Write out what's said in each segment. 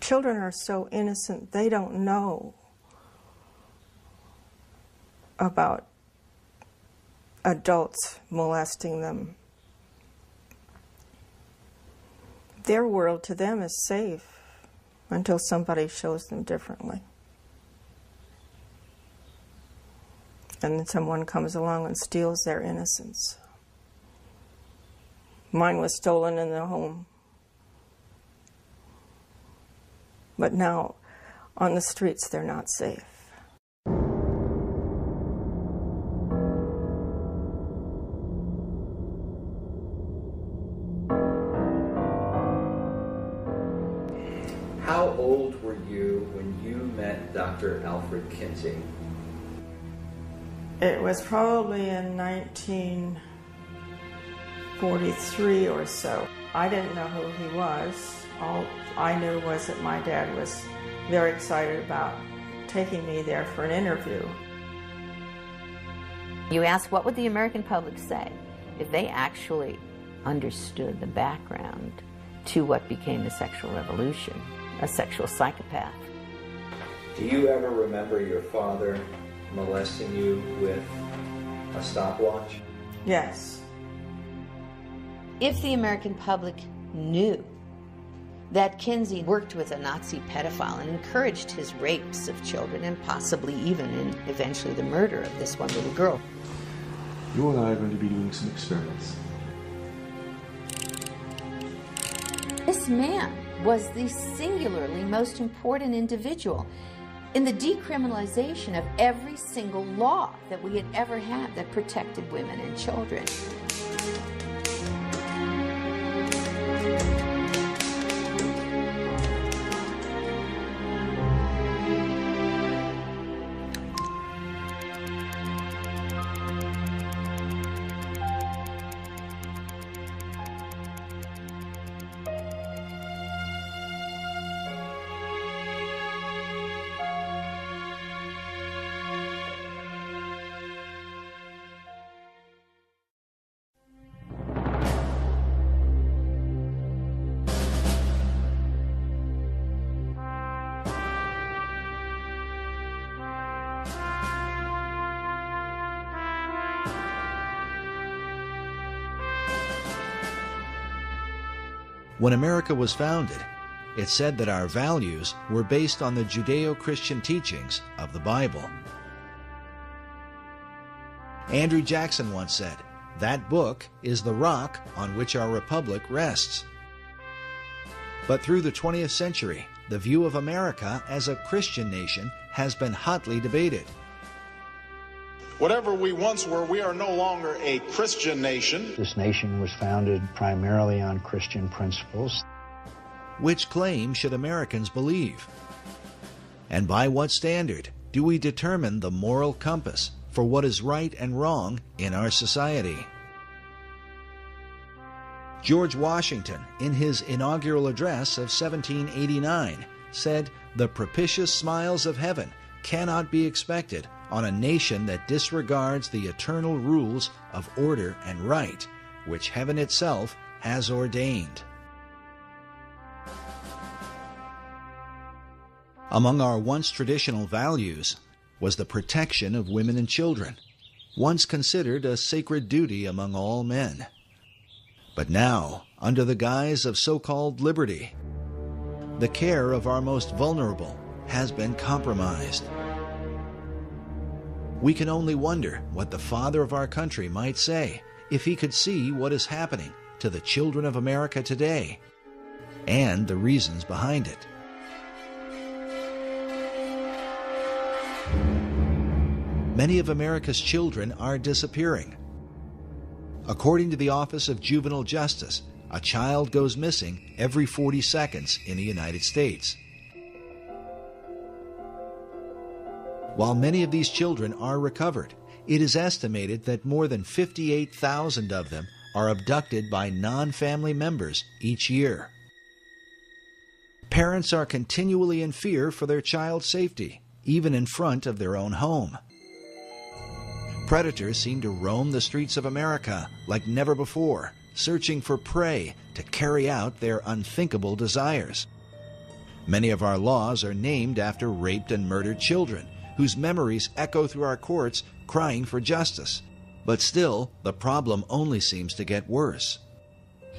Children are so innocent, they don't know about adults molesting them. Their world to them is safe until somebody shows them differently. And then someone comes along and steals their innocence. Mine was stolen in the home. But now, on the streets, they're not safe. How old were you when you met Dr. Alfred Kinsey? It was probably in 1943 or so. I didn't know who he was. All I knew was that my dad was very excited about taking me there for an interview. You ask, what would the American public say if they actually understood the background to what became the sexual revolution, a sexual psychopath? Do you ever remember your father molesting you with a stopwatch? Yes. If the American public knew that Kinsey worked with a Nazi pedophile and encouraged his rapes of children and possibly even and eventually the murder of this one little girl. You and I are going to be doing some experiments. This man was the singularly most important individual in the decriminalization of every single law that we had ever had that protected women and children. When America was founded, it said that our values were based on the Judeo-Christian teachings of the Bible. Andrew Jackson once said, "That book is the rock on which our republic rests." But through the 20th century, the view of America as a Christian nation has been hotly debated. Whatever we once were, we are no longer a Christian nation. This nation was founded primarily on Christian principles. Which claim should Americans believe? And by what standard do we determine the moral compass for what is right and wrong in our society? George Washington, in his inaugural address of 1789, said, "The propitious smiles of heaven cannot be expected on a nation that disregards the eternal rules of order and right, which heaven itself has ordained." Among our once traditional values was the protection of women and children, once considered a sacred duty among all men. But now, under the guise of so-called liberty, the care of our most vulnerable has been compromised. We can only wonder what the father of our country might say if he could see what is happening to the children of America today and the reasons behind it. Many of America's children are disappearing. According to the Office of Juvenile Justice, a child goes missing every 40 seconds in the United States. While many of these children are recovered, it is estimated that more than 58,000 of them are abducted by non-family members each year. Parents are continually in fear for their child's safety, even in front of their own home. Predators seem to roam the streets of America like never before, searching for prey to carry out their unthinkable desires. Many of our laws are named after raped and murdered children, whose memories echo through our courts crying for justice. But still, the problem only seems to get worse.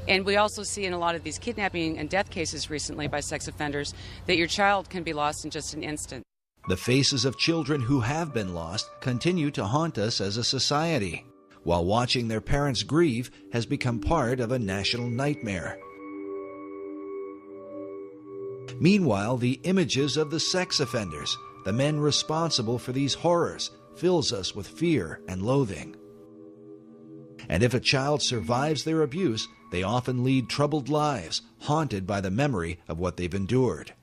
And we also see in a lot of these kidnapping and death cases recently by sex offenders that your child can be lost in just an instant. The faces of children who have been lost continue to haunt us as a society, while watching their parents grieve has become part of a national nightmare. Meanwhile, the images of the sex offenders, the men responsible for these horrors, fills us with fear and loathing. And if a child survives their abuse, they often lead troubled lives, haunted by the memory of what they've endured.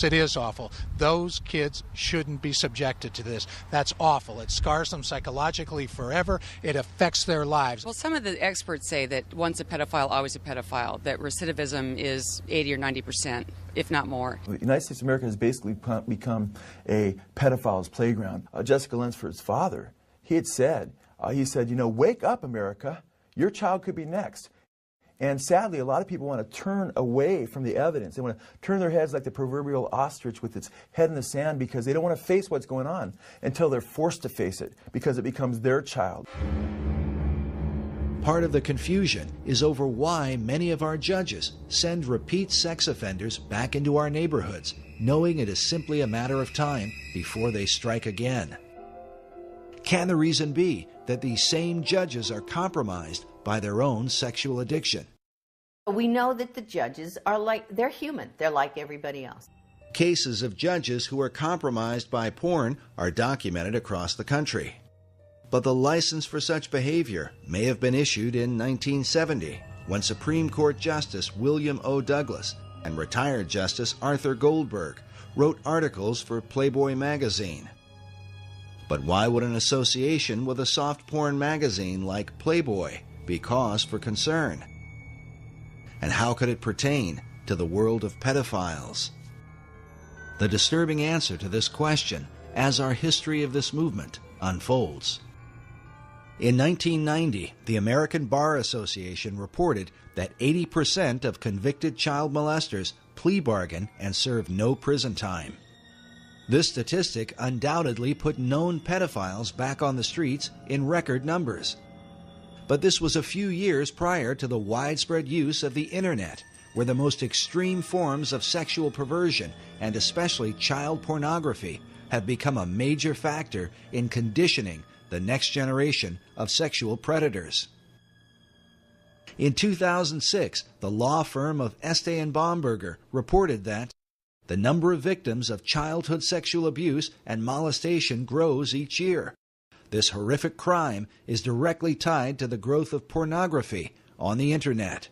It is awful. Those kids shouldn't be subjected to this. That's awful. It scars them psychologically forever. It affects their lives. Well, some of the experts say that once a pedophile, always a pedophile, that recidivism is 80 or 90%, if not more. The United States of America has basically become a pedophile's playground. Jessica Lunsford's father, he said, you know, wake up, America. Your child could be next. And sadly, a lot of people want to turn away from the evidence. They want to turn their heads like the proverbial ostrich with its head in the sand because they don't want to face what's going on until they're forced to face it because it becomes their child. Part of the confusion is over why many of our judges send repeat sex offenders back into our neighborhoods, knowing it is simply a matter of time before they strike again. Can the reason be that these same judges are compromised by their own sexual addiction? We know that the judges they're human. They're like everybody else. Cases of judges who are compromised by porn are documented across the country. But the license for such behavior may have been issued in 1970, when Supreme Court Justice William O. Douglas and retired Justice Arthur Goldberg wrote articles for Playboy magazine. But why would an association with a soft porn magazine like Playboy be cause for concern? And how could it pertain to the world of pedophiles? The disturbing answer to this question as our history of this movement unfolds. In 1990, the American Bar Association reported that 80% of convicted child molesters plea bargain and serve no prison time. This statistic undoubtedly put known pedophiles back on the streets in record numbers. But this was a few years prior to the widespread use of the Internet, where the most extreme forms of sexual perversion, and especially child pornography, have become a major factor in conditioning the next generation of sexual predators. In 2006, the law firm of Estee and Bomberger reported that the number of victims of childhood sexual abuse and molestation grows each year. This horrific crime is directly tied to the growth of pornography on the Internet.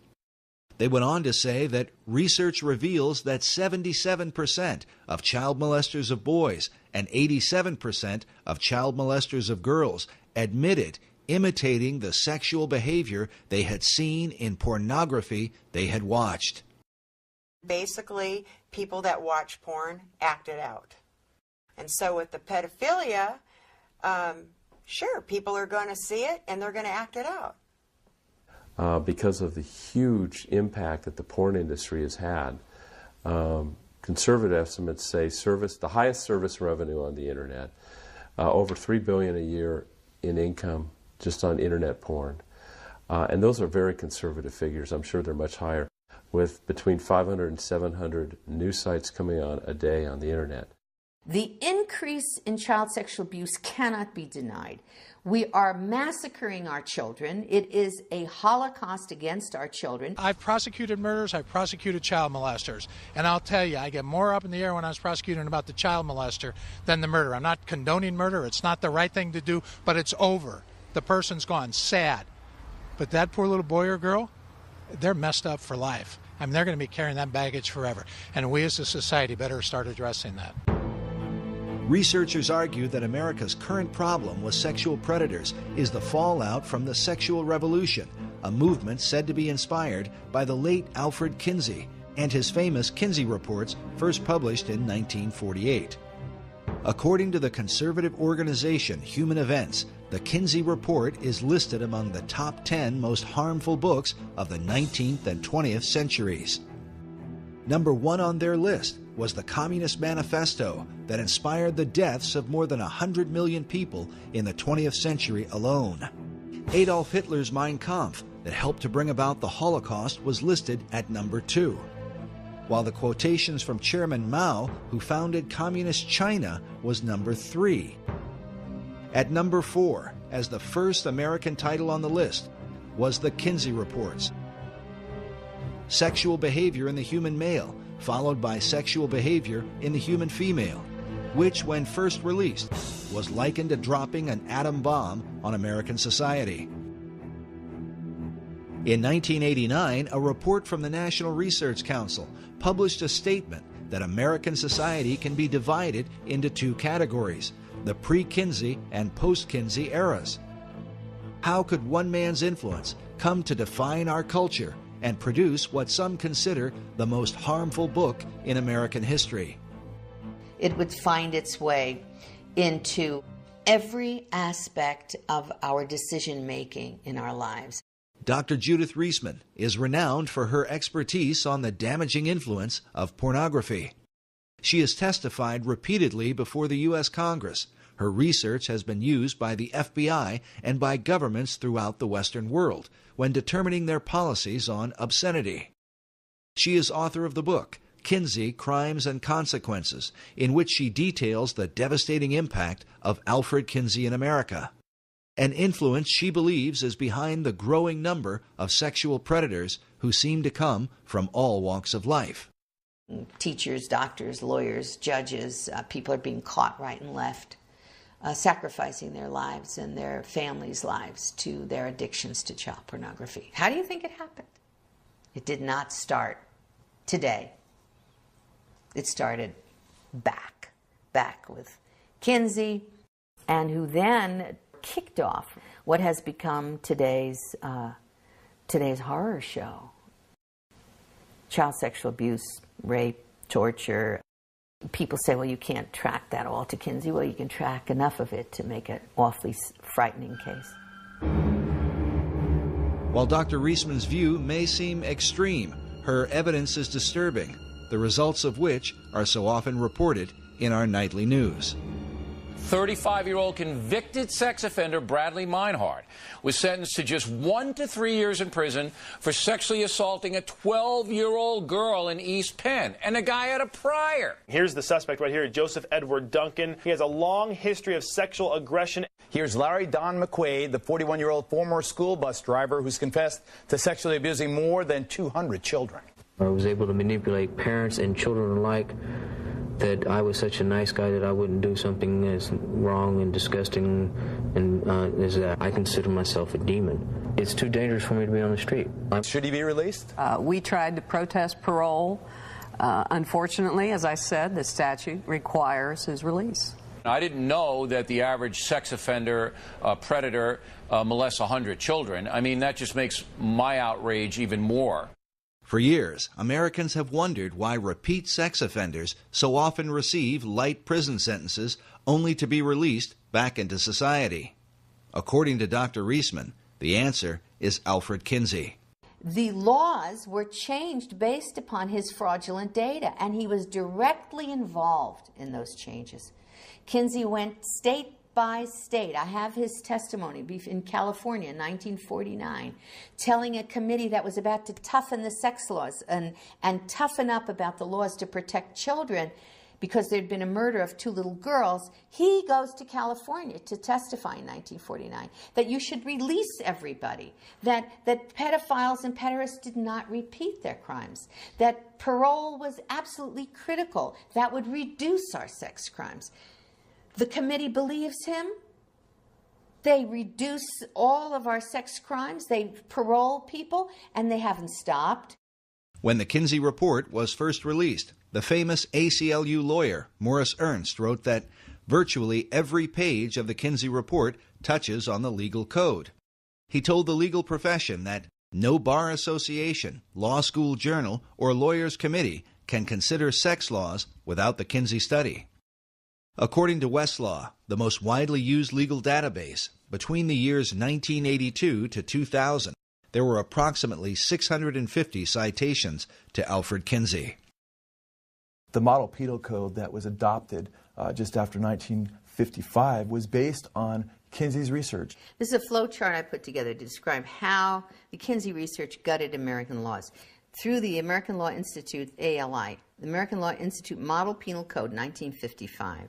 They went on to say that research reveals that 77% of child molesters of boys and 87% of child molesters of girls admitted imitating the sexual behavior they had seen in pornography they had watched. Basically, people that watch porn act it out. And so with the pedophilia, sure, people are going to see it and they're going to act it out. Because of the huge impact that the porn industry has had, conservative estimates say the highest service revenue on the Internet, over $3 billion a year in income just on Internet porn. And those are very conservative figures. I'm sure they're much higher, with between 500 and 700 new sites coming on a day on the Internet. The increase in child sexual abuse cannot be denied. We are massacring our children. It is a holocaust against our children. I've prosecuted murders, I've prosecuted child molesters. And I'll tell you, I get more up in the air when I was prosecuting about the child molester than the murder. I'm not condoning murder. It's not the right thing to do, but it's over. The person's gone. Sad. But that poor little boy or girl, they're messed up for life. I mean, they're going to be carrying that baggage forever. And we as a society better start addressing that. Researchers argue that America's current problem with sexual predators is the fallout from the sexual revolution, a movement said to be inspired by the late Alfred Kinsey and his famous Kinsey reports, first published in 1948. According to the conservative organization Human Events, the Kinsey Report is listed among the top 10 most harmful books of the 19th and 20th centuries. Number 1 on their list was the Communist Manifesto that inspired the deaths of more than 100 million people in the 20th century alone. Adolf Hitler's Mein Kampf that helped to bring about the Holocaust was listed at number 2, while the quotations from Chairman Mao, who founded Communist China, was number 3. At number 4, as the first American title on the list, was the Kinsey Reports. Sexual behavior in the human male, followed by sexual behavior in the human female, which, when first released, was likened to dropping an atom bomb on American society. In 1989, a report from the National Research Council published a statement that American society can be divided into 2 categories, the pre-Kinsey and post-Kinsey eras. How could one man's influence come to define our culture and produce what some consider the most harmful book in American history? It would find its way into every aspect of our decision-making in our lives. Dr. Judith Reisman is renowned for her expertise on the damaging influence of pornography. She has testified repeatedly before the U.S. Congress. Her research has been used by the FBI and by governments throughout the Western world when determining their policies on obscenity. She is author of the book, Kinsey, Crimes and Consequences, in which she details the devastating impact of Alfred Kinsey in America, an influence she believes is behind the growing number of sexual predators who seem to come from all walks of life. Teachers, doctors, lawyers, judges, people are being caught right and left, sacrificing their lives and their families' lives to their addictions to child pornography. How do you think it happened? It did not start today. It started back with Kinsey, and who then kicked off what has become today's horror show. Child sexual abuse, rape, torture. People say, well, you can't track that all to Kinsey. Well, you can track enough of it to make an awfully frightening case. While Dr. Reisman's view may seem extreme, her evidence is disturbing, the results of which are so often reported in our nightly news. 35-year-old convicted sex offender Bradley Meinhardt was sentenced to just 1 to 3 years in prison for sexually assaulting a 12-year-old girl in East Penn, and a guy had a prior. Here's the suspect right here, Joseph Edward Duncan. He has a long history of sexual aggression. Here's Larry Don McQuaid, the 41-year-old former school bus driver who's confessed to sexually abusing more than 200 children. I was able to manipulate parents and children alike, that I was such a nice guy that I wouldn't do something as wrong and disgusting and as that. I consider myself a demon. It's too dangerous for me to be on the street. Should he be released? We tried to protest parole. Unfortunately, as I said, the statute requires his release. I didn't know that the average sex offender predator molests 100 children. I mean, that just makes my outrage even more. For years, Americans have wondered why repeat sex offenders so often receive light prison sentences only to be released back into society. According to Dr. Reisman, the answer is Alfred Kinsey. The laws were changed based upon his fraudulent data, and he was directly involved in those changes. Kinsey went state by state. I have his testimony in California in 1949, telling a committee that was about to toughen the sex laws and toughen up about the laws to protect children because there'd been a murder of 2 little girls. He goes to California to testify in 1949 that you should release everybody, that pedophiles and pederasts did not repeat their crimes, that parole was absolutely critical, that would reduce our sex crimes. The committee believes him. They reduce all of our sex crimes. They parole people, and they haven't stopped. When the Kinsey Report was first released, the famous ACLU lawyer, Morris Ernst, wrote that virtually every page of the Kinsey Report touches on the legal code. He told the legal profession that no bar association, law school journal, or lawyers' committee can consider sex laws without the Kinsey study. According to Westlaw, the most widely used legal database, between the years 1982 to 2000, there were approximately 650 citations to Alfred Kinsey. The model penal code that was adopted just after 1955 was based on Kinsey's research. This is a flow chart I put together to describe how the Kinsey research gutted American laws. Through the American Law Institute, ALI, the American Law Institute Model Penal Code, 1955.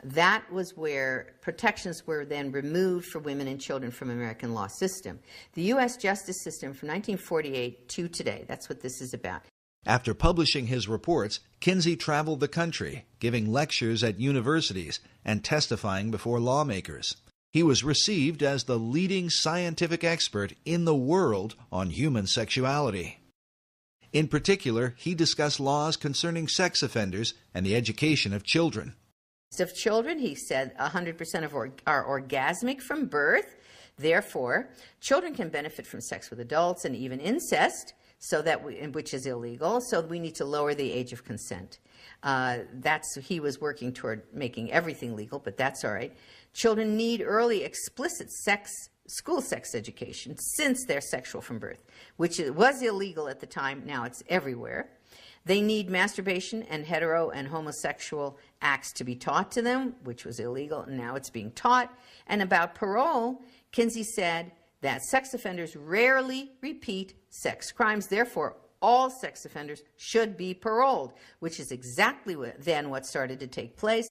That was where protections were then removed for women and children from American law system. The U.S. justice system from 1948 to today, that's what this is about. After publishing his reports, Kinsey traveled the country, giving lectures at universities and testifying before lawmakers. He was received as the leading scientific expert in the world on human sexuality. In particular, he discussed laws concerning sex offenders and the education of children. Of children, he said 100% of are orgasmic from birth. Therefore, children can benefit from sex with adults and even incest, which is illegal. So we need to lower the age of consent. He was working toward making everything legal, but that's all right. Children need early explicit school sex education since they're sexual from birth, which was illegal at the time. Now it's everywhere. They need masturbation and hetero and homosexual acts to be taught to them, which was illegal, and now it's being taught. And about parole, Kinsey said that sex offenders rarely repeat sex crimes. Therefore, all sex offenders should be paroled, which is exactly what started to take place.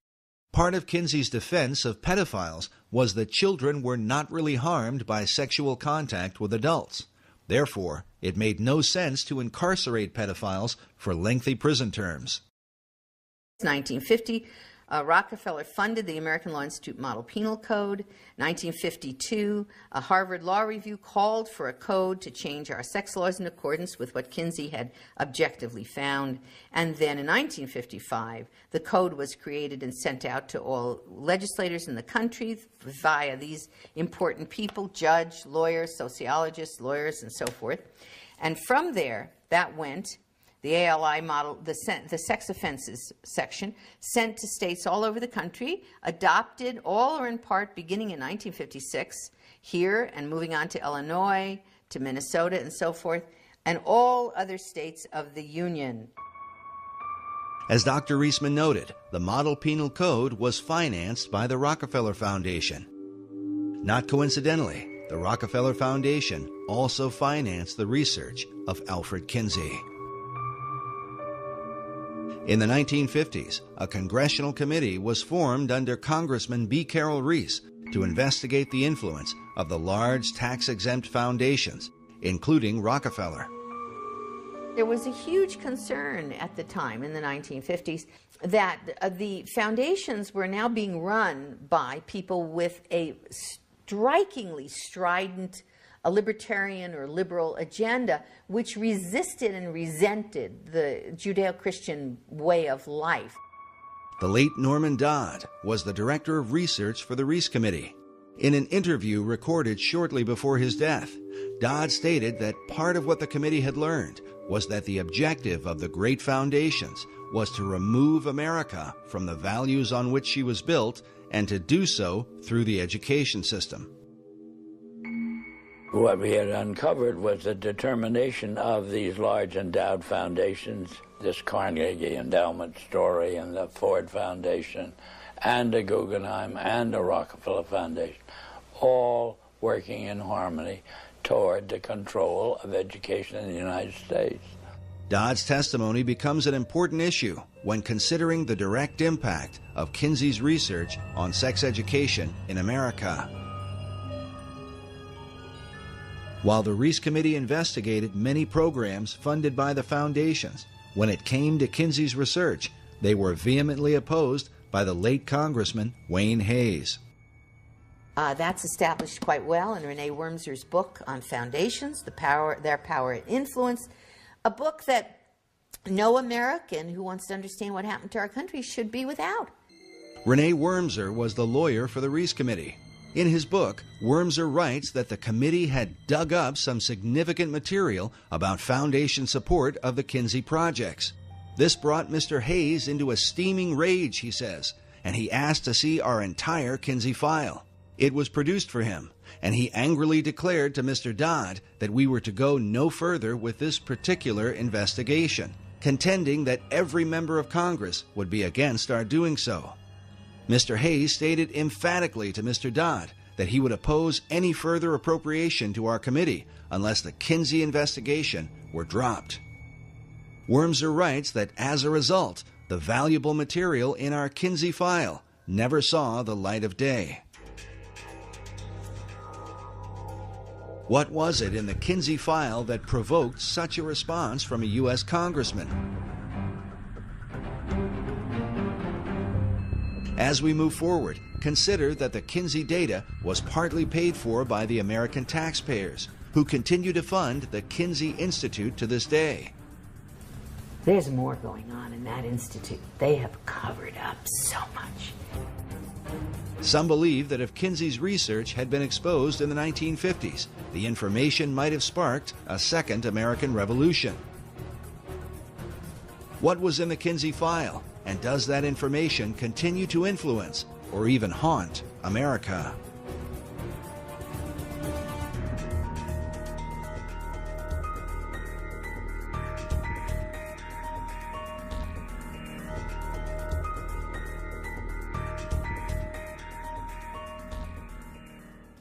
Part of Kinsey's defense of pedophiles was that children were not really harmed by sexual contact with adults. Therefore, it made no sense to incarcerate pedophiles for lengthy prison terms. 1950, Rockefeller funded the American Law Institute Model Penal Code. 1952, a Harvard Law Review called for a code to change our sex laws in accordance with what Kinsey had objectively found. And then in 1955, the code was created and sent out to all legislators in the country via these important people, judge, lawyers, sociologists, lawyers, and so forth. And from there, that went the ALI model, the sex offenses section, sent to states all over the country, adopted all or in part beginning in 1956 here and moving on to Illinois, to Minnesota and so forth, and all other states of the Union. As Dr. Reisman noted, the Model Penal Code was financed by the Rockefeller Foundation. Not coincidentally, the Rockefeller Foundation also financed the research of Alfred Kinsey. In the 1950s, a congressional committee was formed under Congressman B. Carroll Reese to investigate the influence of the large tax-exempt foundations, including Rockefeller. There was a huge concern at the time in the 1950s that the foundations were now being run by people with a strikingly strident a libertarian or liberal agenda, which resisted and resented the Judeo-Christian way of life. The late Norman Dodd was the director of research for the Reese Committee. In an interview recorded shortly before his death, Dodd stated that part of what the committee had learned was that the objective of the great foundations was to remove America from the values on which she was built and to do so through the education system. What we had uncovered was the determination of these large endowed foundations, this Carnegie Endowment story and the Ford Foundation and the Guggenheim and the Rockefeller Foundation, all working in harmony toward the control of education in the United States. Dodd's testimony becomes an important issue when considering the direct impact of Kinsey's research on sex education in America. While the Reese Committee investigated many programs funded by the foundations, when it came to Kinsey's research, they were vehemently opposed by the late Congressman Wayne Hayes. That's established quite well in Renee Wormser's book on foundations, their power and influence, a book that no American who wants to understand what happened to our country should be without. Renee Wormser was the lawyer for the Reese Committee. In his book, Wormser writes that the committee had dug up some significant material about foundation support of the Kinsey projects. This brought Mr. Hayes into a steaming rage, he says, and he asked to see our entire Kinsey file. It was produced for him, and he angrily declared to Mr. Dodd that we were to go no further with this particular investigation. contending that every member of Congress would be against our doing so. Mr. Hayes stated emphatically to Mr. Dodd that he would oppose any further appropriation to our committee unless the Kinsey investigation were dropped. Wormser writes that as a result, the valuable material in our Kinsey file never saw the light of day. What was it in the Kinsey file that provoked such a response from a U.S. congressman? As we move forward, consider that the Kinsey data was partly paid for by the American taxpayers, who continue to fund the Kinsey Institute to this day. There's more going on in that institute. They have covered up so much. Some believe that if Kinsey's research had been exposed in the 1950s, the information might have sparked a second American Revolution. What was in the Kinsey file, and does that information continue to influence or even haunt America?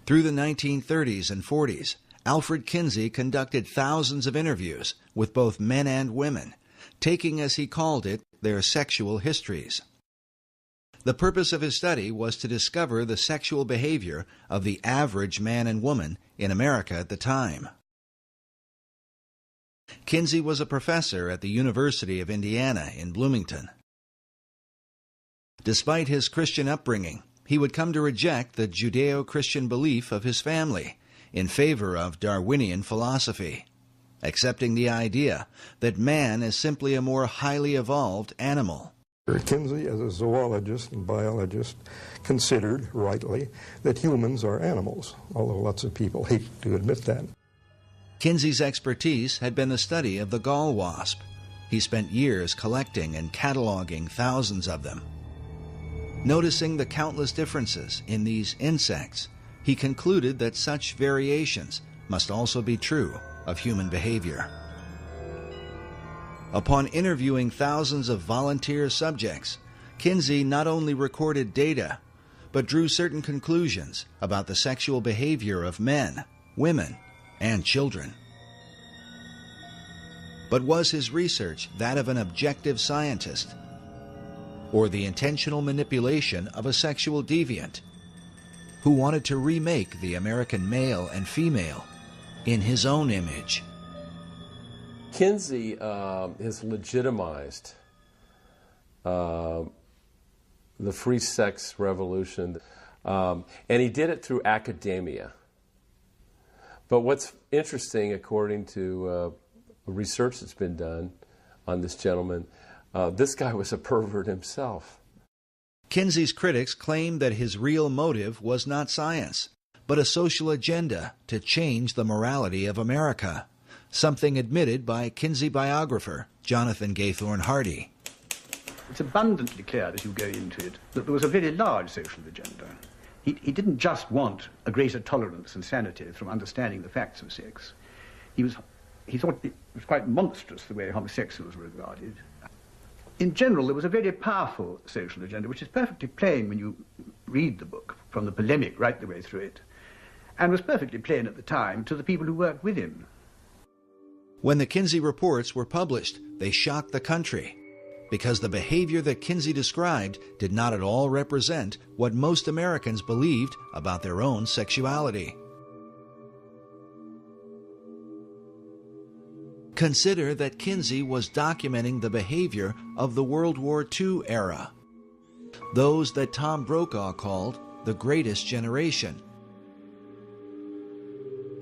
Through the 1930s and 40s, Alfred Kinsey conducted thousands of interviews with both men and women, taking, as he called it, their sexual histories. The purpose of his study was to discover the sexual behavior of the average man and woman in America at the time. Kinsey was a professor at the University of Indiana in Bloomington. Despite his Christian upbringing, he would come to reject the Judeo-Christian belief of his family in favor of Darwinian philosophy, accepting the idea that man is simply a more highly evolved animal. Kinsey, as a zoologist and biologist, considered, rightly, that humans are animals, although lots of people hate to admit that. Kinsey's expertise had been the study of the gall wasp. He spent years collecting and cataloging thousands of them. Noticing the countless differences in these insects, he concluded that such variations must also be true of human behavior. Upon interviewing thousands of volunteer subjects, Kinsey not only recorded data, but drew certain conclusions about the sexual behavior of men, women, and children. But was his research that of an objective scientist, or the intentional manipulation of a sexual deviant who wanted to remake the American male and female in his own image? Kinsey has legitimized the free sex revolution, and he did it through academia. But what's interesting, according to research that's been done on this gentleman, this guy was a pervert himself. Kinsey's critics claimed that his real motive was not science, but a social agenda to change the morality of America, something admitted by Kinsey biographer Jonathan Gaythorne Hardy. It's abundantly clear as you go into it that there was a very large social agenda. He didn't just want a greater tolerance and sanity from understanding the facts of sex. He thought it was quite monstrous the way homosexuals were regarded. In general, there was a very powerful social agenda, which is perfectly plain when you read the book, from the polemic right the way through it, and was perfectly plain at the time to the people who worked with him. When the Kinsey reports were published, they shocked the country, because the behavior that Kinsey described did not at all represent what most Americans believed about their own sexuality. Consider that Kinsey was documenting the behavior of the World War II era, those that Tom Brokaw called the greatest generation.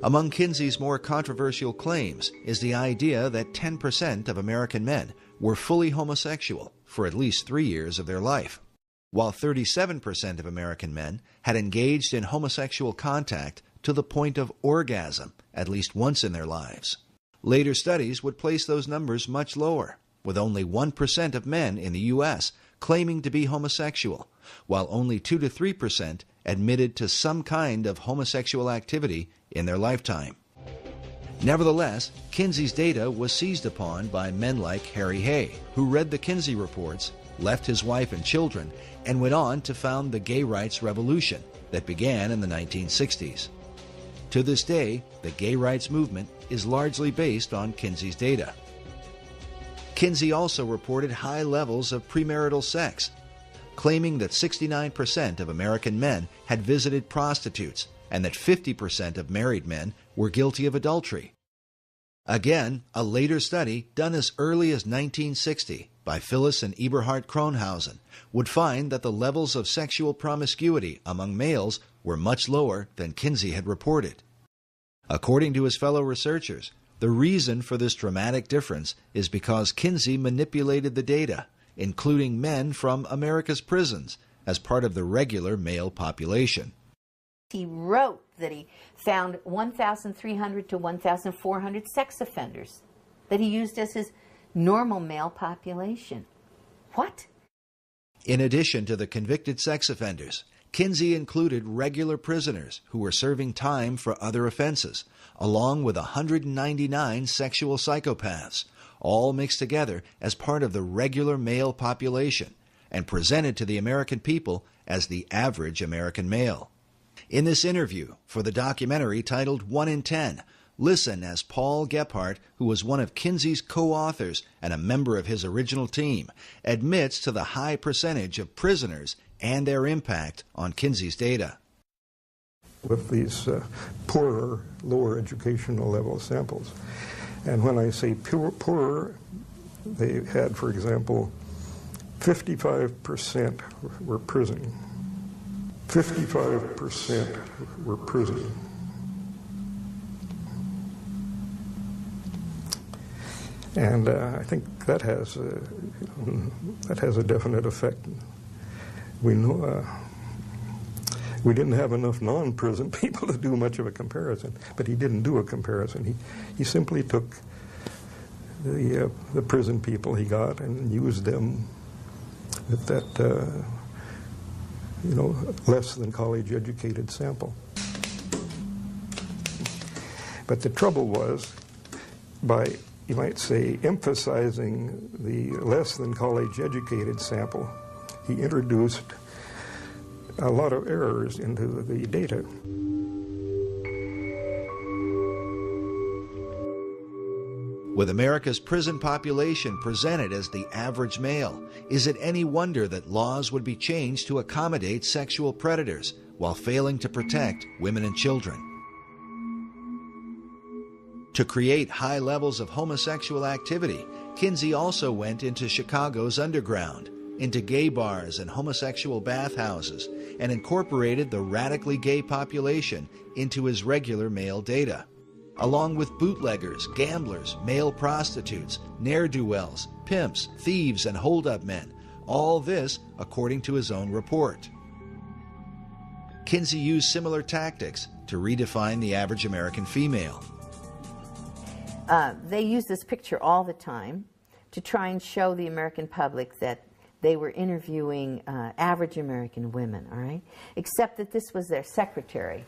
Among Kinsey's more controversial claims is the idea that 10% of American men were fully homosexual for at least 3 years of their life, while 37% of American men had engaged in homosexual contact to the point of orgasm at least once in their lives. Later studies would place those numbers much lower, with only 1% of men in the U.S. claiming to be homosexual, while only 2 to 3% admitted to some kind of homosexual activity in their lifetime. Nevertheless, Kinsey's data was seized upon by men like Harry Hay, who read the Kinsey reports, left his wife and children, and went on to found the gay rights revolution that began in the 1960s. To this day, the gay rights movement is largely based on Kinsey's data. Kinsey also reported high levels of premarital sex, claiming that 69% of American men had visited prostitutes and that 50% of married men were guilty of adultery. Again, a later study done as early as 1960 by Phyllis and Eberhard Kronhausen would find that the levels of sexual promiscuity among males were much lower than Kinsey had reported. According to his fellow researchers, the reason for this dramatic difference is because Kinsey manipulated the data, including men from America's prisons, as part of the regular male population. He wrote that he found 1,300 to 1,400 sex offenders that he used as his normal male population. What? In addition to the convicted sex offenders, Kinsey included regular prisoners who were serving time for other offenses, along with 199 sexual psychopaths, all mixed together as part of the regular male population and presented to the American people as the average American male. In this interview for the documentary titled 1 in 10, listen as Paul Gebhardt, who was one of Kinsey's co-authors and a member of his original team, admits to the high percentage of prisoners and their impact on Kinsey's data. With these poorer, lower educational level samples. And when I say poorer, they had, for example, 55% were prison. 55% were prison. And I think that has a definite effect. We know we didn't have enough non-prison people to do much of a comparison, but he didn't do a comparison. He simply took the prison people he got and used them with that less than college educated sample. But the trouble was, by, you might say, emphasizing the less than college educated sample, he introduced a lot of errors into the data. With America's prison population presented as the average male, is it any wonder that laws would be changed to accommodate sexual predators while failing to protect women and children? To create high levels of homosexual activity, Kinsey also went into Chicago's underground, into gay bars and homosexual bathhouses, and incorporated the radically gay population into his regular male data, along with bootleggers, gamblers, male prostitutes, ne'er-do-wells, pimps, thieves, and hold-up men, all this according to his own report. Kinsey used similar tactics to redefine the average American female. They use this picture all the time to try and show the American public that they were interviewing average American women, all right? Except that this was their secretary,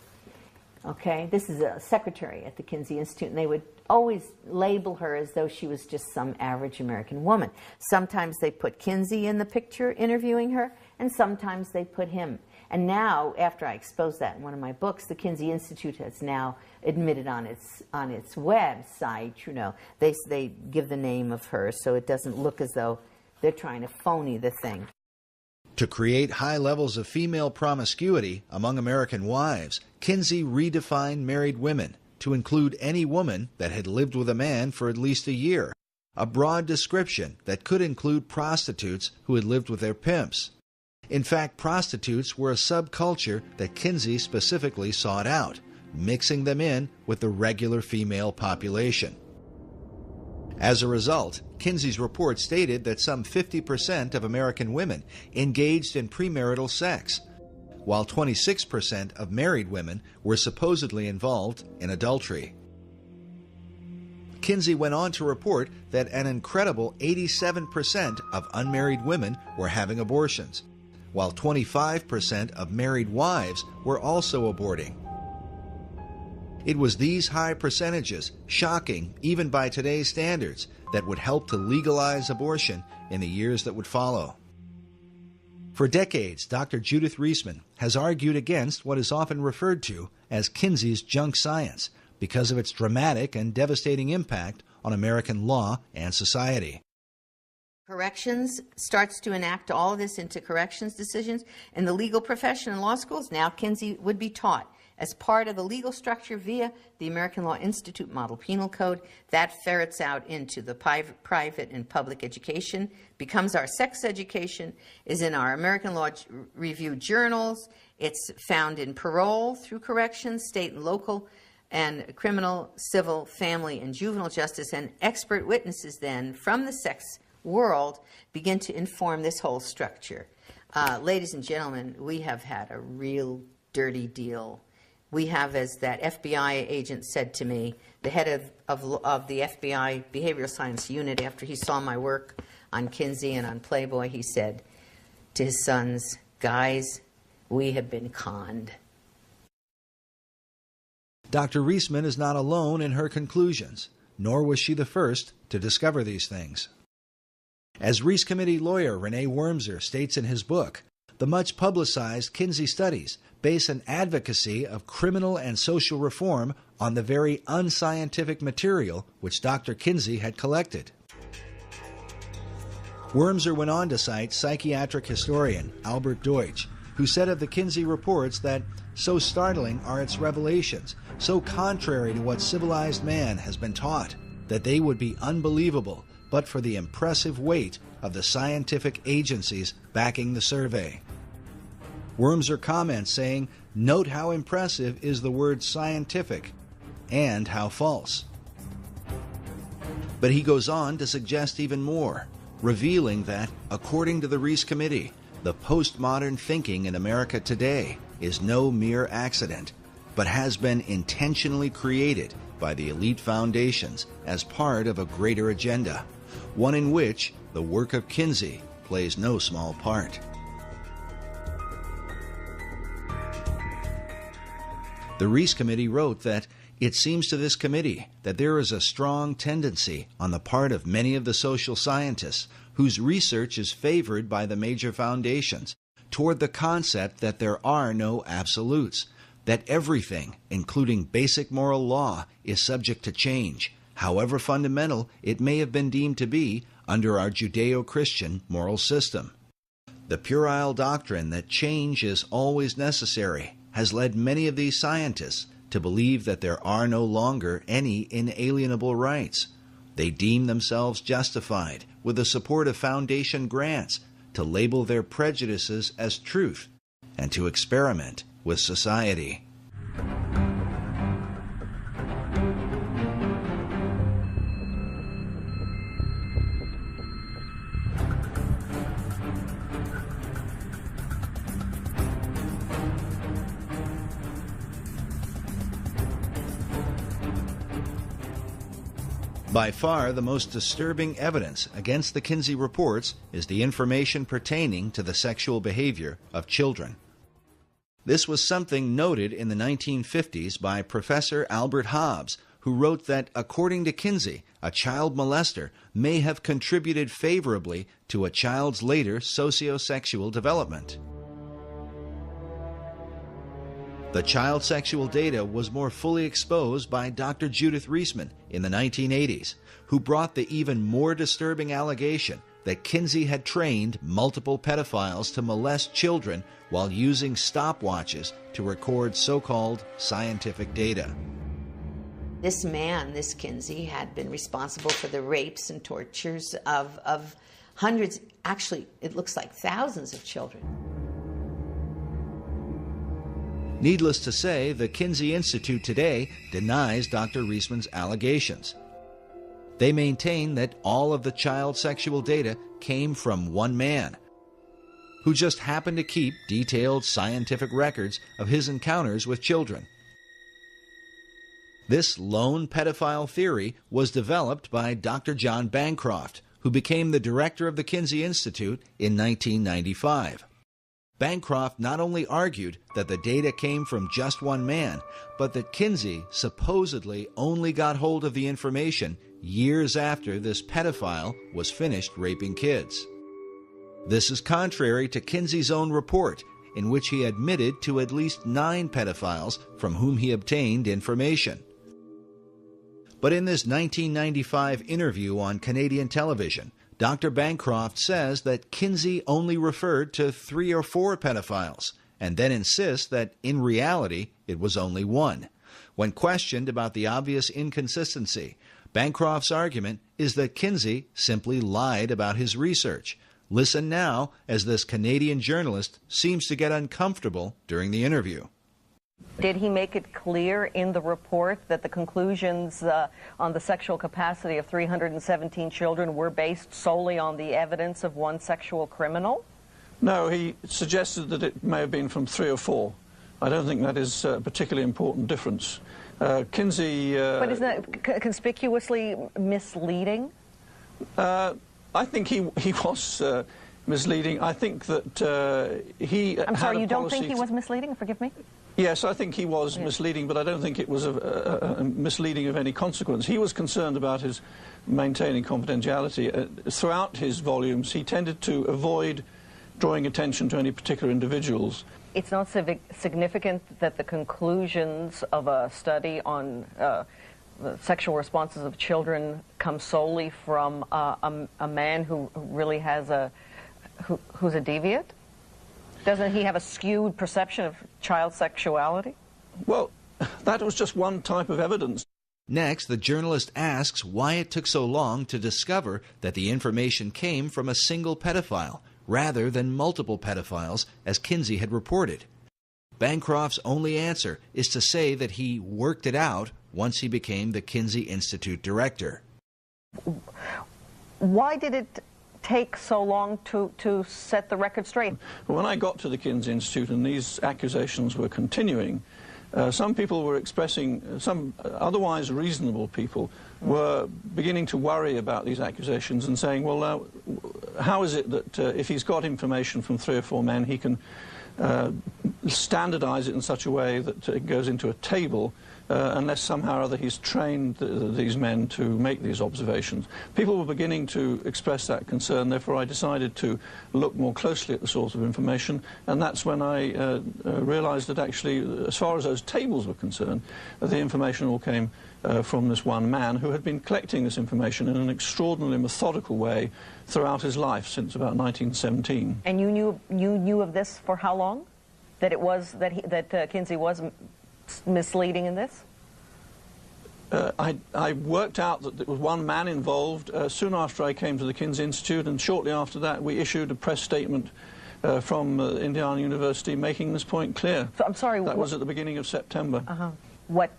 okay? This is a secretary at the Kinsey Institute, and they would always label her as though she was just some average American woman. Sometimes they put Kinsey in the picture interviewing her, and sometimes they put him. And now, after I exposed that in one of my books, the Kinsey Institute has now admitted on its website, they give the name of her so it doesn't look as though they're trying to phony the thing. To create high levels of female promiscuity among American wives, Kinsey redefined married women to include any woman that had lived with a man for at least a year, a broad description that could include prostitutes who had lived with their pimps. In fact, prostitutes were a subculture that Kinsey specifically sought out, mixing them in with the regular female population. As a result, Kinsey's report stated that some 50% of American women engaged in premarital sex, while 26% of married women were supposedly involved in adultery. Kinsey went on to report that an incredible 87% of unmarried women were having abortions, while 25% of married wives were also aborting. It was these high percentages, shocking even by today's standards, that would help to legalize abortion in the years that would follow. For decades, Dr. Judith Reisman has argued against what is often referred to as Kinsey's junk science because of its dramatic and devastating impact on American law and society. Corrections starts to enact all of this into corrections decisions. In the legal profession and law schools, now Kinsey would be taught as part of the legal structure via the American Law Institute Model Penal Code. That ferrets out into the private and public education, becomes our sex education, is in our American Law Review journals. It's found in parole through corrections, state and local, and criminal, civil, family, and juvenile justice. And expert witnesses then from the sex world begin to inform this whole structure. Ladies and gentlemen, we have had a real dirty deal. We have, as that FBI agent said to me, the head of the FBI Behavioral Science Unit, after he saw my work on Kinsey and on Playboy, he said to his sons, "Guys, we have been conned." Dr. Reisman is not alone in her conclusions, nor was she the first to discover these things. As Reese Committee lawyer Renee Wormser states in his book, the much-publicized Kinsey studies base an advocacy of criminal and social reform on the very unscientific material which Dr. Kinsey had collected. Wormser went on to cite psychiatric historian Albert Deutsch, who said of the Kinsey reports that so startling are its revelations, so contrary to what civilized man has been taught, that they would be unbelievable but for the impressive weight of the scientific agencies backing the survey. Wormser comments saying, "Note how impressive is the word scientific and how false." But he goes on to suggest even more, revealing that, according to the Reese Committee, the postmodern thinking in America today is no mere accident, but has been intentionally created by the elite foundations as part of a greater agenda, one in which the work of Kinsey plays no small part. The Reese Committee wrote that it seems to this committee that there is a strong tendency on the part of many of the social scientists whose research is favored by the major foundations toward the concept that there are no absolutes, that everything, including basic moral law, is subject to change, however fundamental it may have been deemed to be under our Judeo-Christian moral system. The puerile doctrine that change is always necessary has led many of these scientists to believe that there are no longer any inalienable rights. They deem themselves justified, with the support of foundation grants, to label their prejudices as truth and to experiment with society. By far, the most disturbing evidence against the Kinsey reports is the information pertaining to the sexual behavior of children. This was something noted in the 1950s by Professor Albert Hobbs, who wrote that, according to Kinsey, a child molester may have contributed favorably to a child's later sociosexual development. The child sexual data was more fully exposed by Dr. Judith Reisman in the 1980s, who brought the even more disturbing allegation that Kinsey had trained multiple pedophiles to molest children while using stopwatches to record so-called scientific data. This man, this Kinsey, had been responsible for the rapes and tortures of hundreds, actually it looks like thousands of children. Needless to say, the Kinsey Institute today denies Dr. Reisman's allegations. They maintain that all of the child sexual data came from one man, who just happened to keep detailed scientific records of his encounters with children. This lone pedophile theory was developed by Dr. John Bancroft, who became the director of the Kinsey Institute in 1995. Bancroft not only argued that the data came from just one man, but that Kinsey supposedly only got hold of the information years after this pedophile was finished raping kids. This is contrary to Kinsey's own report, in which he admitted to at least 9 pedophiles from whom he obtained information. But in this 1995 interview on Canadian television, Dr. Bancroft says that Kinsey only referred to 3 or 4 pedophiles, and then insists that in reality it was only 1. When questioned about the obvious inconsistency, Bancroft's argument is that Kinsey simply lied about his research. Listen now as this Canadian journalist seems to get uncomfortable during the interview. Did he make it clear in the report that the conclusions on the sexual capacity of 317 children were based solely on the evidence of one sexual criminal? No, he suggested that it may have been from 3 or 4. I don't think that is a particularly important difference. Kinsey... But isn't that conspicuously misleading? I think he was misleading. I think that he I'm sorry, you don't think he was misleading? Forgive me? Yes, I think he was misleading, but I don't think it was a misleading of any consequence. He was concerned about his maintaining confidentiality. Throughout his volumes, he tended to avoid drawing attention to any particular individuals. It's not significant that the conclusions of a study on the sexual responses of children come solely from a man who really has who's a deviant? Doesn't he have a skewed perception of child sexuality? Well, that was just one type of evidence. Next, the journalist asks why it took so long to discover that the information came from a single pedophile, rather than multiple pedophiles, as Kinsey had reported. Bancroft's only answer is to say that he worked it out once he became the Kinsey Institute director. Why did it take so long to set the record straight? When I got to the Kinsey Institute and these accusations were continuing, some people were expressing, some otherwise reasonable people were beginning to worry about these accusations and saying, well, how is it that if he's got information from 3 or 4 men, he can standardize it in such a way that it goes into a table unless somehow or other he's trained these men to make these observations. People were beginning to express that concern, therefore I decided to look more closely at the source of information, and that's when I realized that actually, as far as those tables were concerned, the information all came from this one man who had been collecting this information in an extraordinarily methodical way throughout his life since about 1917. And you knew of this for how long? That it was that Kinsey was misleading in this? I worked out that there was one man involved soon after I came to the Kinsey Institute, and shortly after that we issued a press statement from Indiana University making this point clear. So, I'm sorry. That was at the beginning of September. What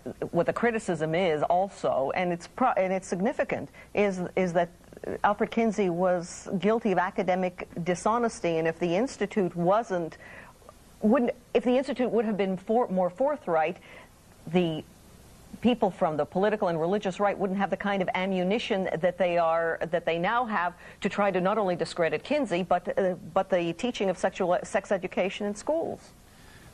the criticism is also, and it's significant, is that Alfred Kinsey was guilty of academic dishonesty, and if the Institute if the Institute would have been more forthright, the people from the political and religious right wouldn't have the kind of ammunition that they now have to try to not only discredit Kinsey, but the teaching of sex education in schools.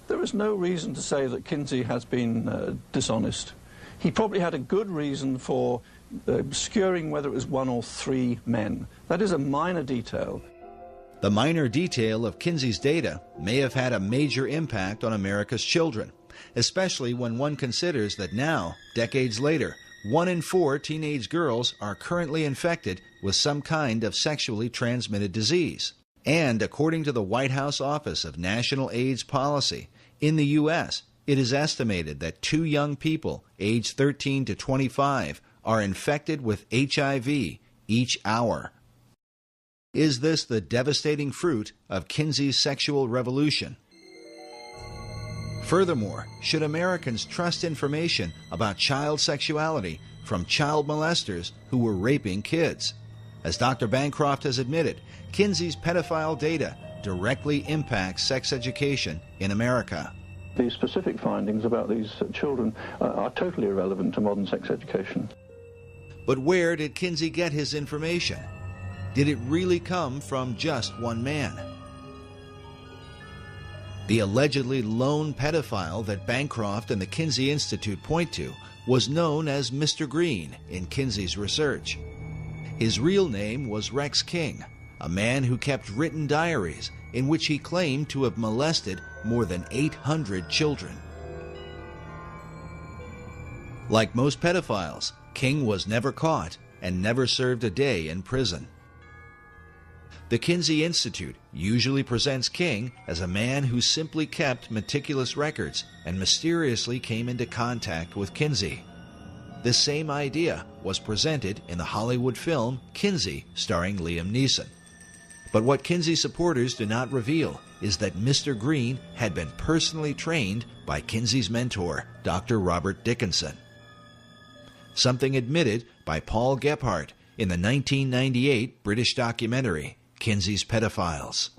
There is no reason to say that Kinsey has been dishonest. He probably had a good reason for obscuring whether it was 1 or 3 men. That is a minor detail. The minor detail of Kinsey's data may have had a major impact on America's children, especially when one considers that now, decades later, 1 in 4 teenage girls are currently infected with some kind of sexually transmitted disease. And according to the White House Office of National AIDS Policy, in the U.S., it is estimated that 2 young people aged 13 to 25 are infected with HIV each hour. Is this the devastating fruit of Kinsey's sexual revolution? Furthermore, should Americans trust information about child sexuality from child molesters who were raping kids? As Dr. Bancroft has admitted, Kinsey's pedophile data directly impacts sex education in America. The specific findings about these children are totally irrelevant to modern sex education. But where did Kinsey get his information? Did it really come from just one man? The allegedly lone pedophile that Bancroft and the Kinsey Institute point to was known as Mr. Green in Kinsey's research. His real name was Rex King, a man who kept written diaries in which he claimed to have molested more than 800 children. Like most pedophiles, King was never caught and never served a day in prison. The Kinsey Institute usually presents King as a man who simply kept meticulous records and mysteriously came into contact with Kinsey. This same idea was presented in the Hollywood film Kinsey, starring Liam Neeson. But what Kinsey supporters do not reveal is that Mr. Green had been personally trained by Kinsey's mentor, Dr. Robert Dickinson. Something admitted by Paul Gephardt in the 1998 British documentary, Kinsey's Pedophiles.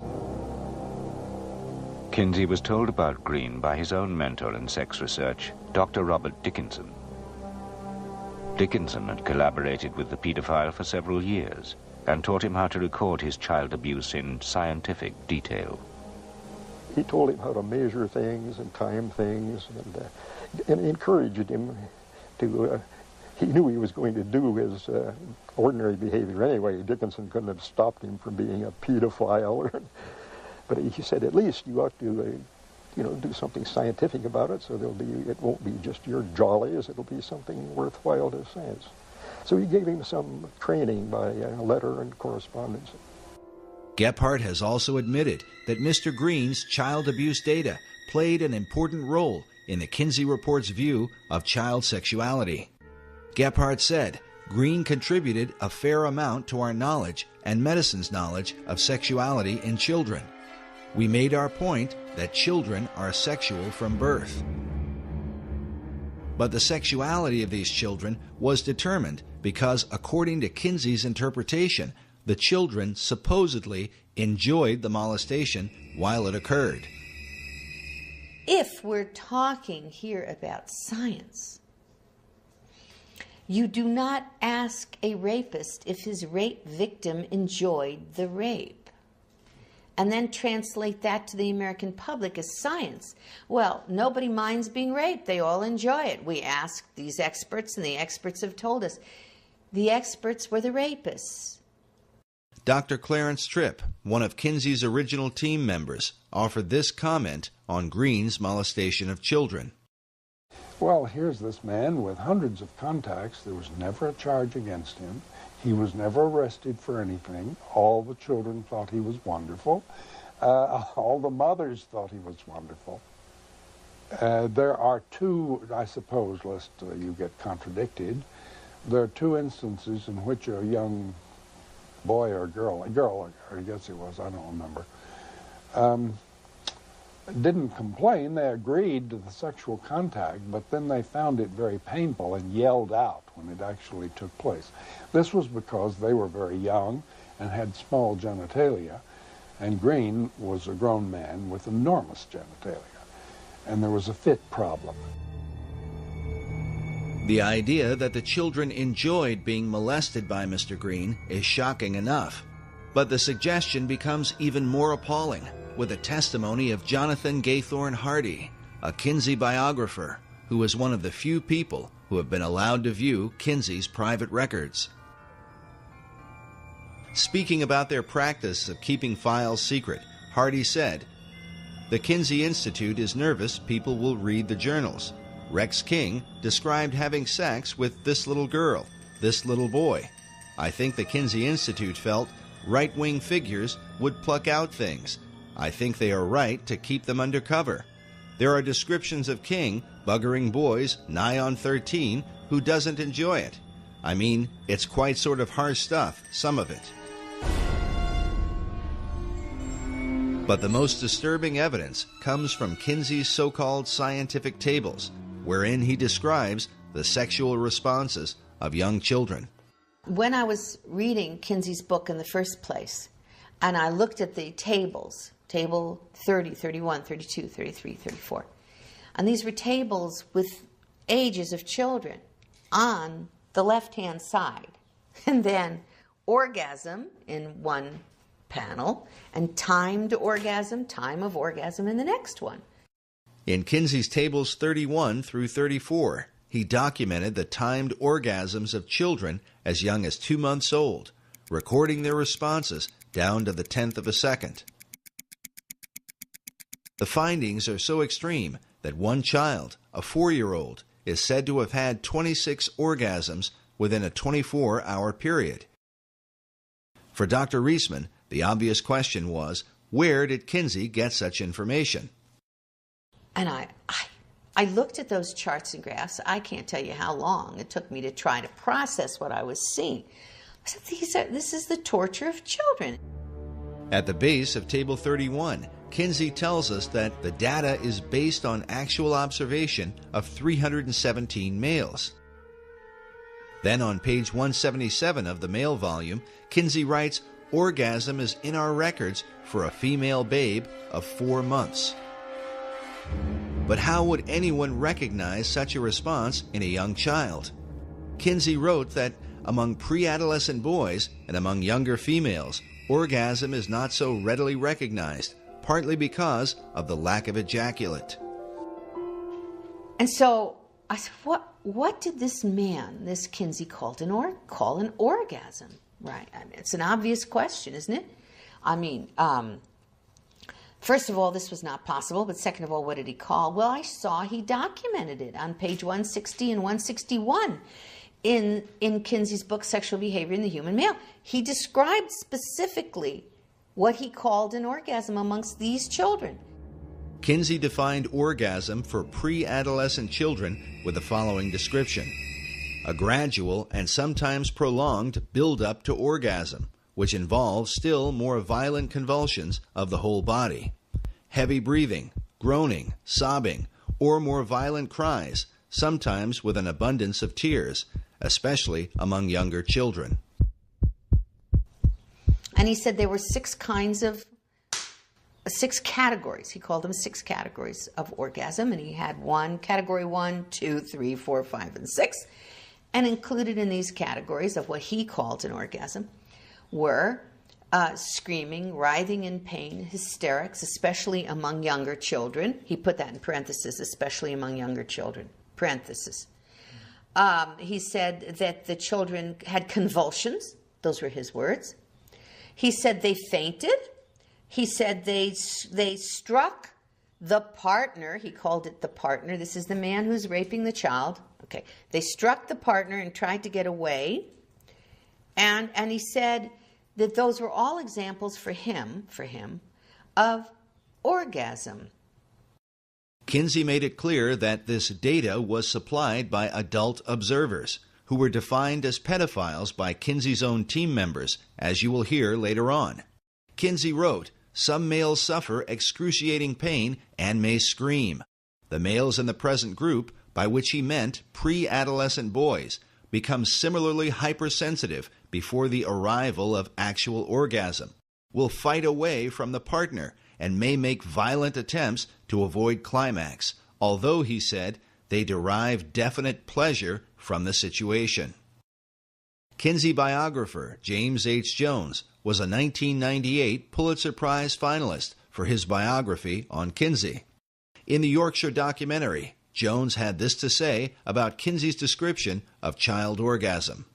Kinsey was told about Green by his own mentor in sex research, Dr. Robert Dickinson. Dickinson had collaborated with the pedophile for several years and taught him how to record his child abuse in scientific detail. He told him how to measure things and time things and encouraged him to... he knew he was going to do his ordinary behavior anyway. Dickinson couldn't have stopped him from being a pedophile. But he said, at least you ought to, do something scientific about it, so it won't be just your jollies, it'll be something worthwhile to science. So he gave him some training by letter and correspondence. Gephardt has also admitted that Mr. Green's child abuse data played an important role in the Kinsey Report's view of child sexuality. Gephardt said, Green contributed a fair amount to our knowledge and medicine's knowledge of sexuality in children. We made our point that children are sexual from birth. But the sexuality of these children was determined because, according to Kinsey's interpretation, the children supposedly enjoyed the molestation while it occurred. If we're talking here about science, you do not ask a rapist if his rape victim enjoyed the rape, and then translate that to the American public as science. Well, nobody minds being raped. They all enjoy it. We asked these experts, and the experts have told us. The experts were the rapists. Dr. Clarence Tripp, one of Kinsey's original team members, offered this comment on Green's molestation of children. Well, here's this man with hundreds of contacts. There was never a charge against him. He was never arrested for anything. All the children thought he was wonderful. All the mothers thought he was wonderful. There are two, I suppose, lest you get contradicted, there are two instances in which a young boy or girl, I guess it was, I don't remember, didn't complain. They agreed to the sexual contact, but then they found it very painful and yelled out when it actually took place. This was because they were very young and had small genitalia, and Green was a grown man with enormous genitalia, and there was a fit problem. The idea that the children enjoyed being molested by Mr. Green is shocking enough, but the suggestion becomes even more appalling with a testimony of Jonathan Gaythorne Hardy, a Kinsey biographer who is one of the few people who have been allowed to view Kinsey's private records. Speaking about their practice of keeping files secret, Hardy said, "The Kinsey Institute is nervous people will read the journals. Rex King described having sex with this little girl, this little boy. I think the Kinsey Institute felt right-wing figures would pluck out things. I think they are right to keep them under cover. There are descriptions of King buggering boys nigh on 13 who doesn't enjoy it. I mean, it's quite sort of harsh stuff, some of it." But the most disturbing evidence comes from Kinsey's so-called scientific tables, wherein he describes the sexual responses of young children. When I was reading Kinsey's book in the first place, and I looked at the tables, table 30, 31, 32, 33, 34, and these were tables with ages of children on the left-hand side, and then orgasm in one panel, and timed orgasm, time of orgasm in the next one. In Kinsey's tables 31 through 34, he documented the timed orgasms of children as young as 2 months old, recording their responses down to the 10th of a second. The findings are so extreme that one child, a 4-year-old, is said to have had 26 orgasms within a 24-hour period. For Dr. Reisman, the obvious question was, where did Kinsey get such information? And I looked at those charts and graphs. I can't tell you how long it took me to try to process what I was seeing. I said, this is the torture of children. At the base of Table 31, Kinsey tells us that the data is based on actual observation of 317 males. Then on page 177 of the male volume, Kinsey writes, orgasm is in our records for a female babe of 4 months. But how would anyone recognize such a response in a young child? Kinsey wrote that among pre-adolescent boys and among younger females, orgasm is not so readily recognized, partly because of the lack of ejaculate. And so I said, what did this man, this Kinsey, call an orgasm? Right? I mean, it's an obvious question, isn't it? I mean, first of all, this was not possible, but second of all, what did he call? Well, I saw he documented it on page 160 and 161 in Kinsey's book, Sexual Behavior in the Human Male. He described specifically what he called an orgasm amongst these children. Kinsey defined orgasm for pre-adolescent children with the following description: a gradual and sometimes prolonged build-up to orgasm, which involves still more violent convulsions of the whole body, heavy breathing, groaning, sobbing, or more violent cries, sometimes with an abundance of tears, especially among younger children. And he said there were 6 categories. He called them 6 categories of orgasm, and he had category 1, 2, 3, 4, 5, and 6. And included in these categories of what he called an orgasm were screaming, writhing in pain, hysterics, especially among younger children. He put that in parentheses, especially among younger children, parentheses. He said that the children had convulsions. Those were his words. He said they fainted. He said they struck the partner. He called it the partner. This is the man who's raping the child. Okay. They struck the partner and tried to get away. And he said that those were all examples for him, of orgasm. Kinsey made it clear that this data was supplied by adult observers, who were defined as pedophiles by Kinsey's own team members, as you will hear later on. Kinsey wrote, some males suffer excruciating pain and may scream. The males in the present group, by which he meant pre-adolescent boys, become similarly hypersensitive before the arrival of actual orgasm, will fight away from the partner, and may make violent attempts to avoid climax, although, he said, they derive definite pleasure from the situation. Kinsey biographer James H. Jones was a 1998 Pulitzer Prize finalist for his biography on Kinsey. In the Yorkshire documentary, Jones had this to say about Kinsey's description of child orgasm.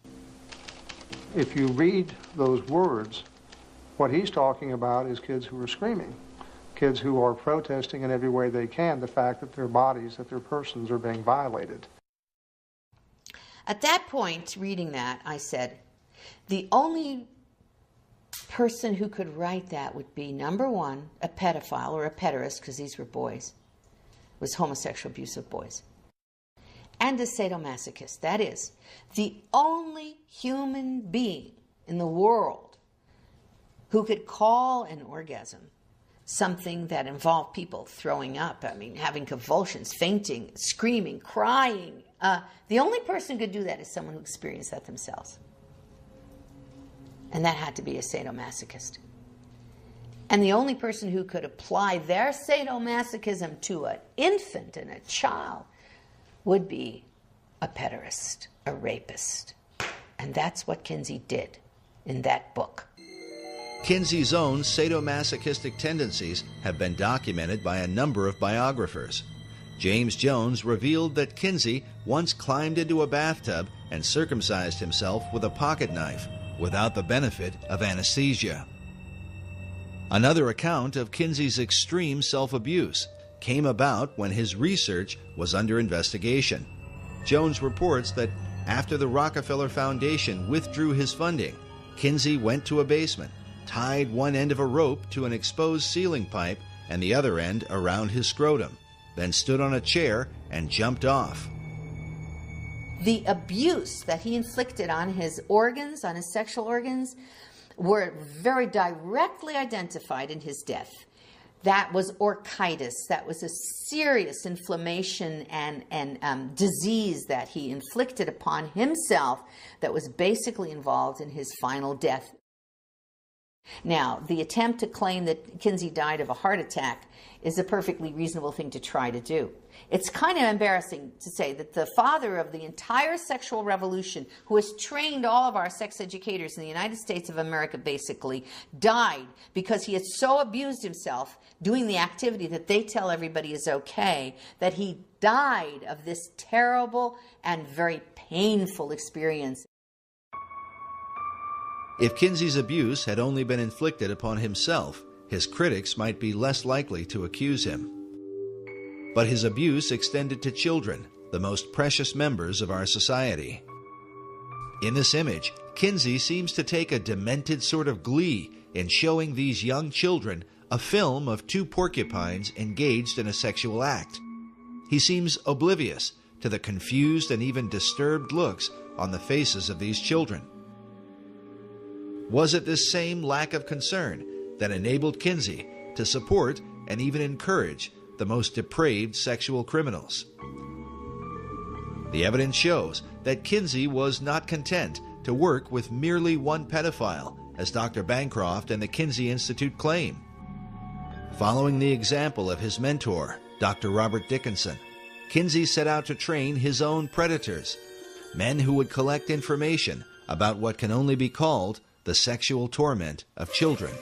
If you read those words, what he's talking about is kids who are screaming, kids who are protesting in every way they can the fact that their bodies, that their persons are being violated. At that point, reading that, I said, the only person who could write that would be, number one, a pedophile or a pederast, because these were boys. It was homosexual abuse of boys. And a sadomasochist. That is, the only human being in the world who could call an orgasm something that involved people throwing up, having convulsions, fainting, screaming, crying. The only person who could do that is someone who experienced that themselves. And that had to be a sadomasochist. And the only person who could apply their sadomasochism to an infant and a child would be a pederast, a rapist. And that's what Kinsey did in that book. Kinsey's own sadomasochistic tendencies have been documented by a number of biographers. James Jones revealed that Kinsey once climbed into a bathtub and circumcised himself with a pocket knife without the benefit of anesthesia. Another account of Kinsey's extreme self-abuse came about when his research was under investigation. Jones reports that after the Rockefeller Foundation withdrew his funding, Kinsey went to a basement, tied one end of a rope to an exposed ceiling pipe and the other end around his scrotum, then stood on a chair and jumped off. The abuse that he inflicted on his organs, on his sexual organs, were very directly identified in his death. That was orchitis. That was a serious inflammation and disease that he inflicted upon himself that was basically involved in his final death. Now, the attempt to claim that Kinsey died of a heart attack is a perfectly reasonable thing to try to do. It's kind of embarrassing to say that the father of the entire sexual revolution, who has trained all of our sex educators in the United States of America basically, died because he had so abused himself doing the activity that they tell everybody is okay, that he died of this terrible and very painful experience. If Kinsey's abuse had only been inflicted upon himself, his critics might be less likely to accuse him. But his abuse extended to children, the most precious members of our society. In this image, Kinsey seems to take a demented sort of glee in showing these young children a film of two porcupines engaged in a sexual act. He seems oblivious to the confused and even disturbed looks on the faces of these children. Was it this same lack of concern that enabled Kinsey to support and even encourage the most depraved sexual criminals? The evidence shows that Kinsey was not content to work with merely one pedophile, as Dr. Bancroft and the Kinsey Institute claim. Following the example of his mentor, Dr. Robert Dickinson, Kinsey set out to train his own predators, men who would collect information about what can only be called the sexual torment of children.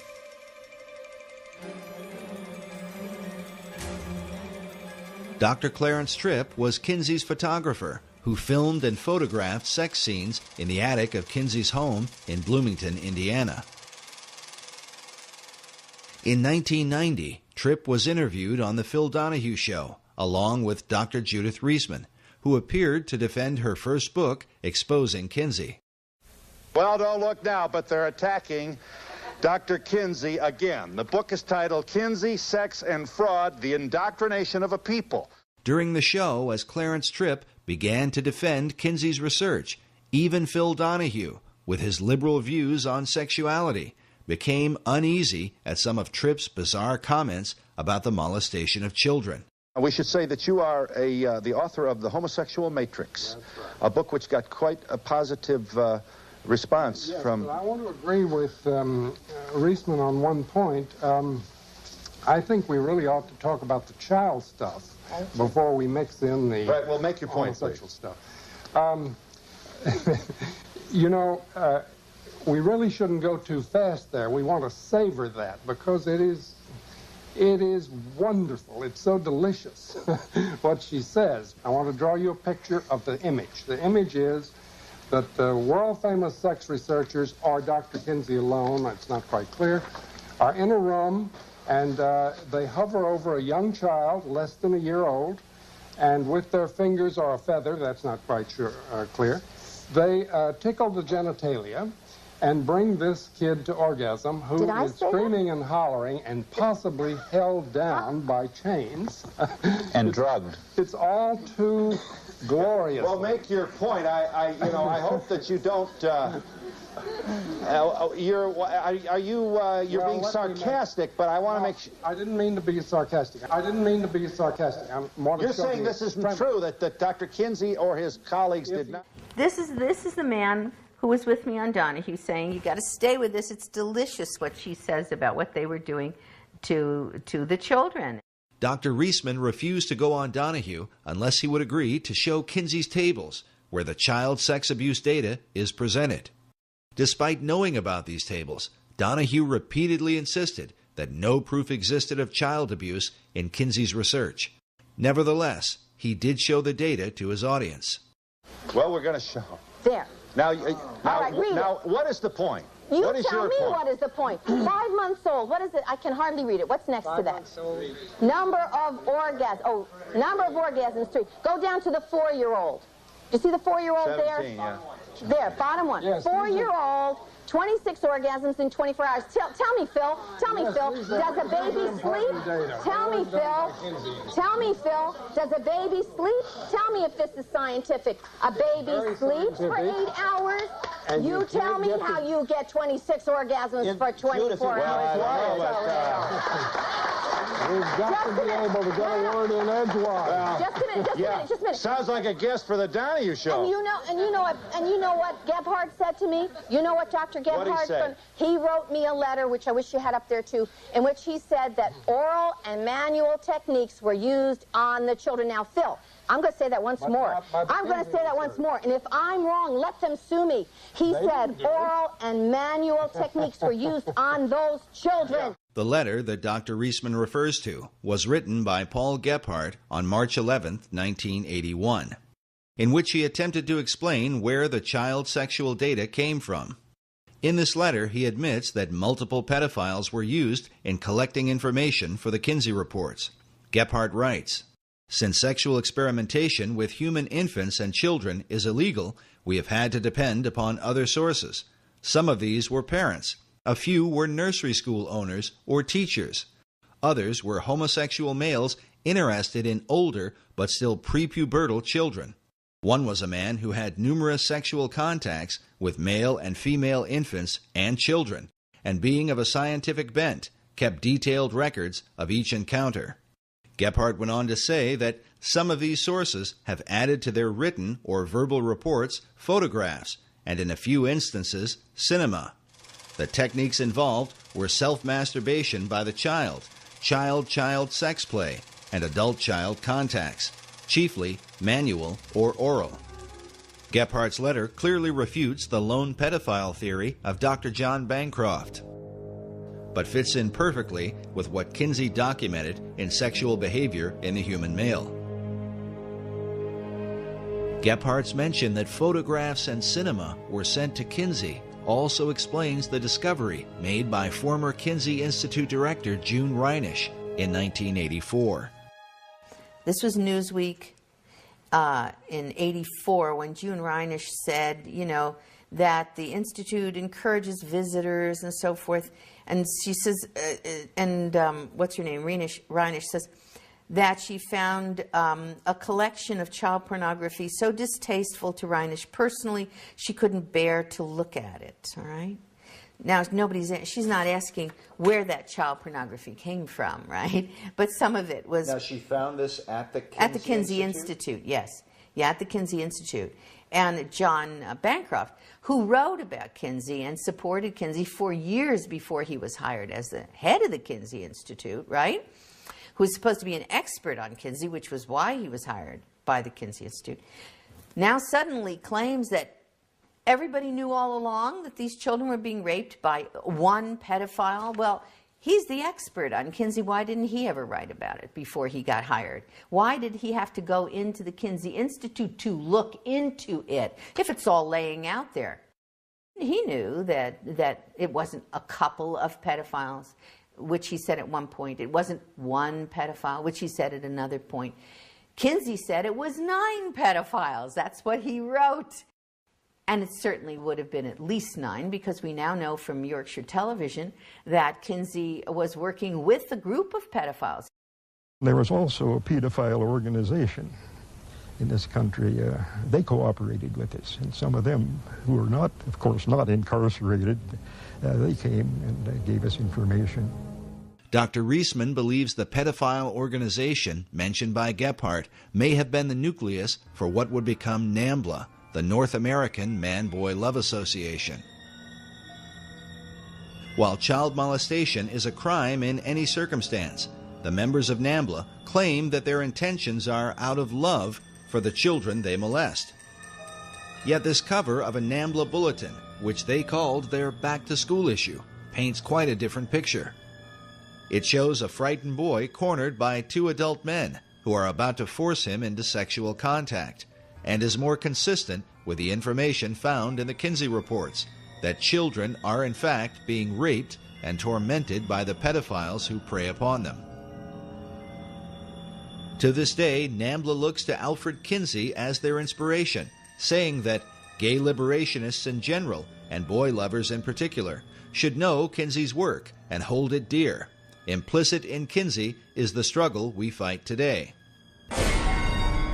Dr. Clarence Tripp was Kinsey's photographer who filmed and photographed sex scenes in the attic of Kinsey's home in Bloomington, Indiana. In 1990, Tripp was interviewed on The Phil Donahue Show, along with Dr. Judith Reisman, who appeared to defend her first book exposing Kinsey. Well, don't look now, but they're attacking Dr. Kinsey again. The book is titled Kinsey, Sex and Fraud, The Indoctrination of a People. During the show, as Clarence Tripp began to defend Kinsey's research, even Phil Donahue, with his liberal views on sexuality, became uneasy at some of Tripp's bizarre comments about the molestation of children. We should say that you are the author of The Homosexual Matrix, a book which got quite a positive response from... I want to agree with Reisman on one point. I think we really ought to talk about the child stuff before we mix in the right, well, make your point, homosexual stuff. You know, we really shouldn't go too fast there. We want to savor that because it is wonderful. It's so delicious what she says. I want to draw you a picture of the image. The image is that the world-famous sex researchers, or Dr. Kinsey alone, it's not quite clear, are in a room and they hover over a young child, less than a year old, and with their fingers or a feather, that's not quite clear, they tickle the genitalia and bring this kid to orgasm, who is screaming and hollering and possibly held down by chains. And drugged. It's all too glorious. Well, make your point. I hope that you don't. You're being sarcastic, but I want to make sure. I didn't mean to be sarcastic. You're saying this isn't true, that Dr. Kinsey or his colleagues did not. This is the man who was with me on Donahue saying, you got to stay with this. It's delicious what she says about what they were doing to the children. Dr. Reisman refused to go on Donahue unless he would agree to show Kinsey's tables, where the child sex abuse data is presented. Despite knowing about these tables, Donahue repeatedly insisted that no proof existed of child abuse in Kinsey's research. Nevertheless, he did show the data to his audience. Well, we're going to show. There. Now, What is the point? You what is tell your me point? what is the point. 5 months old. What is it? I can hardly read it. What's next to that? Number of orgasms. Oh, number of orgasms. 3. Go down to the 4-year-old. Do you see the 4-year-old there? Yeah. There, bottom one. Yes, 4-year-old, 26 orgasms in 24 hours. Tell me, Phil. Tell me, Phil. Does a baby sleep? Tell me, Phil. Tell me, Phil. Does a baby sleep? Tell me if this is scientific. A baby sleeps for 8 hours? And you tell me how you get 26 orgasms for 24 hours. We've got to be able to get a word in edgewise. Just a minute. Sounds like a guest for the Donahue show. And you know what Gebhardt said to me? You know what Dr. Gebhardt said? He wrote me a letter, which I wish you had up there too, in which he said that oral and manual techniques were used on the children. Now, Phil, I'm going to say that once more. I'm going to say that once more. And if I'm wrong, let them sue me. He said oral and manual techniques were used on those children. The letter that Dr. Reisman refers to was written by Paul Gebhardt on March 11, 1981, in which he attempted to explain where the child sexual data came from. In this letter, he admits that multiple pedophiles were used in collecting information for the Kinsey reports. Gebhardt writes, "Since sexual experimentation with human infants and children is illegal, we have had to depend upon other sources. Some of these were parents. A few were nursery school owners or teachers. Others were homosexual males interested in older but still prepubertal children. One was a man who had numerous sexual contacts with male and female infants and children, and being of a scientific bent, kept detailed records of each encounter." Gebhardt went on to say that some of these sources have added to their written or verbal reports photographs, and in a few instances, cinema. The techniques involved were self-masturbation by the child, child-child sex play, and adult-child contacts, chiefly manual or oral. Gephardt's letter clearly refutes the lone pedophile theory of Dr. John Bancroft, but fits in perfectly with what Kinsey documented in sexual behavior in the human male. Gephardt's mention that photographs and cinema were sent to Kinsey also explains the discovery made by former Kinsey Institute director June Reinisch in 1984. This was Newsweek in '84 when June Reinisch said, that the Institute encourages visitors and so forth. And she says, what's her name? Reinisch says that she found a collection of child pornography so distasteful to Reinisch personally, she couldn't bear to look at it, all right? Now, she's not asking where that child pornography came from, right? But some of it was... Now, she found this at the Kinsey At the Kinsey Institute, yes. Yeah, at the Kinsey Institute. And John Bancroft, who wrote about Kinsey and supported Kinsey for years before he was hired as the head of the Kinsey Institute, right? Who was supposed to be an expert on Kinsey, which was why he was hired by the Kinsey Institute, now suddenly claims that everybody knew all along that these children were being raped by one pedophile. Well, he's the expert on Kinsey. Why didn't he ever write about it before he got hired? Why did he have to go into the Kinsey Institute to look into it if it's all laying out there? He knew that it wasn't a couple of pedophiles, which he said at one point. It wasn't one pedophile, which he said at another point. Kinsey said it was 9 pedophiles. That's what he wrote. And it certainly would have been at least 9, because we now know from Yorkshire Television that Kinsey was working with a group of pedophiles. There was also a pedophile organization in this country. They cooperated with us, and some of them who were not, of course, not incarcerated, they came and gave us information. Dr. Reisman believes the pedophile organization mentioned by Gebhardt may have been the nucleus for what would become NAMBLA, the North American Man-Boy Love Association. While child molestation is a crime in any circumstance, the members of NAMBLA claim that their intentions are out of love for the children they molest. Yet this cover of a NAMBLA bulletin, which they called their back-to-school issue, paints quite a different picture. It shows a frightened boy cornered by two adult men who are about to force him into sexual contact, and is more consistent with the information found in the Kinsey reports that children are in fact being raped and tormented by the pedophiles who prey upon them. To this day, NAMBLA looks to Alfred Kinsey as their inspiration, saying that gay liberationists in general, and boy lovers in particular, should know Kinsey's work and hold it dear. Implicit in Kinsey is the struggle we fight today.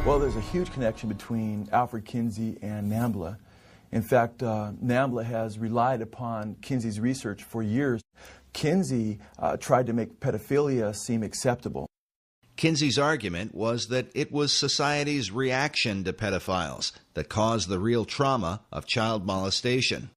Well, there's a huge connection between Alfred Kinsey and NAMBLA. In fact, NAMBLA has relied upon Kinsey's research for years. Kinsey tried to make pedophilia seem acceptable. Kinsey's argument was that it was society's reaction to pedophiles that caused the real trauma of child molestation.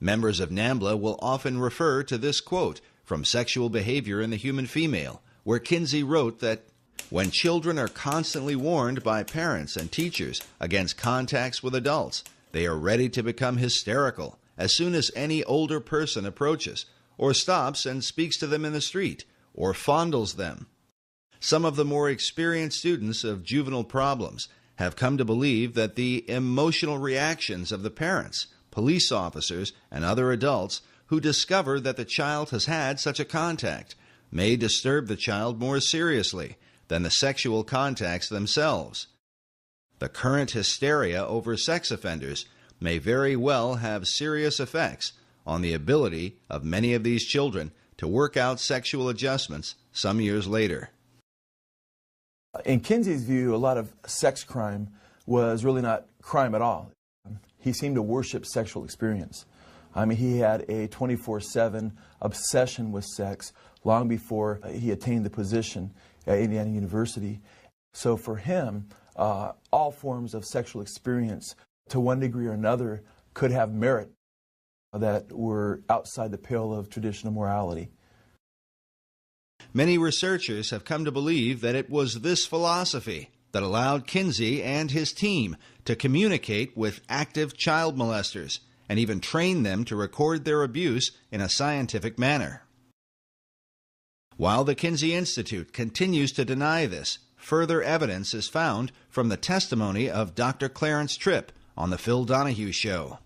Members of NAMBLA will often refer to this quote from Sexual Behavior in the Human Female, where Kinsey wrote that when children are constantly warned by parents and teachers against contacts with adults, they are ready to become hysterical as soon as any older person approaches, or stops and speaks to them in the street, or fondles them. Some of the more experienced students of juvenile problems have come to believe that the emotional reactions of the parents, police officers, and other adults who discover that the child has had such a contact may disturb the child more seriously than the sexual contacts themselves. The current hysteria over sex offenders may very well have serious effects on the ability of many of these children to work out sexual adjustments some years later. In Kinsey's view, a lot of sex crime was really not crime at all. He seemed to worship sexual experience. I mean, he had a 24/7 obsession with sex long before he attained the position at Indiana University. So for him, all forms of sexual experience, to one degree or another, could have merit that were outside the pale of traditional morality. Many researchers have come to believe that it was this philosophy that allowed Kinsey and his team to communicate with active child molesters and even train them to record their abuse in a scientific manner. While the Kinsey Institute continues to deny this, further evidence is found from the testimony of Dr. Clarence Tripp on The Phil Donahue Show.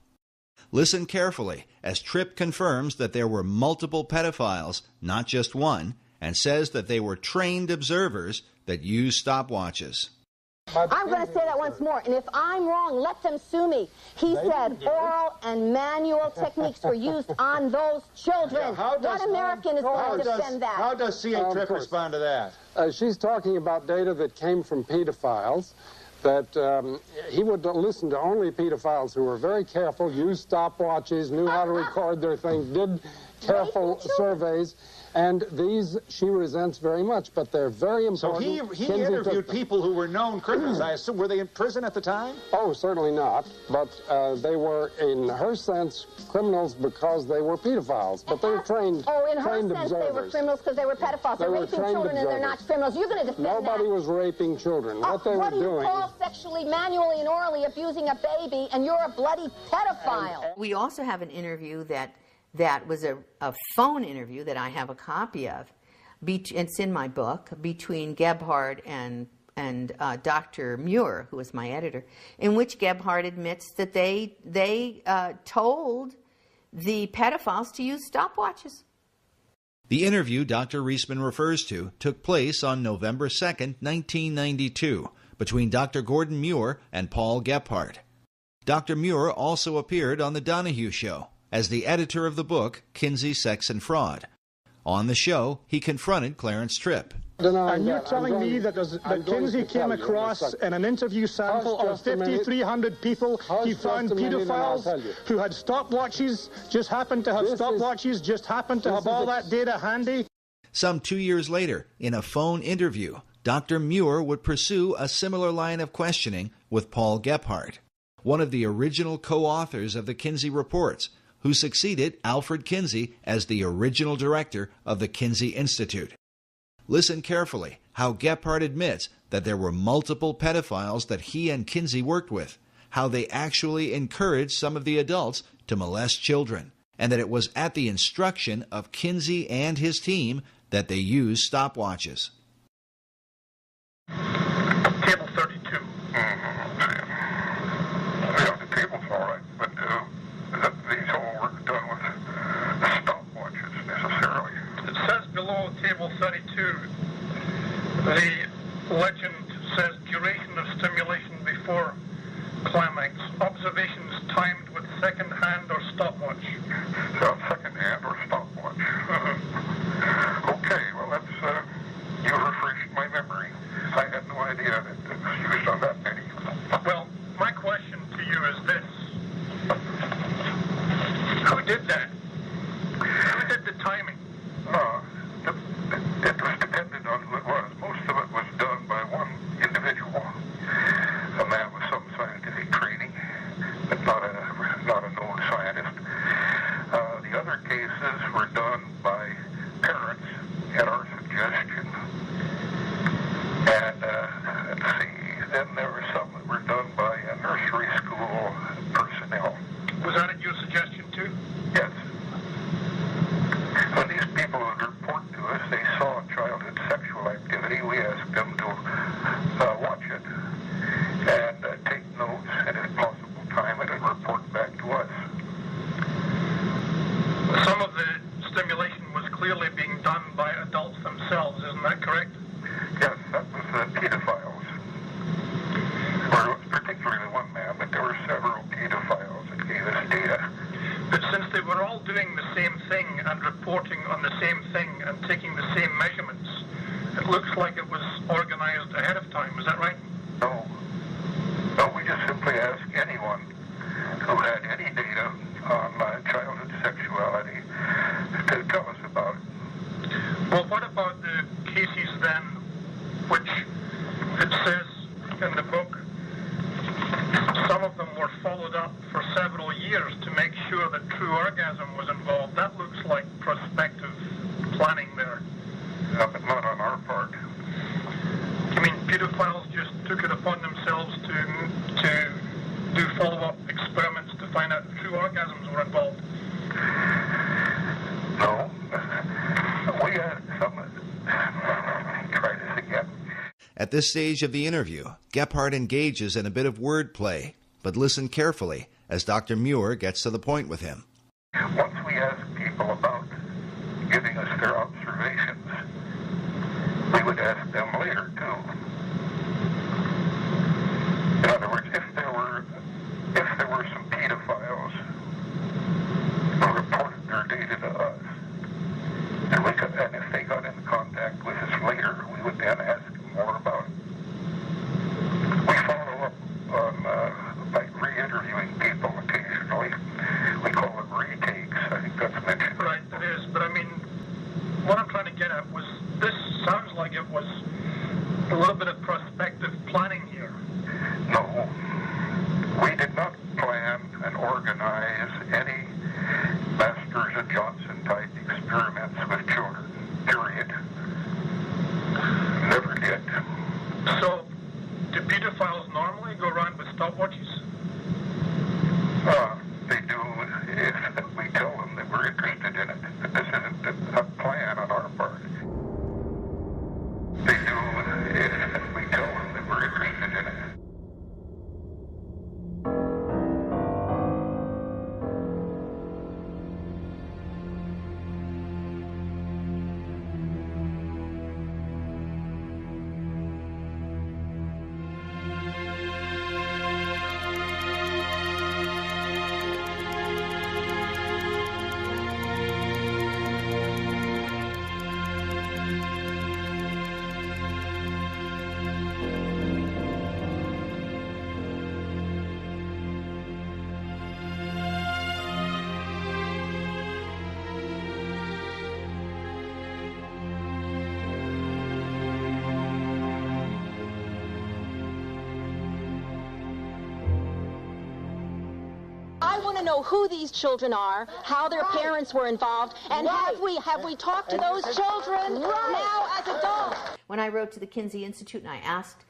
Listen carefully as Tripp confirms that there were multiple pedophiles, not just one, and says that they were trained observers that used stopwatches. I'm going to say that once more, and if I'm wrong, let them sue me. He said oral and manual techniques were used on those children. Yeah, what American is going to defend that? How does C.A. Tripp respond to that? She's talking about data that came from pedophiles, that he would listen to only pedophiles who were very careful, used stopwatches, knew how to record their things, did careful surveys. And these she resents very much, but they're very important. So he interviewed people who were known criminals. I assume, were they in prison at the time? Oh, certainly not. But they were, in her sense, criminals because they were pedophiles. But they were trained observers. Oh, in her sense, they were criminals because they were pedophiles. They're raping children and they're not criminals. You're going to defend Nobody was raping children. What they were doing... What do you call sexually, manually, and orally abusing a baby, and you're a bloody pedophile? We also have an interview that was a phone interview that I have a copy of. It's in my book, between Gebhard and Dr. Muir, who was my editor, in which Gebhard admits that they told the pedophiles to use stopwatches. The interview Dr. Reisman refers to took place on November 2nd, 1992, between Dr. Gordon Muir and Paul Gebhard. Dr. Muir also appeared on The Donahue Show as the editor of the book, Kinsey, Sex and Fraud. On the show, he confronted Clarence Tripp. And you're telling me that Kinsey came across in an interview sample of 5,300 people, he found pedophiles who had stopwatches, just happened to have stopwatches, just happened to have all that data handy? Some 2 years later, in a phone interview, Dr. Muir would pursue a similar line of questioning with Paul Gebhard, one of the original co-authors of the Kinsey reports, who succeeded Alfred Kinsey as the original director of the Kinsey Institute. Listen carefully how Gebhard admits that there were multiple pedophiles that he and Kinsey worked with, how they actually encouraged some of the adults to molest children, and that it was at the instruction of Kinsey and his team that they used stopwatches. Table 32. Yeah, the table's all right, but these all were done with stopwatches necessarily. It says below table 32, the legend says duration of stimulation before climax. Observations timed with second hand or stopwatch. So second hand or stopwatch. Okay, well that's, you refreshed my memory. I had no idea that it was used on that many. Well, my question to you is this. Who did that? Who did the timing? It was dependent on who it was. Most of it was done by one individual, a man with some scientific training, but not a known scientist. The other cases were done by parents at our suggestion. And let's see, then there were some that were done by nursery school personnel. Was that at your suggestion too? Yes. When these people would report to us, they saw childhood sexual activity, we asked them to watch it and take notes, and if possible time it and report back to us. Some of the stimulation was clearly being done by adults themselves, isn't that correct? Yes, that was pedophiles. Or particularly one man, but there were several pedophiles that gave us data. But since they were all doing the same thing and reporting on the same thing and taking the same measurements, it looks like it was organized ahead of time. Is that right? No. No, we just simply asked anyone who had any data on childhood sexuality to tell us about it. Well, what about the cases then, which it says in the book, some of them were followed up for several years to make sure that true orgasm was involved. That looks like prospective planning there. Yeah, but not on our part. You mean pedophiles just took it upon themselves to do follow-up experiments to find out if true orgasms were involved? No. We had some... Try this again. At this stage of the interview, Gephardt engages in a bit of wordplay, but listen carefully as Dr. Muir gets to the point with him. Once we ask people about giving us their observations, we would ask them later, too. In other words, if there were some pedophiles who reported their data to us, and if they got in contact with us later, we would then ask more about it. We follow up on by re-interviewing people occasionally. We call them retakes. I think that's mentioned. Right, it is. But I mean, what I'm trying to get at was, this sounds like it was a little bit of prospective planning here. No. We did not plan and organize any Masters and Johnson type experiments with children. Period. Never did. So, do pedophiles normally go around with stopwatches? They do if we tell them that we're interested in it. But this isn't a plan on our part. They do if we tell them that we're interested in it. I want to know who these children are, how their parents were involved, and have we talked to those children now as adults? When I wrote to the Kinsey Institute and I asked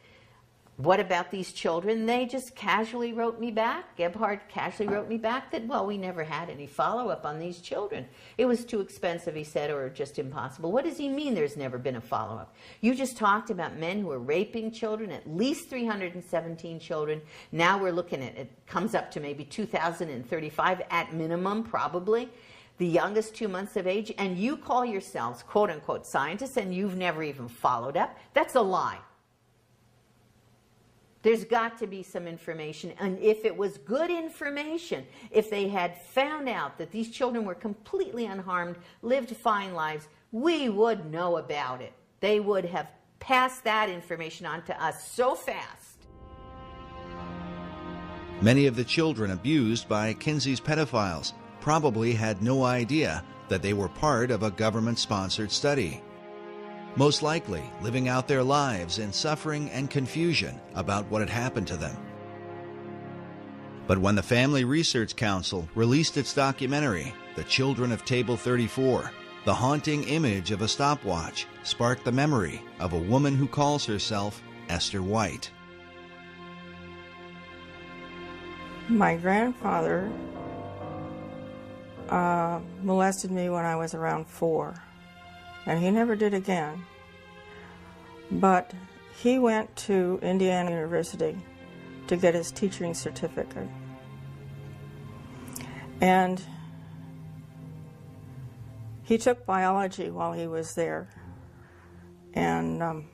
What about these children? They just casually wrote me back. Gebhardt casually wrote me back that, well, we never had any follow-up on these children. It was too expensive, he said, or just impossible. What does he mean there's never been a follow-up? You just talked about men who are raping children, at least 317 children. Now we're looking at, it comes up to maybe 2,035 at minimum, probably. The youngest 2 months of age, and you call yourselves, quote-unquote, scientists, and you've never even followed up. That's a lie. There's got to be some information, and if it was good information, if they had found out that these children were completely unharmed, lived fine lives, we would know about it. They would have passed that information on to us so fast. Many of the children abused by Kinsey's pedophiles probably had no idea that they were part of a government-sponsored study, most likely living out their lives in suffering and confusion about what had happened to them. But when the Family Research Council released its documentary, The Children of Table 34, the haunting image of a stopwatch sparked the memory of a woman who calls herself Esther White. My grandfather molested me when I was around 4. And he never did again. But he went to Indiana University to get his teaching certificate. And he took biology while he was there. And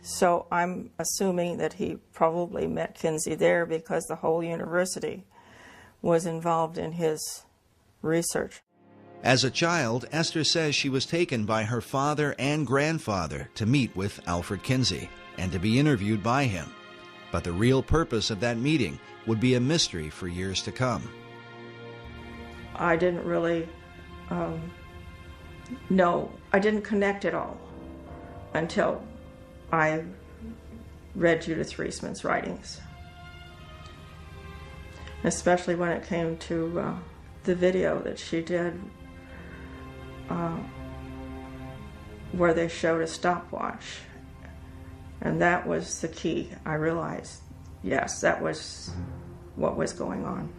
so I'm assuming that he probably met Kinsey there because the whole university was involved in his research. As a child, Esther says she was taken by her father and grandfather to meet with Alfred Kinsey and to be interviewed by him. But the real purpose of that meeting would be a mystery for years to come. I didn't really know. I didn't connect it all until I read Judith Reisman's writings, especially when it came to the video that she did where they showed a stopwatch. And that was the key. I realized, yes, that was what was going on.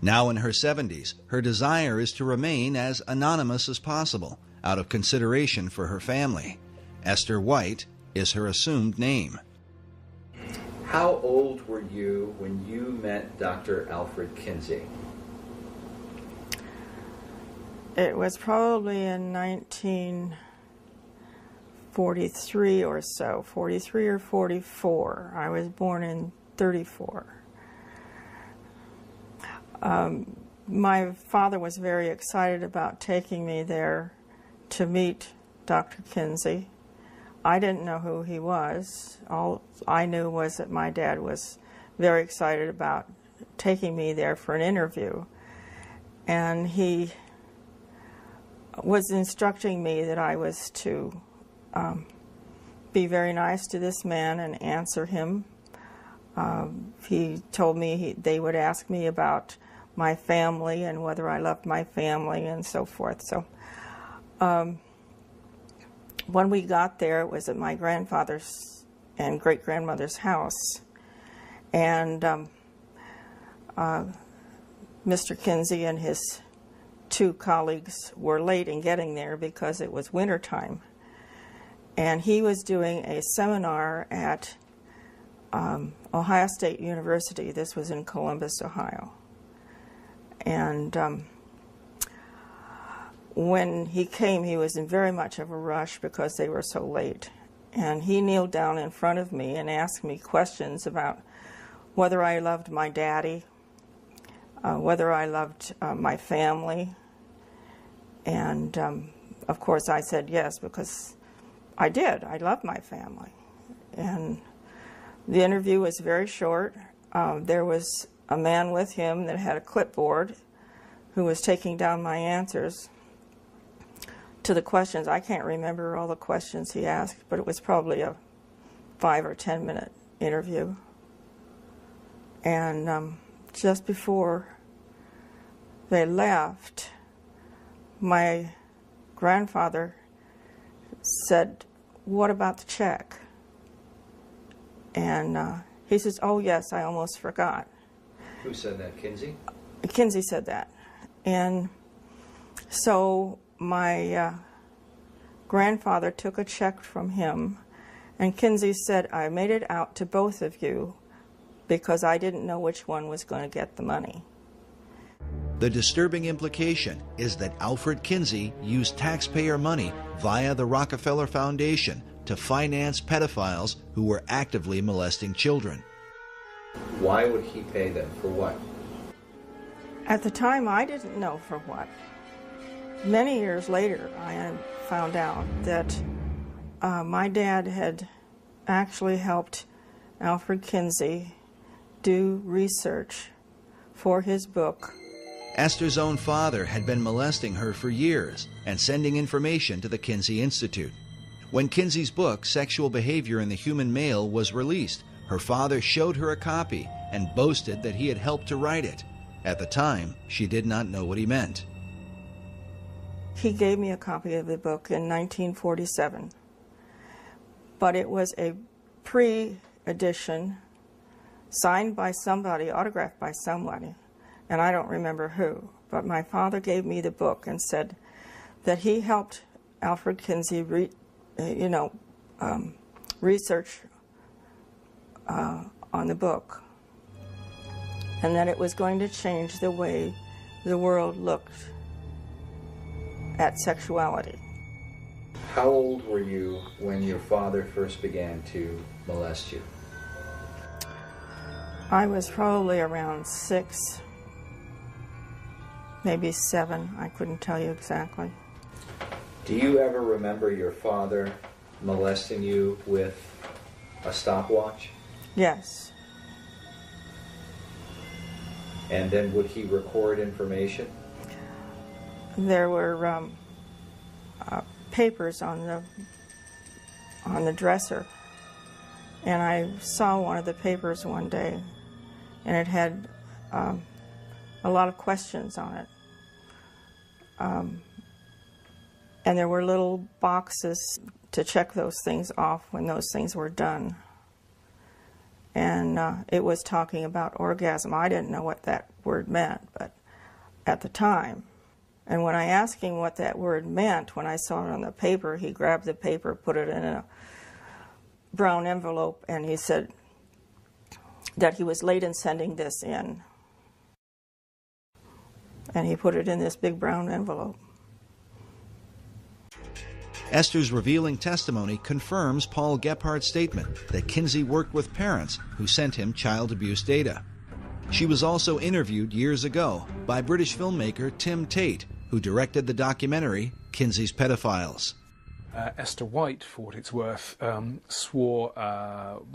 Now in her 70s, her desire is to remain as anonymous as possible out of consideration for her family. Esther White is her assumed name. How old were you when you met Dr. Alfred Kinsey? It was probably in 1943 or so, 43 or 44. I was born in 34. My father was very excited about taking me there to meet Dr. Kinsey. I didn't know who he was. All I knew was that my dad was very excited about taking me there for an interview. And he was instructing me that I was to be very nice to this man and answer him. He told me they would ask me about my family and whether I loved my family and so forth. So when we got there, it was at my grandfather's and great-grandmother's house. And Mr. Kinsey and his 2 colleagues were late in getting there because it was winter time. And he was doing a seminar at Ohio State University. This was in Columbus, Ohio. And when he came, he was in very much of a rush because they were so late. And he kneeled down in front of me and asked me questions about whether I loved my daddy, whether I loved my family. And of course I said yes, because I did. I loved my family. And the interview was very short. There was a man with him that had a clipboard who was taking down my answers to the questions. I can't remember all the questions he asked, but it was probably a 5 or 10 minute interview. And just before they left, my grandfather said, "What about the check?" And he says, oh yes, I almost forgot. Who said that, Kinsey? Kinsey said that. And so my grandfather took a check from him, and Kinsey said, I made it out to both of you because I didn't know which one was going to get the money. The disturbing implication is that Alfred Kinsey used taxpayer money via the Rockefeller Foundation to finance pedophiles who were actively molesting children. Why would he pay them? For what? At the time, I didn't know for what. Many years later, I found out that my dad had actually helped Alfred Kinsey do research for his book. Esther's own father had been molesting her for years and sending information to the Kinsey Institute. When Kinsey's book, Sexual Behavior in the Human Male, was released, her father showed her a copy and boasted that he had helped to write it. At the time, she did not know what he meant. He gave me a copy of the book in 1947, but it was a pre-edition signed by somebody, autographed by somebody, and I don't remember who, but my father gave me the book and said that he helped Alfred Kinsey research on the book, and that it was going to change the way the world looked at sexuality. How old were you when your father first began to molest you? I was probably around 6, maybe 7. I couldn't tell you exactly. Do you ever remember your father molesting you with a stopwatch? Yes. And then would he record information? There were papers on the dresser, and I saw one of the papers one day, and it had a lot of questions on it. And there were little boxes to check those things off when those things were done. And it was talking about orgasm. I didn't know what that word meant, but at the time. And when I asked him what that word meant, when I saw it on the paper, he grabbed the paper, put it in a brown envelope, and he said that he was late in sending this in. And he put it in this big brown envelope. Esther's revealing testimony confirms Paul Gephardt's statement that Kinsey worked with parents who sent him child abuse data. She was also interviewed years ago by British filmmaker Tim Tate, who directed the documentary Kinsey's Pedophiles. Esther White, for what it's worth, swore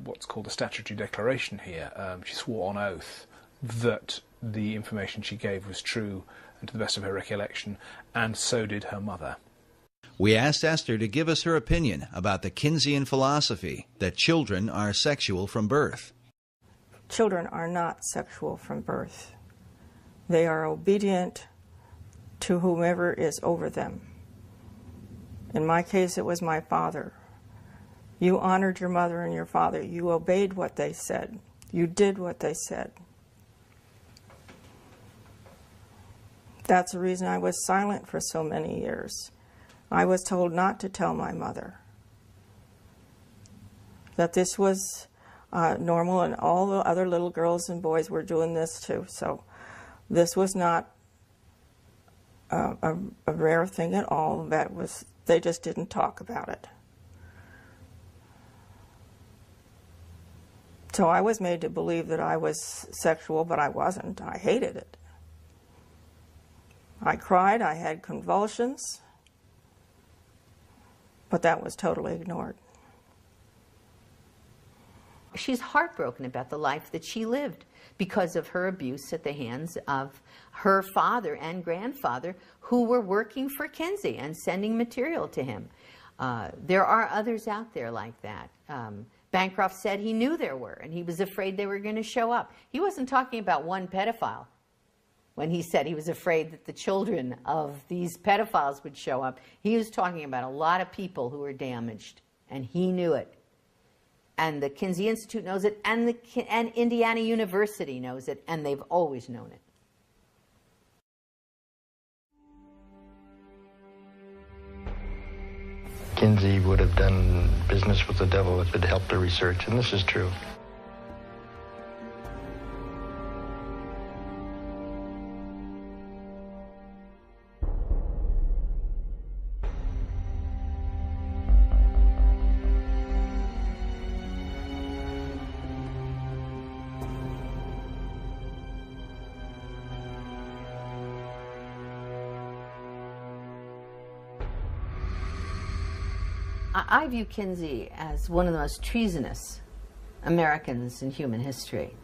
what's called a statutory declaration here. She swore on oath that the information she gave was true and to the best of her recollection, and so did her mother. We asked Esther to give us her opinion about the Kinseyan philosophy that children are sexual from birth. Children are not sexual from birth. They are obedient to whomever is over them. In my case, it was my father. You honored your mother and your father. You obeyed what they said. You did what they said. That's the reason I was silent for so many years. I was told not to tell my mother that this was normal, and all the other little girls and boys were doing this too. So this was not a rare thing at all. They just didn't talk about it. So I was made to believe that I was sexual, but I wasn't. I hated it. I cried, I had convulsions, but that was totally ignored. She's heartbroken about the life that she lived because of her abuse at the hands of her father and grandfather, who were working for Kinsey and sending material to him. There are others out there like that. Bancroft said he knew there were, and he was afraid they were going to show up. He wasn't talking about one pedophile when he said he was afraid that the children of these pedophiles would show up. He was talking about a lot of people who were damaged, and he knew it. And the Kinsey Institute knows it, and Indiana University knows it, and they've always known it. Kinsey would have done business with the devil if it helped the research, and this is true. I view Kinsey as one of the most treasonous Americans in human history.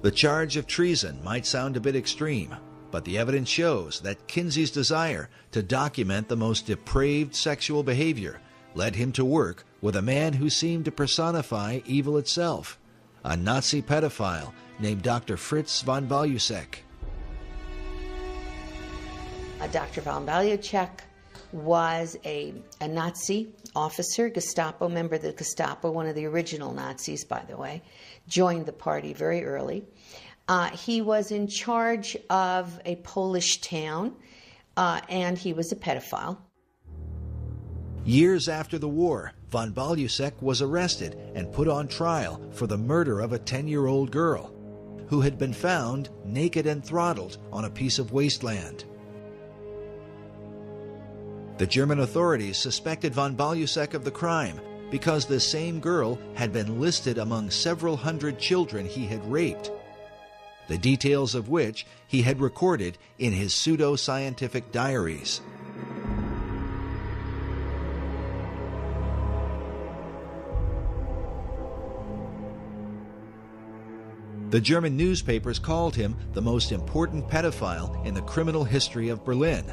The charge of treason might sound a bit extreme, but the evidence shows that Kinsey's desire to document the most depraved sexual behavior led him to work with a man who seemed to personify evil itself, a Nazi pedophile named Dr. Fritz von Balusek. Dr. von Balusek was a Nazi officer, Gestapo member of the Gestapo, one of the original Nazis, by the way, joined the party very early. He was in charge of a Polish town, and he was a pedophile. Years after the war, von Balusek was arrested and put on trial for the murder of a 10-year-old girl who had been found naked and throttled on a piece of wasteland. The German authorities suspected von Balusek of the crime because the same girl had been listed among several hundred children he had raped, the details of which he had recorded in his pseudo-scientific diaries. The German newspapers called him the most important pedophile in the criminal history of Berlin.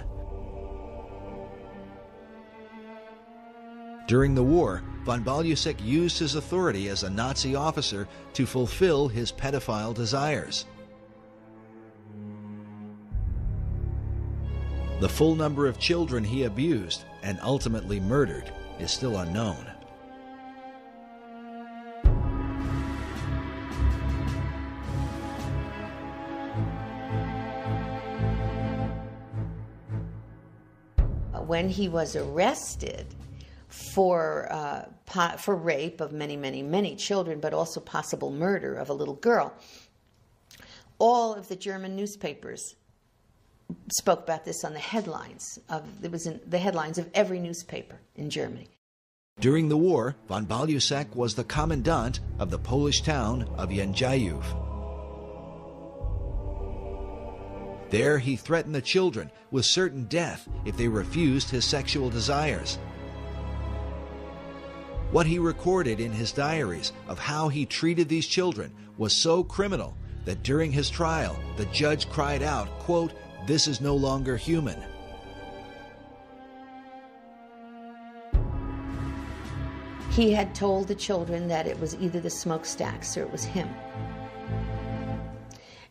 During the war, von Balusek used his authority as a Nazi officer to fulfill his pedophile desires. The full number of children he abused and ultimately murdered is still unknown. When he was arrested for rape of many children, but also possible murder of a little girl, all of the German newspapers spoke about this on the headlines. It was in the headlines of every newspaper in Germany. During the war, von Balusek was the commandant of the Polish town of Jędrzejów. There he threatened the children with certain death if they refused his sexual desires. What he recorded in his diaries of how he treated these children was so criminal that during his trial, the judge cried out, quote, "This is no longer human." He had told the children that it was either the smokestacks or it was him.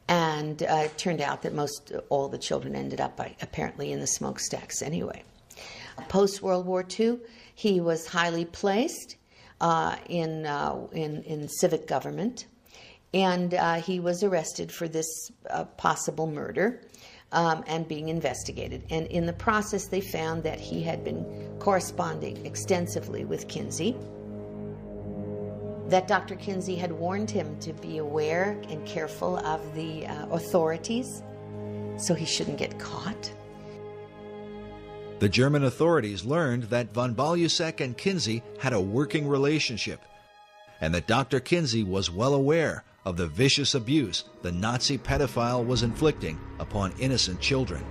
And it turned out that all the children ended up apparently in the smokestacks anyway. Post-World War II, he was highly placed in civic government, and he was arrested for this possible murder and being investigated. And in the process, they found that he had been corresponding extensively with Kinsey, that Dr. Kinsey had warned him to be aware and careful of the authorities so he shouldn't get caught. The German authorities learned that von Balusek and Kinsey had a working relationship, and that Dr. Kinsey was well aware of the vicious abuse the Nazi pedophile was inflicting upon innocent children.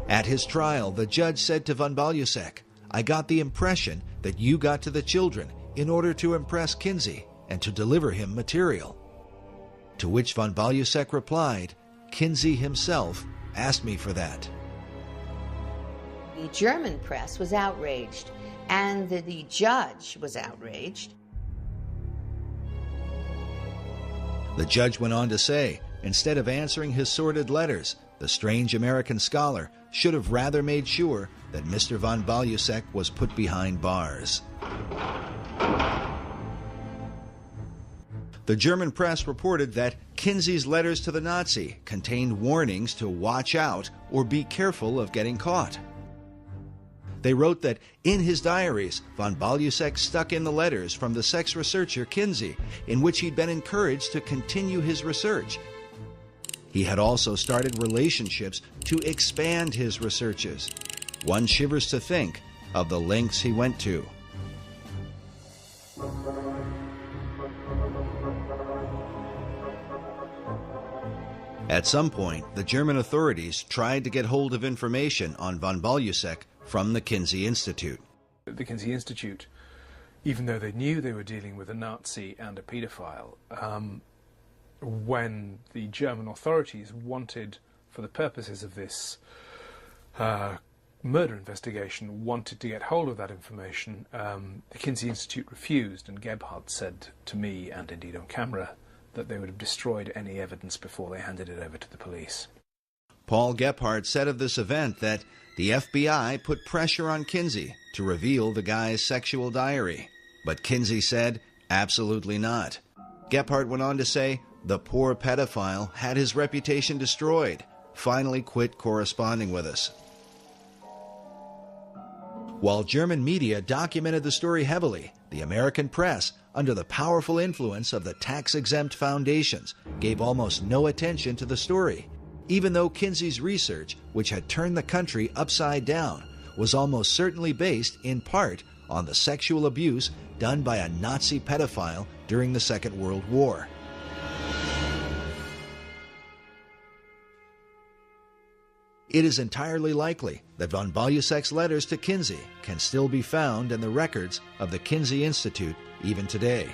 At his trial, the judge said to von Balusek, "I got the impression that you got to the children in order to impress Kinsey and to deliver him material." To which von Balusek replied, "Kinsey himself asked me for that." The German press was outraged, and the judge was outraged. The judge went on to say, instead of answering his sordid letters, the strange American scholar should have rather made sure that Mr. von Balusek was put behind bars. The German press reported that Kinsey's letters to the Nazi contained warnings to watch out or be careful of getting caught. They wrote that in his diaries, von Balusek stuck in the letters from the sex researcher Kinsey, in which he'd been encouraged to continue his research. He had also started relationships to expand his researches. One shivers to think of the lengths he went to. At some point, the German authorities tried to get hold of information on von Balusek from the Kinsey Institute. The Kinsey Institute, even though they knew they were dealing with a Nazi and a paedophile, when the German authorities wanted, for the purposes of this murder investigation, wanted to get hold of that information, the Kinsey Institute refused, and Gebhardt said to me, and indeed on camera, that they would have destroyed any evidence before they handed it over to the police. Paul Gebhardt said of this event that the FBI put pressure on Kinsey to reveal the guy's sexual diary. But Kinsey said, absolutely not. Gebhardt went on to say, the poor pedophile had his reputation destroyed, finally quit corresponding with us. While German media documented the story heavily, the American press, under the powerful influence of the tax-exempt foundations, gave almost no attention to the story, even though Kinsey's research, which had turned the country upside down, was almost certainly based in part on the sexual abuse done by a Nazi pedophile during the Second World War. It is entirely likely that von Balusek's letters to Kinsey can still be found in the records of the Kinsey Institute even today.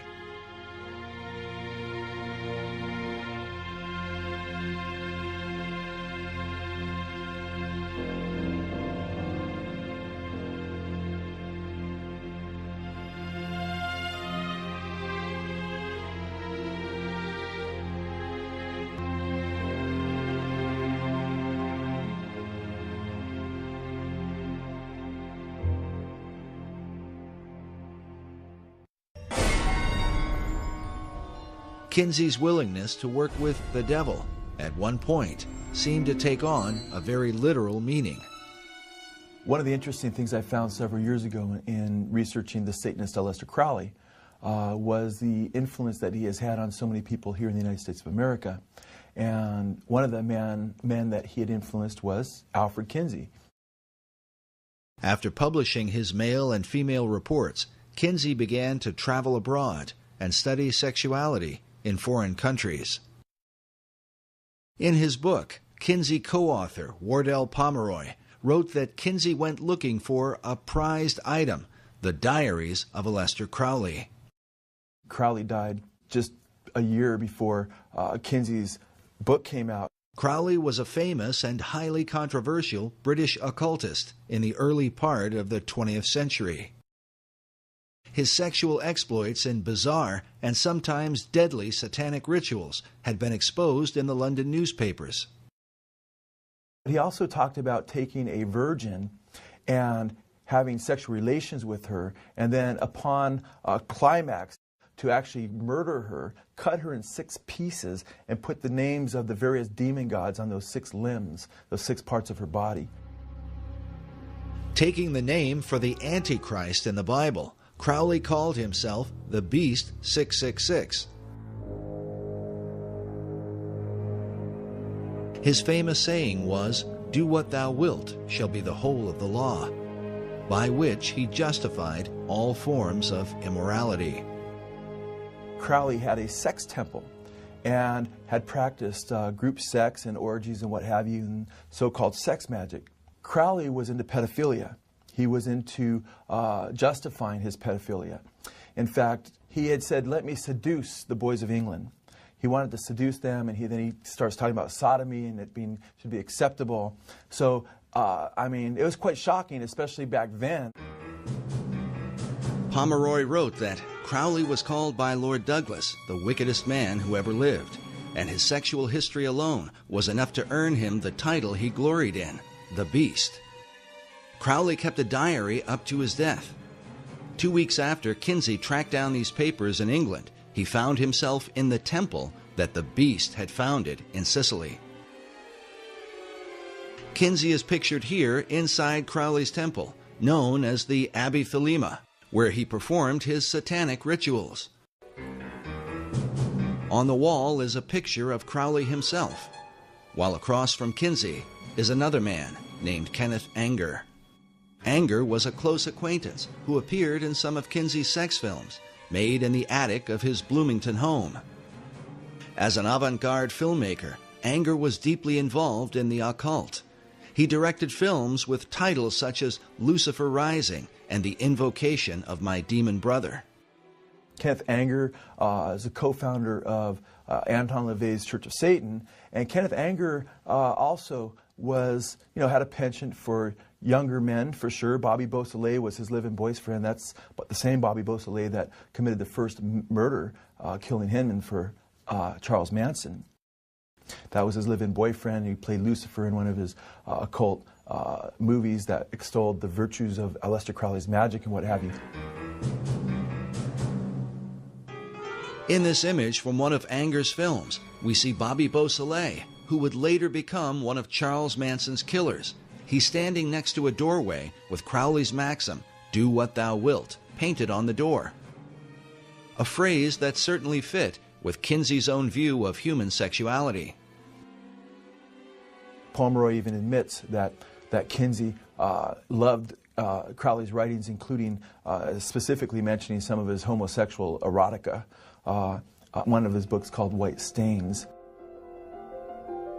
Kinsey's willingness to work with the devil at one point seemed to take on a very literal meaning. One of the interesting things I found several years ago in researching the Satanist Aleister Crowley was the influence that he has had on so many people here in the United States of America. And one of the men that he had influenced was Alfred Kinsey. After publishing his male and female reports, Kinsey began to travel abroad and study sexuality in foreign countries. In his book, Kinsey co-author Wardell Pomeroy wrote that Kinsey went looking for a prized item, the diaries of Aleister Crowley. Crowley died just a year before Kinsey's book came out. Crowley was a famous and highly controversial British occultist in the early part of the 20th century. His sexual exploits in bizarre and sometimes deadly satanic rituals had been exposed in the London newspapers. He also talked about taking a virgin and having sexual relations with her, and then upon a climax to actually murder her, cut her in 6 pieces, and put the names of the various demon gods on those 6 limbs, those 6 parts of her body. Taking the name for the Antichrist in the Bible, Crowley called himself the Beast 666. His famous saying was, "Do what thou wilt shall be the whole of the law," by which he justified all forms of immorality. Crowley had a sex temple and had practiced group sex and orgies and what have you, and so-called sex magic. Crowley was into pedophilia. He was into justifying his pedophilia. In fact, he had said, "Let me seduce the boys of England." He wanted to seduce them, and then he starts talking about sodomy and it should be acceptable. So, I mean, it was quite shocking, especially back then. Pomeroy wrote that Crowley was called by Lord Douglas the wickedest man who ever lived, and his sexual history alone was enough to earn him the title he gloried in, the Beast. Crowley kept a diary up to his death. 2 weeks after Kinsey tracked down these papers in England, he found himself in the temple that the Beast had founded in Sicily. Kinsey is pictured here inside Crowley's temple, known as the Abbey Thelema, where he performed his satanic rituals. On the wall is a picture of Crowley himself, while across from Kinsey is another man named Kenneth Anger. Anger was a close acquaintance who appeared in some of Kinsey's sex films, made in the attic of his Bloomington home. As an avant-garde filmmaker, Anger was deeply involved in the occult. He directed films with titles such as Lucifer Rising and The Invocation of My Demon Brother. Kenneth Anger is a co-founder of Anton LaVey's Church of Satan, and Kenneth Anger also was, had a penchant for younger men, for sure. Bobby Beausoleil was his live-in boyfriend. That's the same Bobby Beausoleil that committed the first murder, killing Hinman for Charles Manson. That was his live-in boyfriend. He played Lucifer in one of his occult movies that extolled the virtues of Aleister Crowley's magic and what have you. In this image from one of Anger's films, we see Bobby Beausoleil, who would later become one of Charles Manson's killers. He's standing next to a doorway with Crowley's maxim, "Do what thou wilt," painted on the door. A phrase that certainly fit with Kinsey's own view of human sexuality. Pomeroy even admits that Kinsey loved Crowley's writings, including specifically mentioning some of his homosexual erotica. One of his books called White Stains.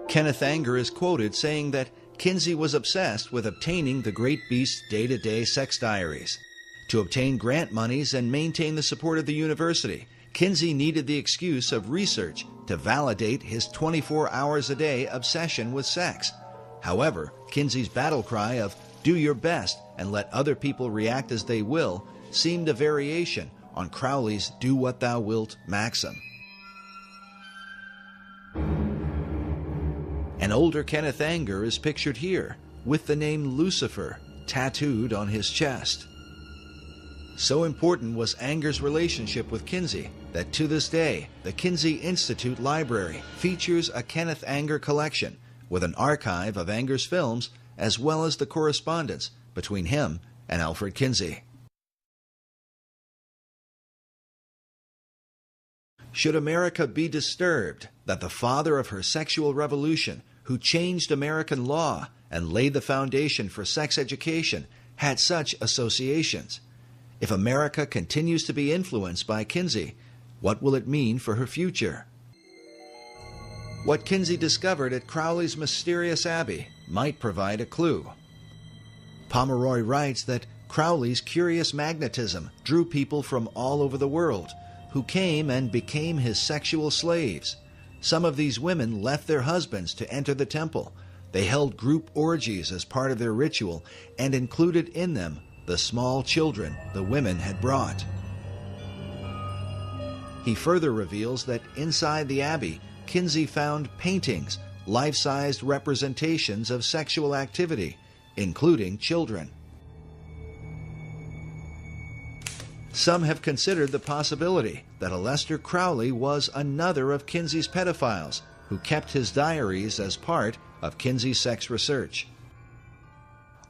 Kenneth Anger is quoted saying that Kinsey was obsessed with obtaining the great beast's day-to-day sex diaries. To obtain grant monies and maintain the support of the university, Kinsey needed the excuse of research to validate his 24 hours a day obsession with sex. However, Kinsey's battle cry of "do your best and let other people react as they will" seemed a variation on Crowley's "do what thou wilt" maxim. An older Kenneth Anger is pictured here, with the name Lucifer tattooed on his chest. So important was Anger's relationship with Kinsey that to this day, the Kinsey Institute Library features a Kenneth Anger collection with an archive of Anger's films as well as the correspondence between him and Alfred Kinsey. Should America be disturbed that the father of her sexual revolution, who changed American law and laid the foundation for sex education, had such associations? If America continues to be influenced by Kinsey, what will it mean for her future? What Kinsey discovered at Crowley's mysterious abbey might provide a clue. Pomeroy writes that Crowley's curious magnetism drew people from all over the world, who came and became his sexual slaves. Some of these women left their husbands to enter the temple. They held group orgies as part of their ritual and included in them the small children the women had brought. He further reveals that inside the abbey, Kinsey found paintings, life-sized representations of sexual activity, including children. Some have considered the possibility that Aleister Crowley was another of Kinsey's pedophiles who kept his diaries as part of Kinsey's sex research.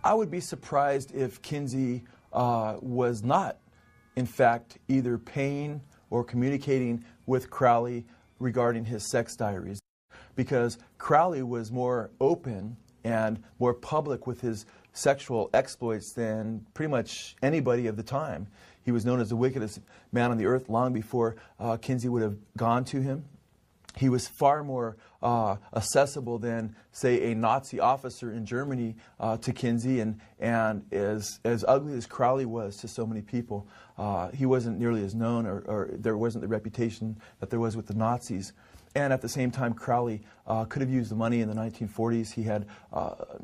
I would be surprised if Kinsey was not, in fact, either paying or communicating with Crowley regarding his sex diaries, because Crowley was more open and more public with his sexual exploits than pretty much anybody of the time. He was known as the wickedest man on the earth long before Kinsey would have gone to him. He was far more accessible than, say, a Nazi officer in Germany to Kinsey, and as ugly as Crowley was to so many people, he wasn't nearly as known, or there wasn't the reputation that there was with the Nazis. And at the same time, Crowley could have used the money in the 1940s. He had,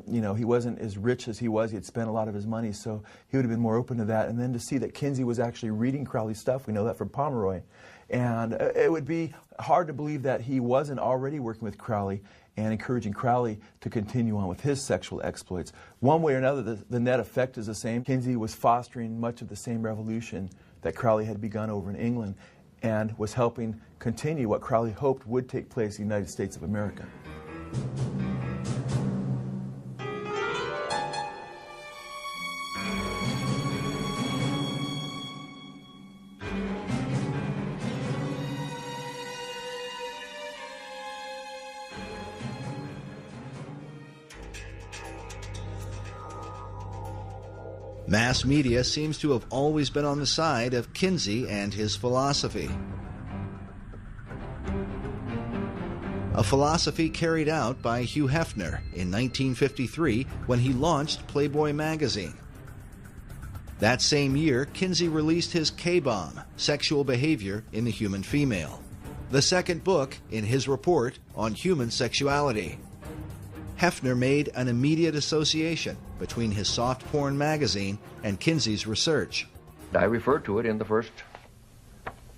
he wasn't as rich as he was. He had spent a lot of his money, so he would have been more open to that. And then to see that Kinsey was actually reading Crowley's stuff, we know that from Pomeroy. And it would be hard to believe that he wasn't already working with Crowley and encouraging Crowley to continue on with his sexual exploits. One way or another, the net effect is the same. Kinsey was fostering much of the same revolution that Crowley had begun over in England, and was helping continue what Crowley hoped would take place in the United States of America. Mass media seems to have always been on the side of Kinsey and his philosophy. A philosophy carried out by Hugh Hefner in 1953 when he launched Playboy magazine. That same year, Kinsey released his K-Bomb, Sexual Behavior in the Human Female, the second book in his report on human sexuality. Hefner made an immediate association between his soft porn magazine and Kinsey's research. I referred to it in the first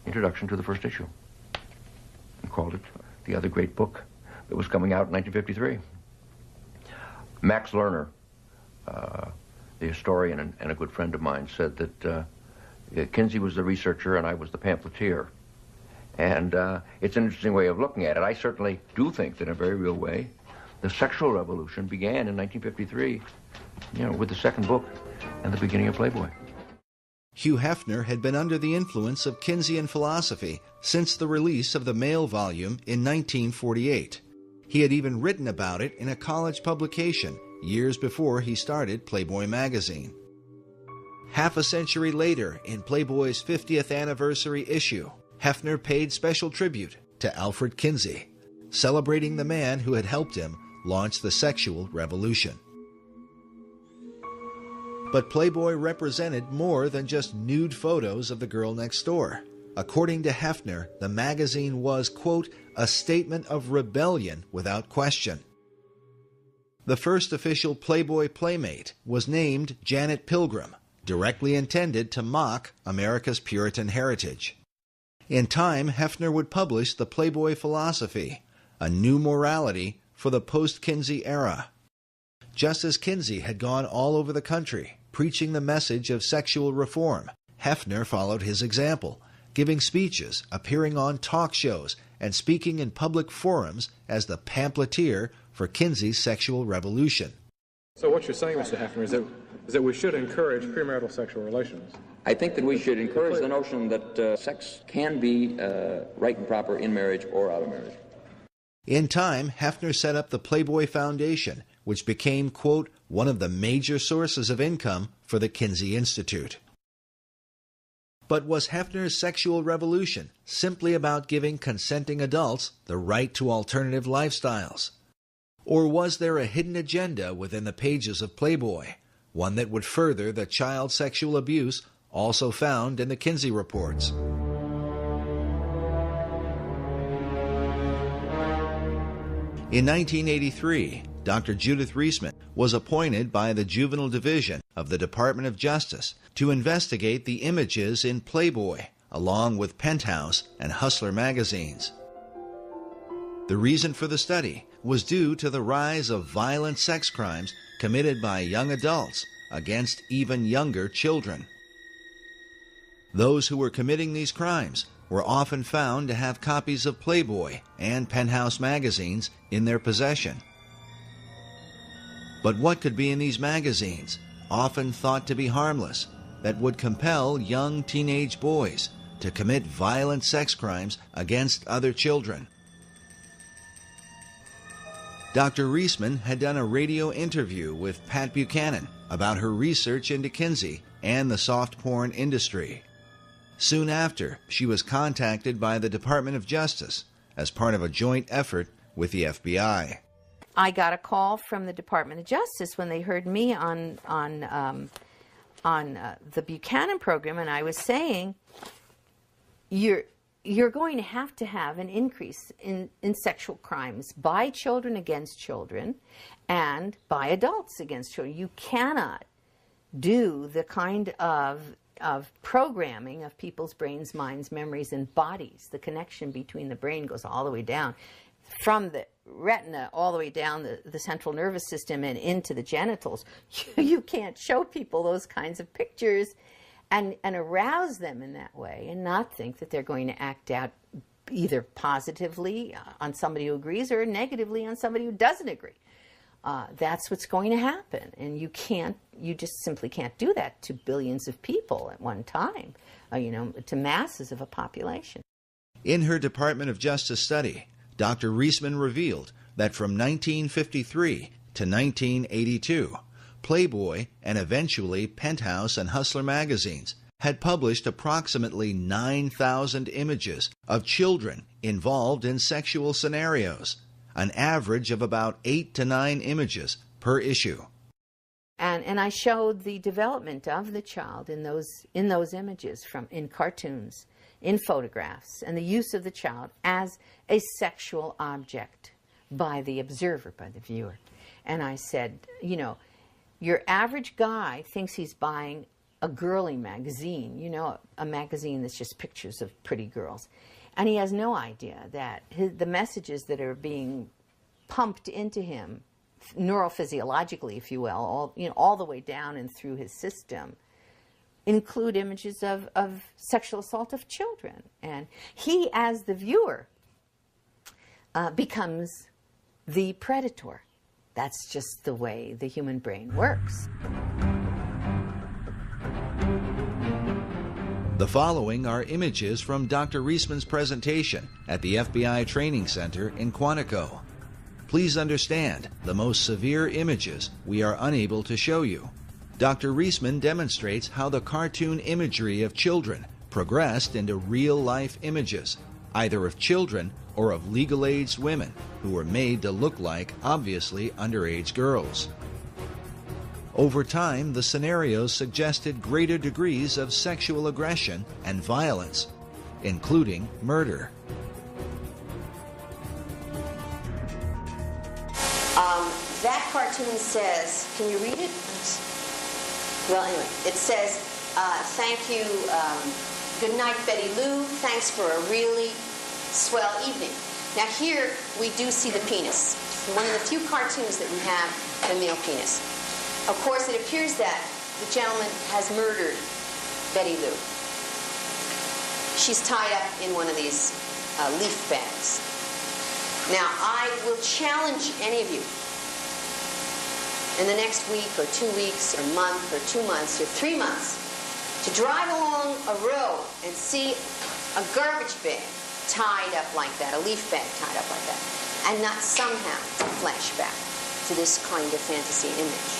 introduction to the first issue and called it the other great book that was coming out in 1953. Max Lerner, the historian and a good friend of mine, said that Kinsey was the researcher and I was the pamphleteer. And it's an interesting way of looking at it. I certainly do think that in a very real way, the sexual revolution began in 1953, with the second book and the beginning of Playboy. Hugh Hefner had been under the influence of Kinseyan philosophy since the release of the male volume in 1948. He had even written about it in a college publication years before he started Playboy magazine. Half a century later, in Playboy's 50th anniversary issue, Hefner paid special tribute to Alfred Kinsey, celebrating the man who had helped him launch the sexual revolution. But Playboy represented more than just nude photos of the girl next door. According to Hefner, the magazine was, quote, a statement of rebellion without question. The first official Playboy playmate was named Janet Pilgrim, directly intended to mock America's Puritan heritage. In time, Hefner would publish the Playboy philosophy, a new morality for the post-Kinsey era. Just as Kinsey had gone all over the country, preaching the message of sexual reform, Hefner followed his example, giving speeches, appearing on talk shows, and speaking in public forums as the pamphleteer for Kinsey's sexual revolution. So what you're saying, Mr. Hefner, is that we should encourage premarital sexual relations? I think that we should encourage the notion that sex can be right and proper in marriage or out of marriage. In time, Hefner set up the Playboy Foundation, which became, quote, one of the major sources of income for the Kinsey Institute. But was Hefner's sexual revolution simply about giving consenting adults the right to alternative lifestyles? Or was there a hidden agenda within the pages of Playboy, one that would further the child sexual abuse also found in the Kinsey reports? In 1983, Dr. Judith Reisman was appointed by the Juvenile Division of the Department of Justice to investigate the images in Playboy, along with Penthouse and Hustler magazines. The reason for the study was due to the rise of violent sex crimes committed by young adults against even younger children. Those who were committing these crimes were often found to have copies of Playboy and Penthouse magazines in their possession. But what could be in these magazines, often thought to be harmless, that would compel young teenage boys to commit violent sex crimes against other children? Dr. Reisman had done a radio interview with Pat Buchanan about her research into Kinsey and the soft porn industry. Soon after, she was contacted by the Department of Justice as part of a joint effort with the FBI. I got a call from the Department of Justice when they heard me on the Buchanan program, and I was saying, you're you're going to have an increase in sexual crimes by children against children and by adults against children. You cannot do the kind of programming of people's brains, minds, memories, and bodies. The connection between the brain goes all the way down from the retina all the way down the central nervous system and into the genitals. You can't show people those kinds of pictures and arouse them in that way and not think that they're going to act out either positively on somebody who agrees or negatively on somebody who doesn't agree. That's what's going to happen, and you just simply can't do that to billions of people at one time, to masses of a population. In her Department of Justice study, Dr. Reisman revealed that from 1953 to 1982, Playboy and eventually Penthouse and Hustler magazines had published approximately 9,000 images of children involved in sexual scenarios, an average of about 8 to 9 images per issue. And I showed the development of the child in those images, in cartoons, in photographs, and the use of the child as a sexual object by the observer, by the viewer. And I said, your average guy thinks he's buying a girly magazine, a magazine that's just pictures of pretty girls. And he has no idea that the messages that are being pumped into him, neurophysiologically, if you will, all the way down and through his system, include images of sexual assault of children. And he, as the viewer, becomes the predator. That's just the way the human brain works. The following are images from Dr. Reisman's presentation at the FBI Training Center in Quantico. Please understand, the most severe images we are unable to show you. Dr. Reisman demonstrates how the cartoon imagery of children progressed into real-life images, either of children or of legal-aged women who were made to look like obviously underage girls. Over time, the scenarios suggested greater degrees of sexual aggression and violence, including murder. That cartoon says, can you read it? Well, anyway, it says, thank you, good night, Betty Lou, thanks for a really swell evening. Now here, we do see the penis. One of the few cartoons that we have, the male penis. Of course, it appears that the gentleman has murdered Betty Lou. She's tied up in one of these leaf bags. Now, I will challenge any of you in the next week or 2 weeks or month or 2 months or 3 months to drive along a road and see a garbage bag tied up like that, a leaf bag tied up like that, and not somehow flash back to this kind of fantasy image.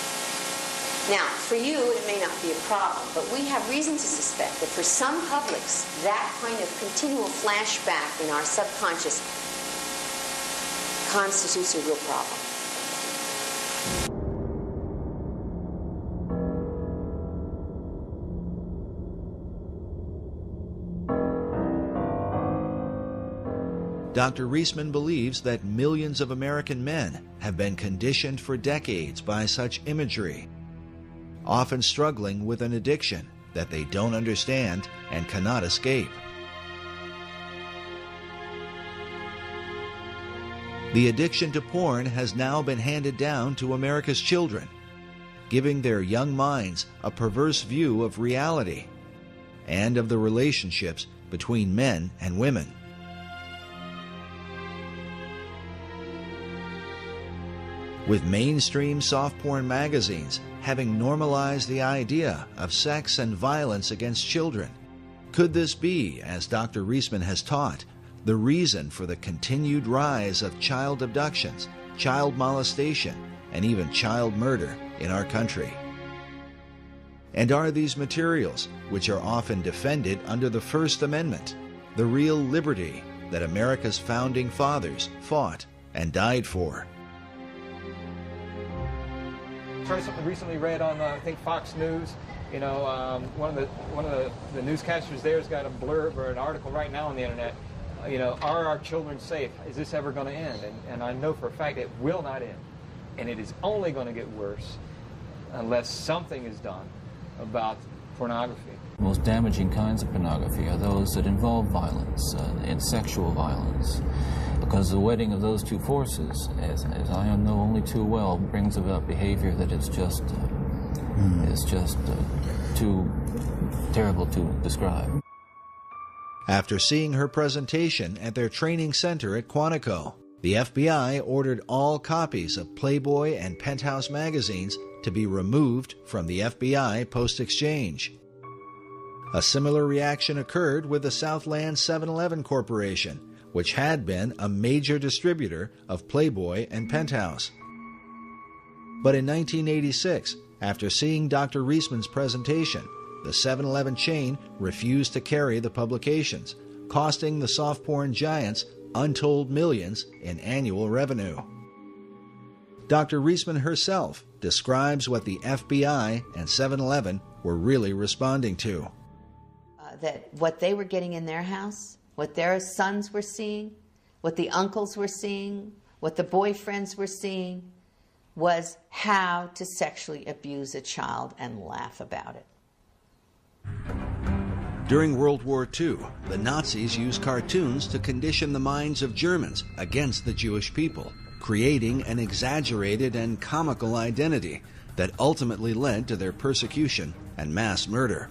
Now, for you, it may not be a problem, but we have reason to suspect that for some publics, that kind of continual flashback in our subconscious constitutes a real problem. Dr. Reisman believes that millions of American men have been conditioned for decades by such imagery, often struggling with an addiction that they don't understand and cannot escape. The addiction to porn has now been handed down to America's children, giving their young minds a perverse view of reality and of the relationships between men and women. With mainstream soft porn magazines having normalized the idea of sex and violence against children, could this be, as Dr. Reisman has taught, the reason for the continued rise of child abductions, child molestation, and even child murder in our country? And are these materials, which are often defended under the First Amendment, the real liberty that America's founding fathers fought and died for? Something recently read on, I think, Fox News, You know, one of the newscasters there's got a blurb or an article right now on the internet. You know, are our children safe? Is this ever going to end? And I know for a fact it will not end. And it is only going to get worse unless something is done about pornography. The most damaging kinds of pornography are those that involve violence and sexual violence, because the wedding of those two forces, as I know only too well, brings about behavior that is just too terrible to describe. After seeing her presentation at their training center at Quantico, the FBI ordered all copies of Playboy and Penthouse magazines to be removed from the FBI post-exchange. A similar reaction occurred with the Southland 7-Eleven Corporation, which had been a major distributor of Playboy and Penthouse. But in 1986, after seeing Dr. Reisman's presentation, the 7-Eleven chain refused to carry the publications, costing the soft porn giants untold millions in annual revenue. Dr. Reisman herself describes what the FBI and 7-Eleven were really responding to. That what they were getting in their house, what their sons were seeing, what the uncles were seeing, what the boyfriends were seeing, was how to sexually abuse a child and laugh about it. During World War II, the Nazis used cartoons to condition the minds of Germans against the Jewish people, creating an exaggerated and comical identity that ultimately led to their persecution and mass murder.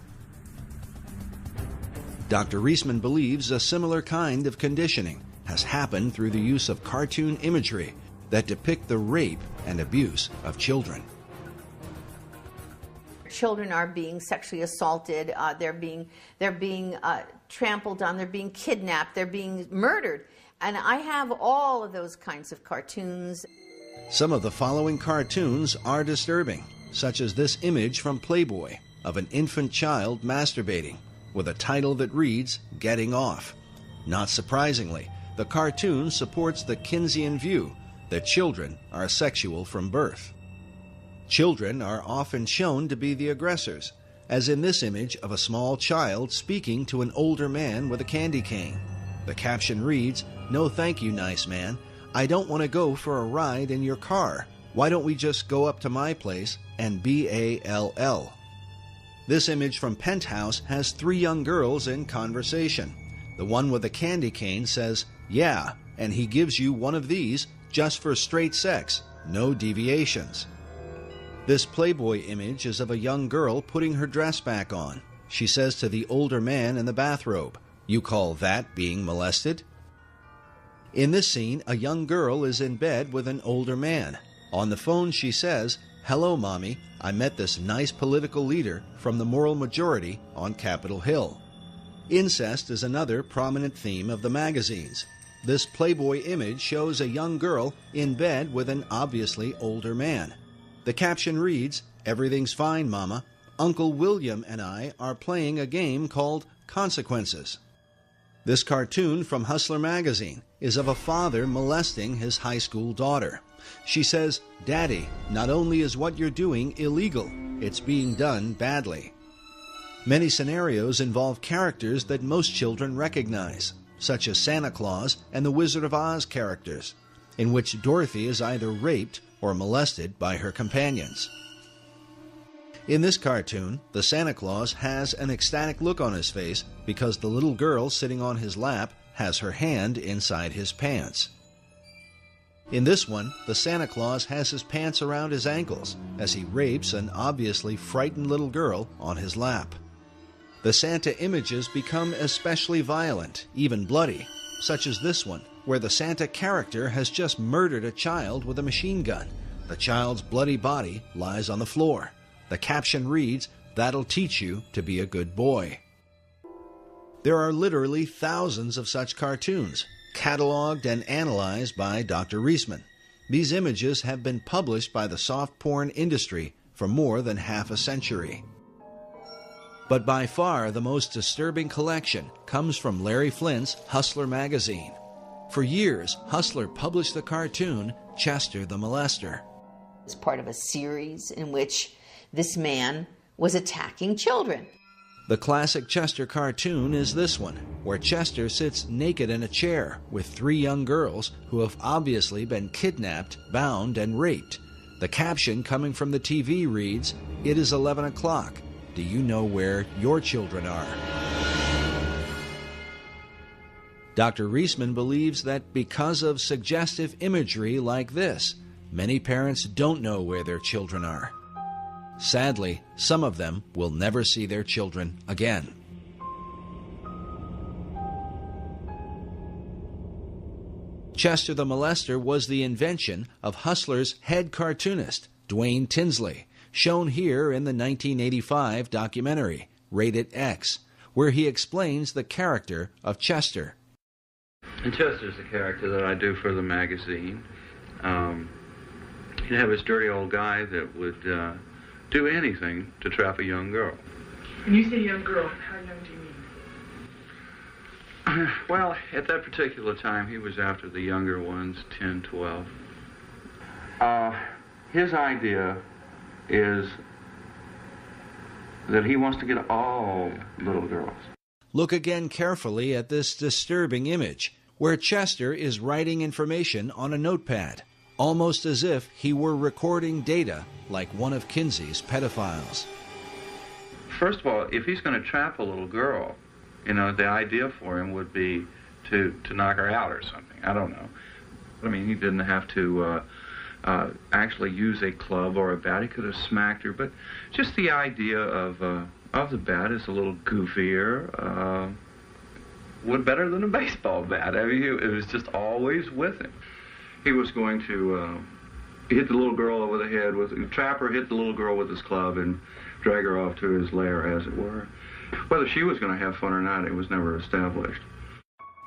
Dr. Reisman believes a similar kind of conditioning has happened through the use of cartoon imagery that depict the rape and abuse of children. Children are being sexually assaulted, they're being trampled on, they're being kidnapped, they're being murdered. And I have all of those kinds of cartoons. Some of the following cartoons are disturbing, such as this image from Playboy of an infant child masturbating with a title that reads, "Getting Off." Not surprisingly, the cartoon supports the Kinseyan view that children are sexual from birth. Children are often shown to be the aggressors, as in this image of a small child speaking to an older man with a candy cane. The caption reads, "No thank you, nice man. I don't want to go for a ride in your car. Why don't we just go up to my place and BALL?" This image from Penthouse has 3 young girls in conversation. The one with the candy cane says, "Yeah, and he gives you one of these just for straight sex, no deviations." This Playboy image is of a young girl putting her dress back on. She says to the older man in the bathrobe, "You call that being molested?" In this scene, a young girl is in bed with an older man. On the phone she says, "Hello, Mommy. I met this nice political leader from the moral majority on Capitol Hill." Incest is another prominent theme of the magazines. This Playboy image shows a young girl in bed with an obviously older man. The caption reads, "Everything's fine, Mama. Uncle William and I are playing a game called Consequences." This cartoon from Hustler magazine is of a father molesting his high school daughter. She says, "Daddy, not only is what you're doing illegal, it's being done badly." Many scenarios involve characters that most children recognize, such as Santa Claus and the Wizard of Oz characters, in which Dorothy is either raped or molested by her companions. In this cartoon, the Santa Claus has an ecstatic look on his face because the little girl sitting on his lap has her hand inside his pants. In this one, the Santa Claus has his pants around his ankles as he rapes an obviously frightened little girl on his lap. The Santa images become especially violent, even bloody, such as this one, where the Santa character has just murdered a child with a machine gun. The child's bloody body lies on the floor. The caption reads, "That'll teach you to be a good boy." There are literally thousands of such cartoons, cataloged and analyzed by Dr. Reisman. These images have been published by the soft porn industry for more than half a century. But by far the most disturbing collection comes from Larry Flint's Hustler magazine. For years, Hustler published the cartoon Chester the Molester. It's part of a series in which this man was attacking children. The classic Chester cartoon is this one, where Chester sits naked in a chair with 3 young girls who have obviously been kidnapped, bound, and raped. The caption coming from the TV reads, "It is 11 o'clock. Do you know where your children are?" Dr. Reisman believes that because of suggestive imagery like this, many parents don't know where their children are. Sadly, some of them will never see their children again. Chester the Molester was the invention of Hustler's head cartoonist, Dwayne Tinsley, shown here in the 1985 documentary, Rated X, where he explains the character of Chester. And Chester's the character that I do for the magazine. He'd have this dirty old guy that would do anything to trap a young girl. When you say young girl, how young do you mean? Well, at that particular time, he was after the younger ones, 10, 12. His idea is that he wants to get all little girls. Look again carefully at this disturbing image, where Chester is writing information on a notepad, almost as if he were recording data like one of Kinsey's pedophiles. First of all, if he's going to trap a little girl, you know, the idea for him would be to knock her out or something. I don't know. I mean, he didn't have to actually use a club or a bat. He could have smacked her, but just the idea of the bat is a little goofier, better than a baseball bat. I mean, it was just always with him. He was going to hit the little girl over the head trap her, hit the little girl with his club, and drag her off to his lair, as it were. Whether she was going to have fun or not, it was never established.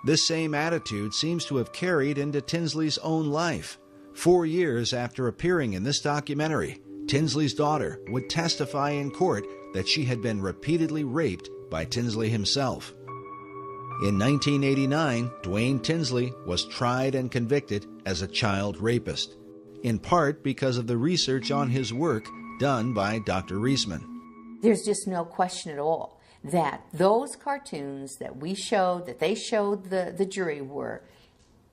This same attitude seems to have carried into Tinsley's own life. 4 years after appearing in this documentary, Tinsley's daughter would testify in court that she had been repeatedly raped by Tinsley himself. In 1989, Dwayne Tinsley was tried and convicted as a child rapist, in part because of the research on his work done by Dr. Reisman. There's just no question at all that those cartoons that we showed, that they showed the jury, were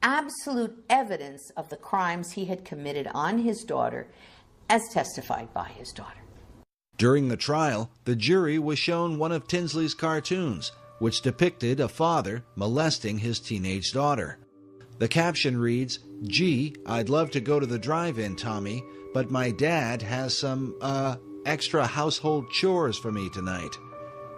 absolute evidence of the crimes he had committed on his daughter, as testified by his daughter. During the trial, the jury was shown one of Tinsley's cartoons, which depicted a father molesting his teenage daughter. The caption reads, "Gee, I'd love to go to the drive-in, Tommy, but my dad has some, extra household chores for me tonight."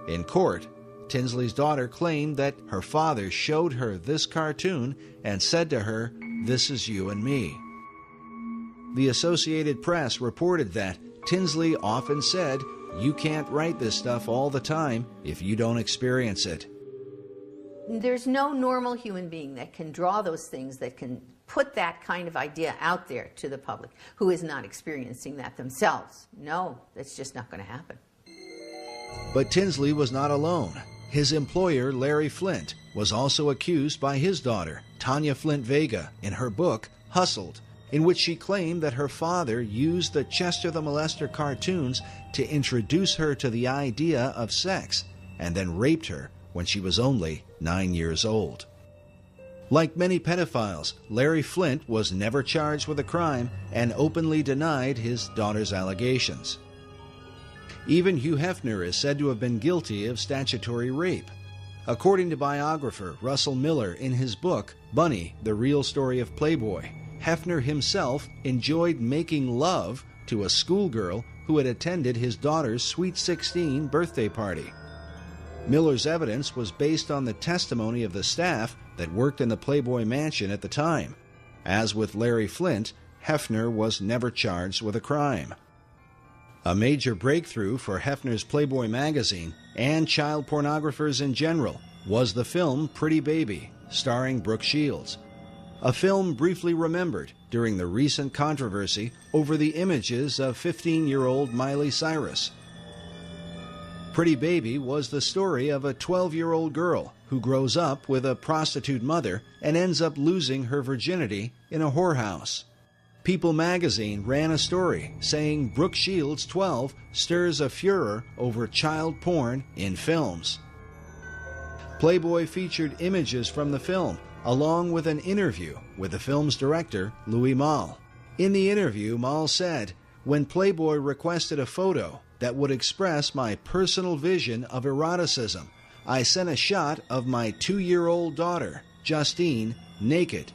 In court, Tinsley's daughter claimed that her father showed her this cartoon and said to her, "This is you and me." The Associated Press reported that Tinsley often said, "You can't write this stuff all the time if you don't experience it." There's no normal human being that can draw those things, that can put that kind of idea out there to the public, who is not experiencing that themselves. No, that's just not going to happen. But Tinsley was not alone. His employer, Larry Flint, was also accused by his daughter, Tanya Flint Vega, in her book, Hustled, in which she claimed that her father used the Chester the Molester cartoons to introduce her to the idea of sex, and then raped her when she was only 9 years old. Like many pedophiles, Larry Flint was never charged with a crime and openly denied his daughter's allegations. Even Hugh Hefner is said to have been guilty of statutory rape. According to biographer Russell Miller in his book, Bunny, The Real Story of Playboy, Hefner himself enjoyed making love to a schoolgirl who had attended his daughter's Sweet 16 birthday party. Miller's evidence was based on the testimony of the staff that worked in the Playboy mansion at the time. As with Larry Flint, Hefner was never charged with a crime. A major breakthrough for Hefner's Playboy magazine and child pornographers in general was the film Pretty Baby, starring Brooke Shields. A film briefly remembered during the recent controversy over the images of 15-year-old Miley Cyrus. Pretty Baby was the story of a 12-year-old girl who grows up with a prostitute mother and ends up losing her virginity in a whorehouse. People magazine ran a story saying Brooke Shields, 12, stirs a furor over child porn in films. Playboy featured images from the film, along with an interview with the film's director, Louis Malle. In the interview, Malle said, "When Playboy requested a photo that would express my personal vision of eroticism, I sent a shot of my 2-year-old daughter, Justine, naked.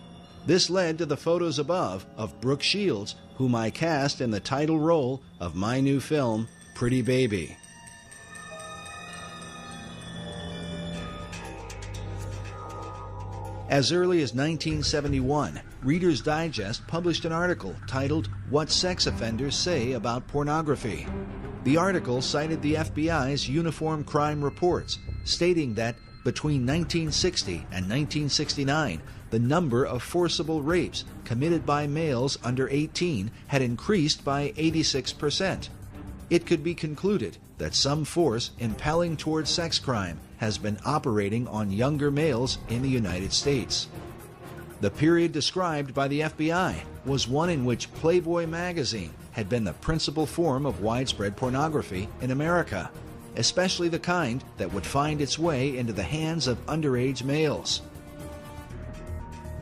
This led to the photos above of Brooke Shields, whom I cast in the title role of my new film, Pretty Baby." As early as 1971, Reader's Digest published an article titled "What Sex Offenders Say About Pornography." The article cited the FBI's Uniform Crime Reports, stating that between 1960 and 1969, the number of forcible rapes committed by males under 18 had increased by 86%. It could be concluded that some force impelling towards sex crime has been operating on younger males in the United States. The period described by the FBI was one in which Playboy magazine had been the principal form of widespread pornography in America, especially the kind that would find its way into the hands of underage males.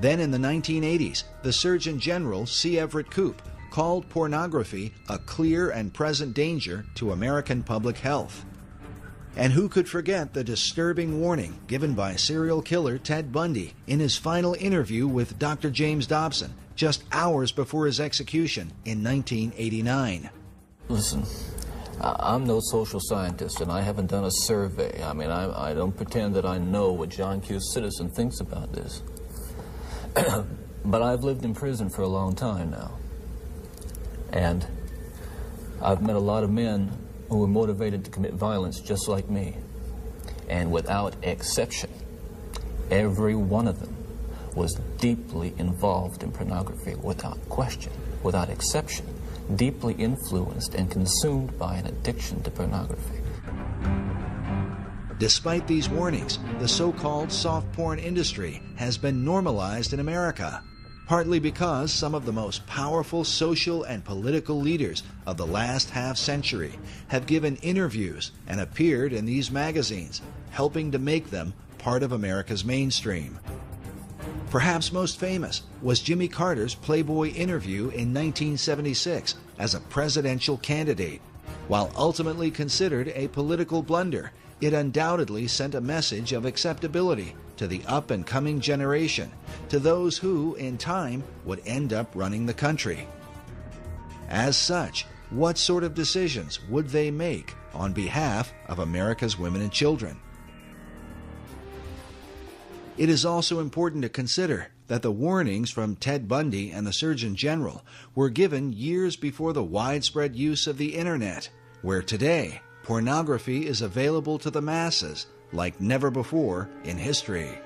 Then in the 1980s, the Surgeon General, C. Everett Koop, called pornography a clear and present danger to American public health. And who could forget the disturbing warning given by serial killer Ted Bundy in his final interview with Dr. James Dobson just hours before his execution in 1989. Listen, I'm no social scientist, and I haven't done a survey. I mean, I don't pretend that I know what John Q. Citizen thinks about this. But I've lived in prison for a long time now. And I've met a lot of men who were motivated to commit violence just like me. And without exception, every one of them was deeply involved in pornography, without question, without exception, deeply influenced and consumed by an addiction to pornography. Despite these warnings, the so-called soft porn industry has been normalized in America, partly because some of the most powerful social and political leaders of the last half-century have given interviews and appeared in these magazines, helping to make them part of America's mainstream. Perhaps most famous was Jimmy Carter's Playboy interview in 1976 as a presidential candidate. While ultimately considered a political blunder, it undoubtedly sent a message of acceptability to the up-and-coming generation, to those who, in time, would end up running the country. As such, what sort of decisions would they make on behalf of America's women and children? It is also important to consider that the warnings from Ted Bundy and the Surgeon General were given years before the widespread use of the Internet, where today pornography is available to the masses like never before in history.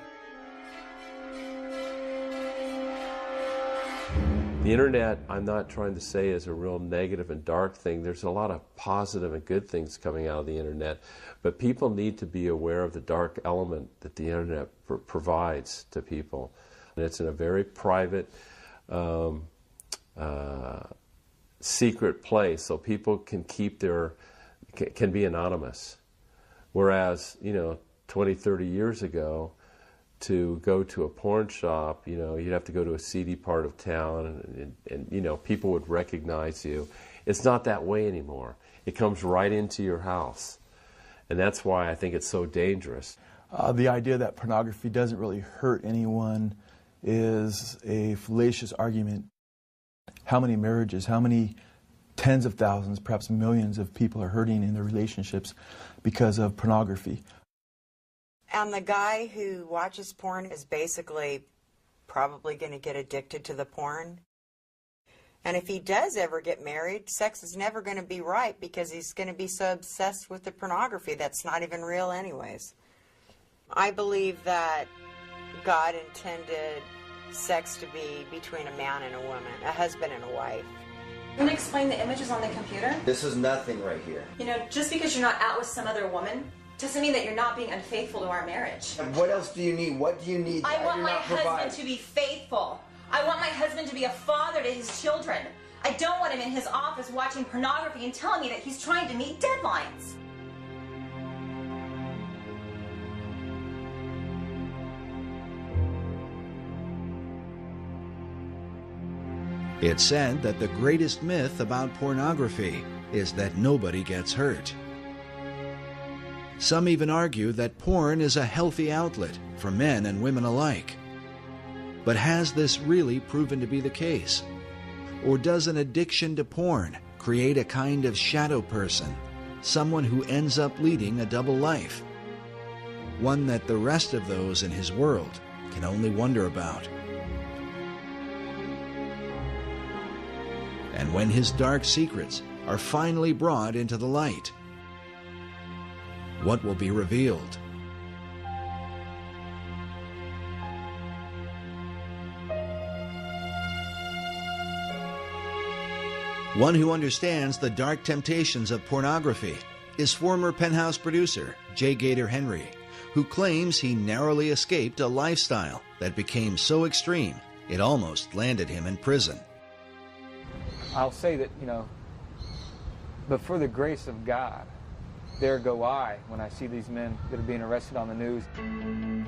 The Internet, I'm not trying to say is a real negative and dark thing. There's a lot of positive and good things coming out of the Internet, but people need to be aware of the dark element that the Internet provides to people. And it's in a very private, secret place, so people can keep can be anonymous. Whereas, 20, 30 years ago, to go to a porn shop, you'd have to go to a seedy part of town and people would recognize you. It's not that way anymore. It comes right into your house. And that's why I think it's so dangerous. The idea that pornography doesn't really hurt anyone is a fallacious argument. How many marriages, how many tens of thousands, perhaps millions of people are hurting in their relationships because of pornography? And the guy who watches porn is basically probably going to get addicted to the porn. And if he does ever get married, sex is never going to be right because he's going to be so obsessed with the pornography that's not even real anyways. I believe that God intended sex to be between a man and a woman, a husband and a wife. You want to explain the images on the computer? This is nothing right here. Just because you're not out with some other woman doesn't mean that you're not being unfaithful to our marriage. And what else do you need? What do you need? I want my husband to be faithful. I want my husband to be a father to his children. I don't want him in his office watching pornography and telling me that he's trying to meet deadlines. It's said that the greatest myth about pornography is that nobody gets hurt. Some even argue that porn is a healthy outlet for men and women alike. But has this really proven to be the case? Or does an addiction to porn create a kind of shadow person, someone who ends up leading a double life? One that the rest of those in his world can only wonder about. And when his dark secrets are finally brought into the light, what will be revealed? One who understands the dark temptations of pornography is former Penthouse producer J. Gator Henry, who claims he narrowly escaped a lifestyle that became so extreme it almost landed him in prison. I'll say that, but for the grace of God, there go I when I see these men that are being arrested on the news.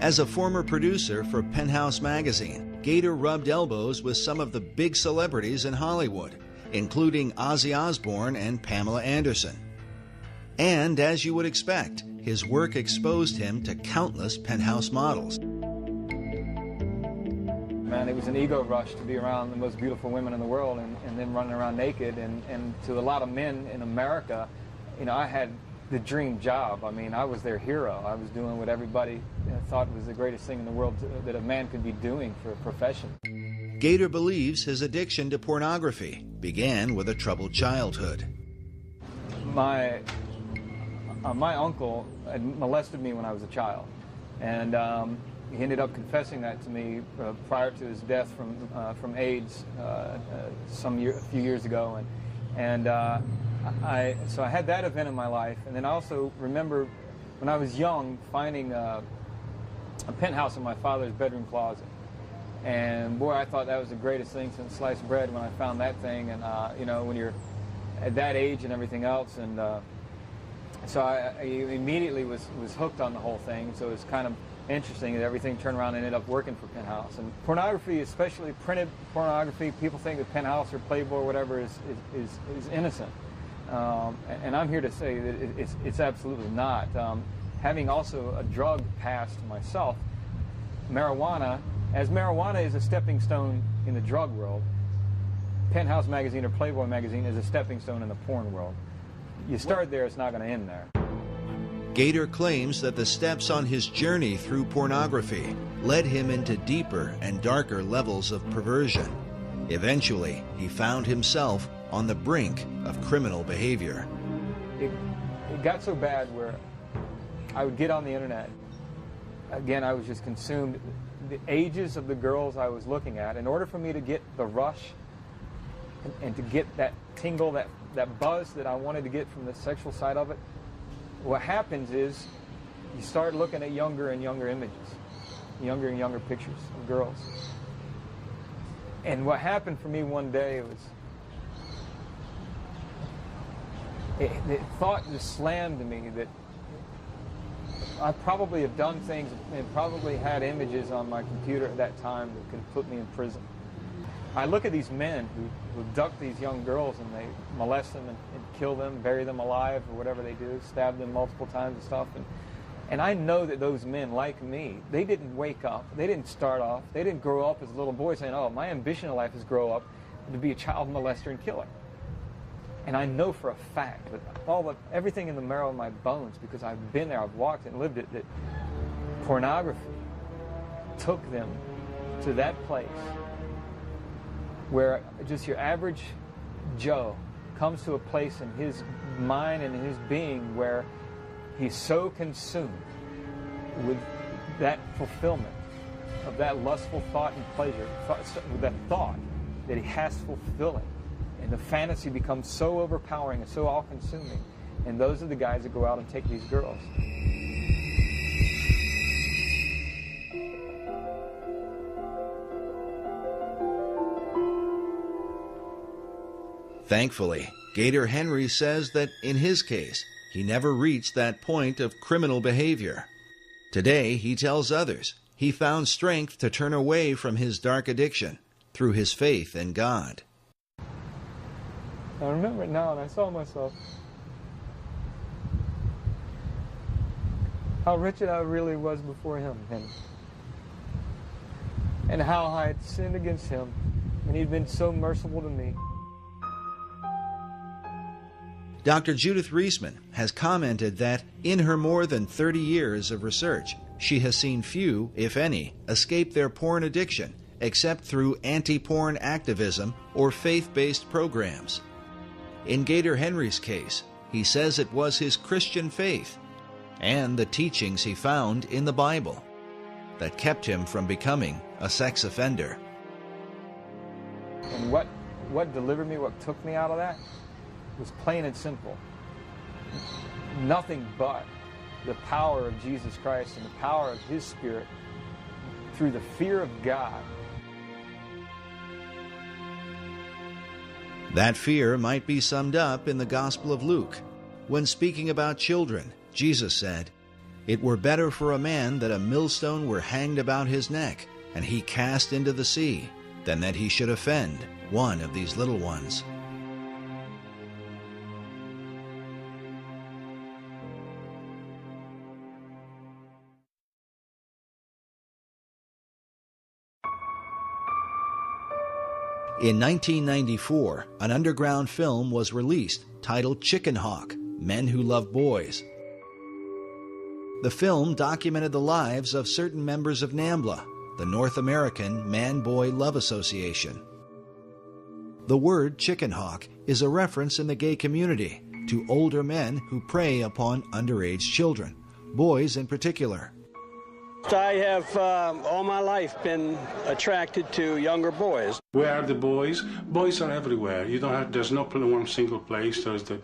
As a former producer for Penthouse magazine, Gator rubbed elbows with some of the big celebrities in Hollywood, including Ozzy Osbourne and Pamela Anderson. And as you would expect, his work exposed him to countless Penthouse models. Man, it was an ego rush to be around the most beautiful women in the world and then running around naked. And to a lot of men in America, I had the dream job. I mean, I was their hero. I was doing what everybody thought was the greatest thing in the world that a man could be doing for a profession. Gator believes his addiction to pornography began with a troubled childhood. My uncle had molested me when I was a child, and he ended up confessing that to me prior to his death from AIDS a few years ago, so I had that event in my life, and then I also remember when I was young finding a penthouse in my father's bedroom closet, and boy, I thought that was the greatest thing since sliced bread when I found that thing, and when you're at that age and everything else, and so I immediately was hooked on the whole thing. So it's kind of interesting that everything turned around and ended up working for Penthouse. And pornography, especially printed pornography, people think that Penthouse or Playboy or whatever is innocent. And I'm here to say that it's absolutely not. Having also a drug past myself, marijuana is a stepping stone in the drug world, Penthouse magazine or Playboy magazine is a stepping stone in the porn world. You start there, it's not going to end there. Gator claims that the steps on his journey through pornography led him into deeper and darker levels of perversion. Eventually, he found himself on the brink of criminal behavior. It got so bad where I would get on the internet. Again, I was just consumed. The ages of the girls I was looking at, in order for me to get the rush and to get that tingle, that buzz that I wanted to get from the sexual side of it, what happens is you start looking at younger and younger images, younger and younger pictures of girls. And what happened for me one day was, the thought just slammed to me that I probably have done things and probably had images on my computer at that time that could put me in prison. I look at these men who abduct these young girls and they molest them and kill them, bury them alive or whatever they do, stab them multiple times and stuff. And I know that those men, like me, they didn't wake up, they didn't start off, they didn't grow up as a little boy saying, oh, my ambition in life is grow up to be a child molester and killer. And I know for a fact, with everything in the marrow of my bones, because I've been there, I've walked and lived it, that pornography took them to that place where just your average Joe comes to a place in his mind and in his being where he's so consumed with that fulfillment of that lustful thought and pleasure, with that thought that he has to fulfill it. And the fantasy becomes so overpowering and so all-consuming. And those are the guys that go out and take these girls. Thankfully, Gator Henry says that in his case, he never reached that point of criminal behavior. Today, he tells others he found strength to turn away from his dark addiction through his faith in God. I remember it now, and I saw myself. How wretched I really was before him, and how I had sinned against him, and he'd been so merciful to me. Dr. Judith Reisman has commented that in her more than 30 years of research, she has seen few, if any, escape their porn addiction except through anti-porn activism or faith-based programs. In Gator Henry's case, he says it was his Christian faith and the teachings he found in the Bible that kept him from becoming a sex offender. And what delivered me, what took me out of that, was plain and simple. Nothing but the power of Jesus Christ and the power of His Spirit through the fear of God. That fear might be summed up in the Gospel of Luke. When speaking about children, Jesus said, "It were better for a man that a millstone were hanged about his neck, and he cast into the sea, than that he should offend one of these little ones." In 1994, an underground film was released titled Chicken Hawk: Men Who Love Boys. The film documented the lives of certain members of NAMBLA, the North American Man-Boy Love Association. The word chicken hawk is a reference in the gay community to older men who prey upon underage children, boys in particular. I have all my life been attracted to younger boys. Where are the boys? Boys are everywhere. You don't have. There's no one single place. There's the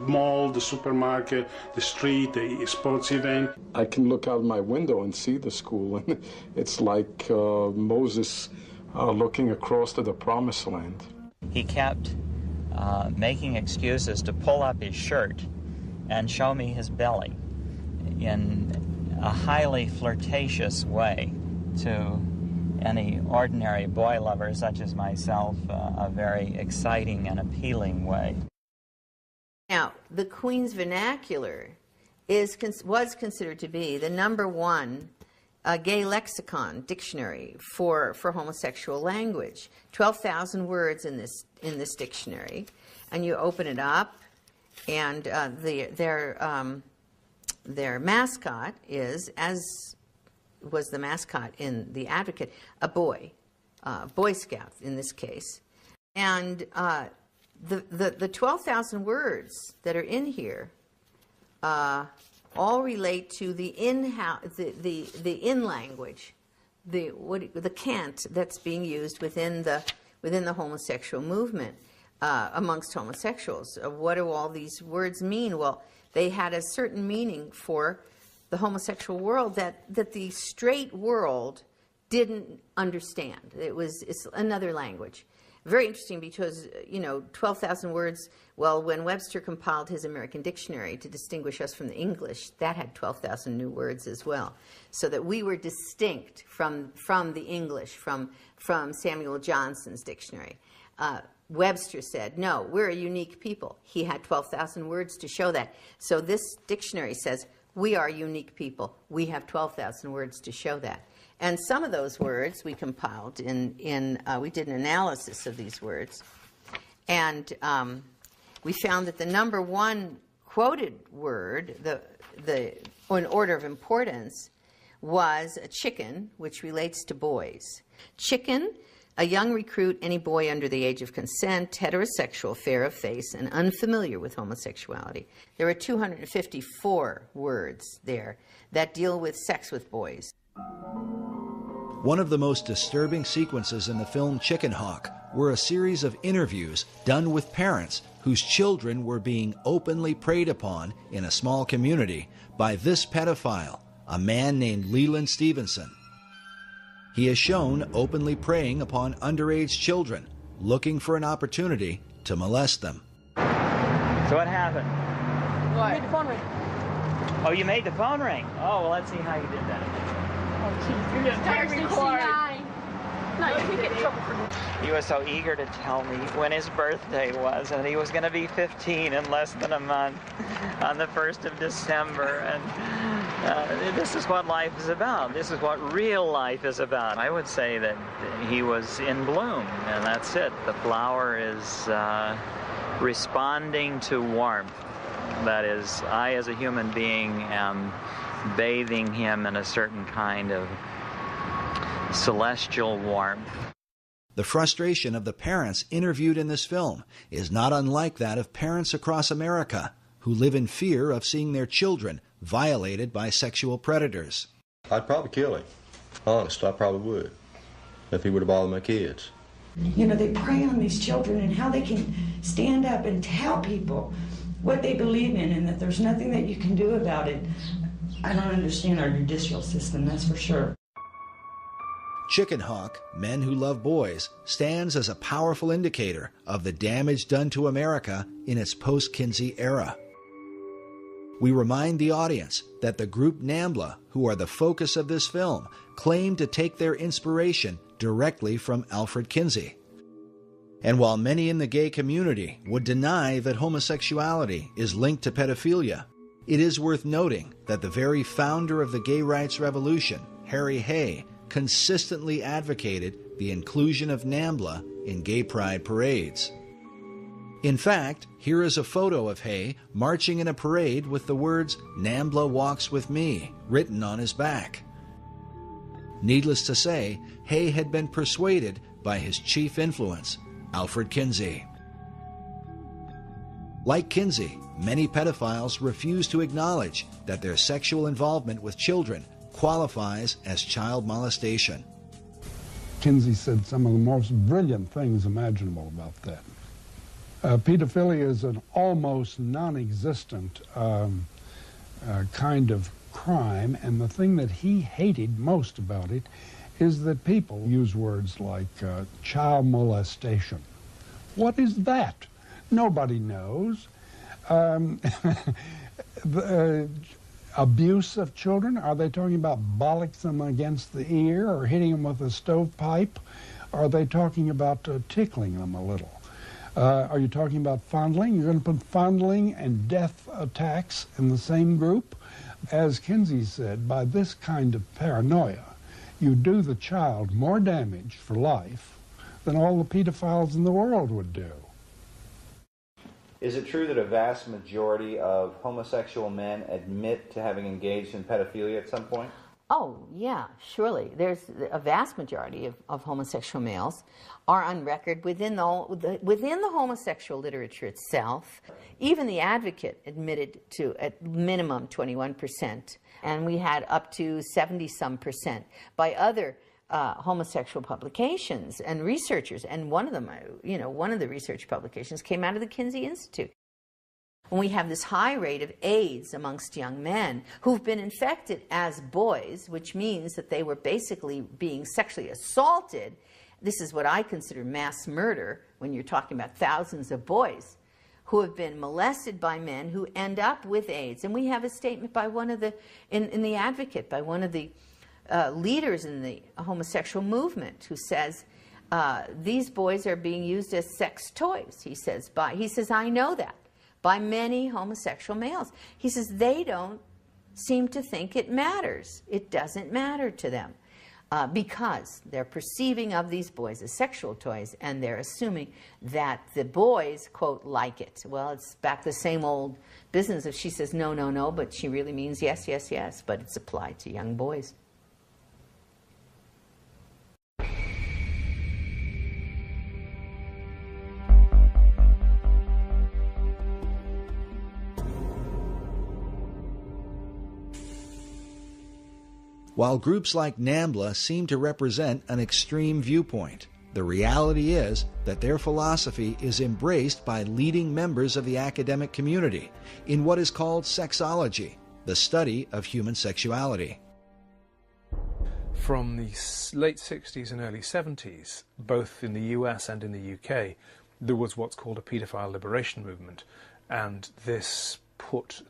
mall, the supermarket, the street, the sports event. I can look out my window and see the school, and it's like Moses looking across to the promised land. He kept making excuses to pull up his shirt and show me his belly in a highly flirtatious way to any ordinary boy lover such as myself, a very exciting and appealing way. Now, the Queen's Vernacular was considered to be the #1 gay lexicon dictionary for homosexual language. 12,000 words in this dictionary, and you open it up, and their mascot is, as was the mascot in The Advocate, a boy, Boy Scout in this case. And the 12,000 words that are in here all relate to the in language, the cant that's being used within the homosexual movement amongst homosexuals. What do all these words mean? Well, they had a certain meaning for the homosexual world that the straight world didn't understand. It's another language. Very interesting because, 12,000 words, well, when Webster compiled his American Dictionary to distinguish us from the English, that had 12,000 new words as well. So that we were distinct from the English, from Samuel Johnson's dictionary. Webster said, no, we're a unique people. He had 12,000 words to show that. So this dictionary says, we are unique people. We have 12,000 words to show that. And some of those words we compiled we did an analysis of these words. And we found that the #1 quoted word, in order of importance, was a chicken, which relates to boys. Chicken, a young recruit, any boy under the age of consent, heterosexual, fair of face, and unfamiliar with homosexuality. There are 254 words there that deal with sex with boys. One of the most disturbing sequences in the film Chicken Hawk were a series of interviews done with parents whose children were being openly preyed upon in a small community by this pedophile, a man named Leland Stevenson. He is shown openly preying upon underage children, looking for an opportunity to molest them. So what happened? What? You made the phone ring. Oh, you made the phone ring. Oh, well, let's see how you did that. Oh, jeez. You're just text record. No, you can't get in trouble for this. He was so eager to tell me when his birthday was, and he was going to be 15 in less than a month on the 1st of December. And this is what life is about. This is what real life is about. I would say that he was in bloom, and that's it. The flower is responding to warmth. That is, I as a human being am bathing him in a certain kind of celestial warmth. The frustration of the parents interviewed in this film is not unlike that of parents across America who live in fear of seeing their children violated by sexual predators. I'd probably kill him. Honest, I probably would, if he would have bothered my kids. You know, they prey on these children and how they can stand up and tell people what they believe in and that there's nothing that you can do about it. I don't understand our judicial system, that's for sure. Chicken Hawk, Men Who Love Boys, stands as a powerful indicator of the damage done to America in its post-Kinsey era. We remind the audience that the group NAMBLA, who are the focus of this film, claim to take their inspiration directly from Alfred Kinsey. And while many in the gay community would deny that homosexuality is linked to pedophilia, it is worth noting that the very founder of the gay rights revolution, Harry Hay, consistently advocated the inclusion of NAMBLA in gay pride parades. In fact, here is a photo of Hay marching in a parade with the words, "NAMBLA walks with me," written on his back. Needless to say, Hay had been persuaded by his chief influence, Alfred Kinsey. Like Kinsey, many pedophiles refuse to acknowledge that their sexual involvement with children qualifies as child molestation. Kinsey said some of the most brilliant things imaginable about that. Pedophilia is an almost non-existent kind of crime, and the thing that he hated most about it is that people use words like child molestation. What is that? Nobody knows. Abuse of children, are they talking about bollocks them against the ear or hitting them with a stovepipe? Are they talking about tickling them a little? Are you talking about fondling? You're going to put fondling and death attacks in the same group? As Kinsey said, by this kind of paranoia, you do the child more damage for life than all the pedophiles in the world would do. Is it true that a vast majority of homosexual men admit to having engaged in pedophilia at some point? Oh, yeah, surely. There's a vast majority of homosexual males are on record within the homosexual literature itself. Even the Advocate admitted to at minimum 21%, and we had up to 70-some% by other homosexual publications and researchers, and one of them, one of the research publications came out of the Kinsey Institute. When we have this high rate of AIDS amongst young men who've been infected as boys, which means that they were basically being sexually assaulted, this is what I consider mass murder when you're talking about thousands of boys who have been molested by men who end up with AIDS. And we have a statement by one of the, in the Advocate, by one of the leaders in the homosexual movement who says, these boys are being used as sex toys, he says, I know that, by many homosexual males. He says they don't seem to think it matters. It doesn't matter to them because they're perceiving of these boys as sexual toys, and they're assuming that the boys, quote, like it. Well, it's back the same old business if she says no, no, no, but she really means yes, yes, yes, but it's applied to young boys. While groups like NAMBLA seem to represent an extreme viewpoint, the reality is that their philosophy is embraced by leading members of the academic community in what is called sexology, the study of human sexuality. From the late 60s and early 70s, both in the US and in the UK, there was what's called a paedophile liberation movement, and this put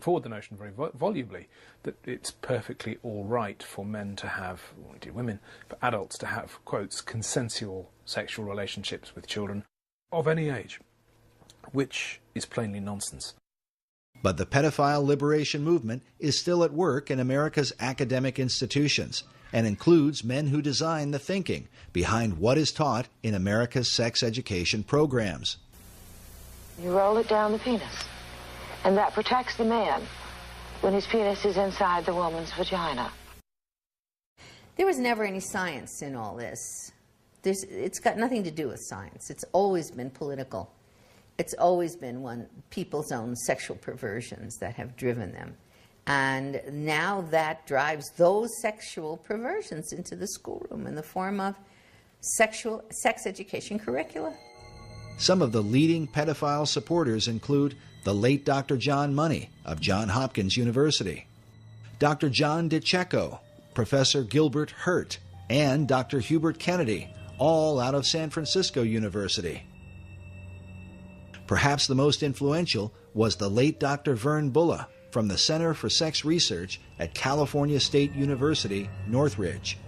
forward the notion very volubly that it's perfectly all right for men to have, or indeed women, for adults to have, quotes, consensual sexual relationships with children of any age, which is plainly nonsense. But the pedophile liberation movement is still at work in America's academic institutions and includes men who design the thinking behind what is taught in America's sex education programs. You roll it down the penis, and that protects the man when his penis is inside the woman's vagina. There was never any science in all this. It's got nothing to do with science. It's always been political. It's always been people's own sexual perversions that have driven them. And now that drives those sexual perversions into the schoolroom in the form of sex education curricula. Some of the leading pedophile supporters include the late Dr. John Money of Johns Hopkins University, Dr. John DiCecco, Professor Gilbert Hurt, and Dr. Hubert Kennedy, all out of San Francisco University. Perhaps the most influential was the late Dr. Vern Bulla from the Center for Sex Research at California State University, Northridge.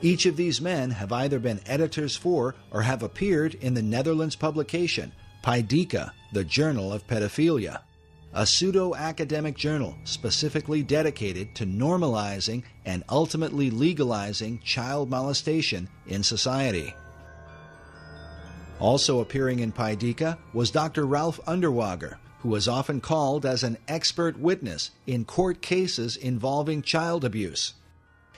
Each of these men have either been editors for or have appeared in the Netherlands publication Paidica, the Journal of Pedophilia, a pseudo-academic journal specifically dedicated to normalizing and ultimately legalizing child molestation in society. Also appearing in Paidica was Dr. Ralph Underwager, who is often called as an expert witness in court cases involving child abuse.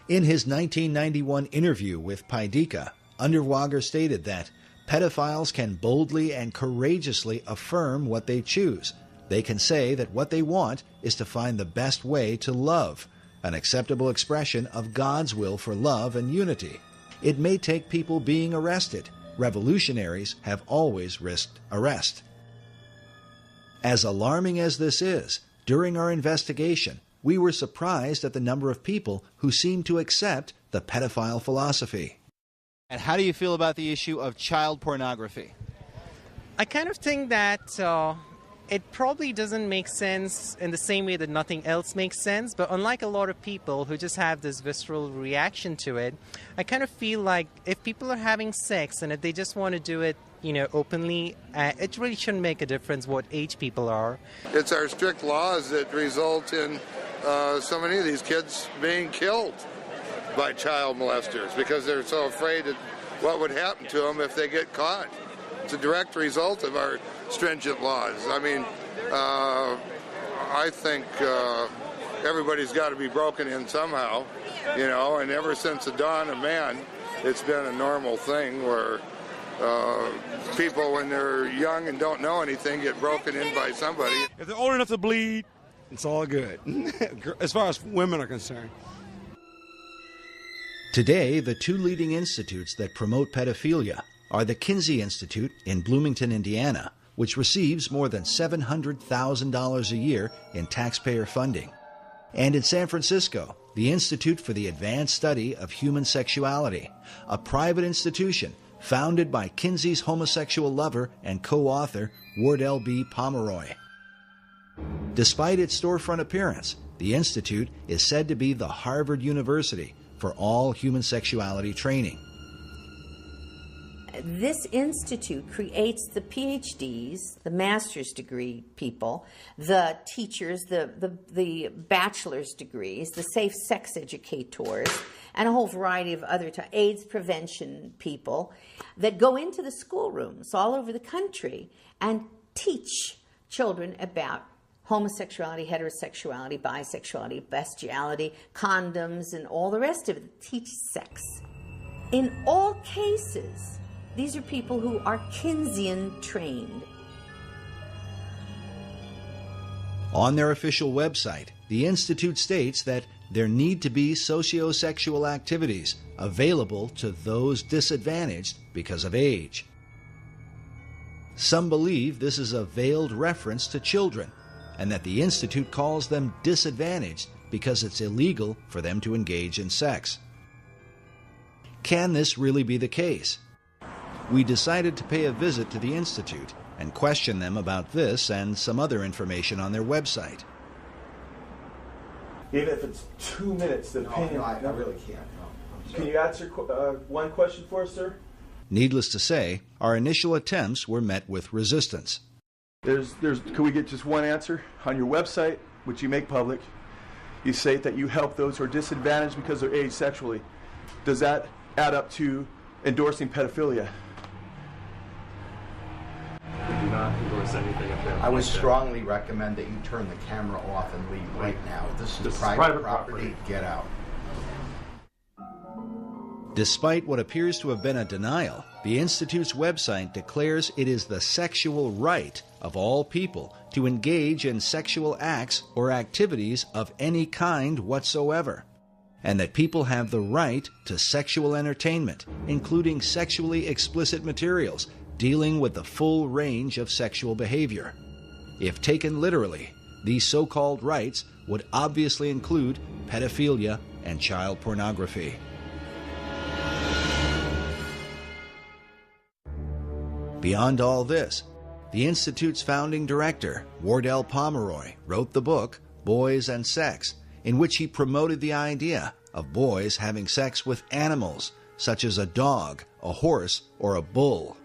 In his 1991 interview with Paidica, Underwager stated that pedophiles can boldly and courageously affirm what they choose. They can say that what they want is to find the best way to love, an acceptable expression of God's will for love and unity. It may take people being arrested. Revolutionaries have always risked arrest. As alarming as this is, during our investigation, we were surprised at the number of people who seemed to accept the pedophile philosophy. And how do you feel about the issue of child pornography? I kind of think that it probably doesn't make sense in the same way that nothing else makes sense, but unlike a lot of people who just have this visceral reaction to it, I kind of feel like if people are having sex and if they just want to do it, openly, it really shouldn't make a difference what age people are. It's our strict laws that result in so many of these kids being killed by child molesters because they're so afraid of what would happen to them if they get caught. It's a direct result of our stringent laws. I mean, I think everybody's got to be broken in somehow, and ever since the dawn of man, it's been a normal thing where people, when they're young and don't know anything, get broken in by somebody. If they're old enough to bleed, it's all good, as far as women are concerned. Today, the two leading institutes that promote pedophilia are the Kinsey Institute in Bloomington, Indiana, which receives more than $700,000 a year in taxpayer funding, and in San Francisco, the Institute for the Advanced Study of Human Sexuality, a private institution founded by Kinsey's homosexual lover and co-author Wardell B. Pomeroy. Despite its storefront appearance, the Institute is said to be the Harvard University for all human sexuality training. This institute creates the PhDs, the master's degree people, the teachers, the bachelor's degrees, the safe sex educators, and a whole variety of other AIDS prevention people that go into the schoolrooms all over the country and teach children about homosexuality, heterosexuality, bisexuality, bestiality, condoms, and all the rest of it. Teach sex. In all cases, these are people who are Kinseyan trained. On their official website, the Institute states that there need to be socio-sexual activities available to those disadvantaged because of age. Some believe this is a veiled reference to children, and that the Institute calls them disadvantaged because it's illegal for them to engage in sex. Can this really be the case? we decided to pay a visit to the Institute and question them about this and some other information on their website. Even if it's 2 minutes, the opinion... No, I really can't. No, can you answer one question for us, sir? Needless to say, our initial attempts were met with resistance. Can we get just one answer? On your website, which you make public, you say that you help those who are disadvantaged because they're aged sexually. Does that add up to endorsing pedophilia? We do not endorse anything of that. I would strongly recommend that you turn the camera off and leave right now. This is private property. Get out. Despite what appears to have been a denial, the Institute's website declares it is the sexual right of all people to engage in sexual acts or activities of any kind whatsoever, and that people have the right to sexual entertainment, including sexually explicit materials dealing with the full range of sexual behavior. If taken literally, these so-called rights would obviously include pedophilia and child pornography. Beyond all this, the Institute's founding director, Wardell Pomeroy, wrote the book Boys and Sex, in which he promoted the idea of boys having sex with animals, such as a dog, a horse, or a bull.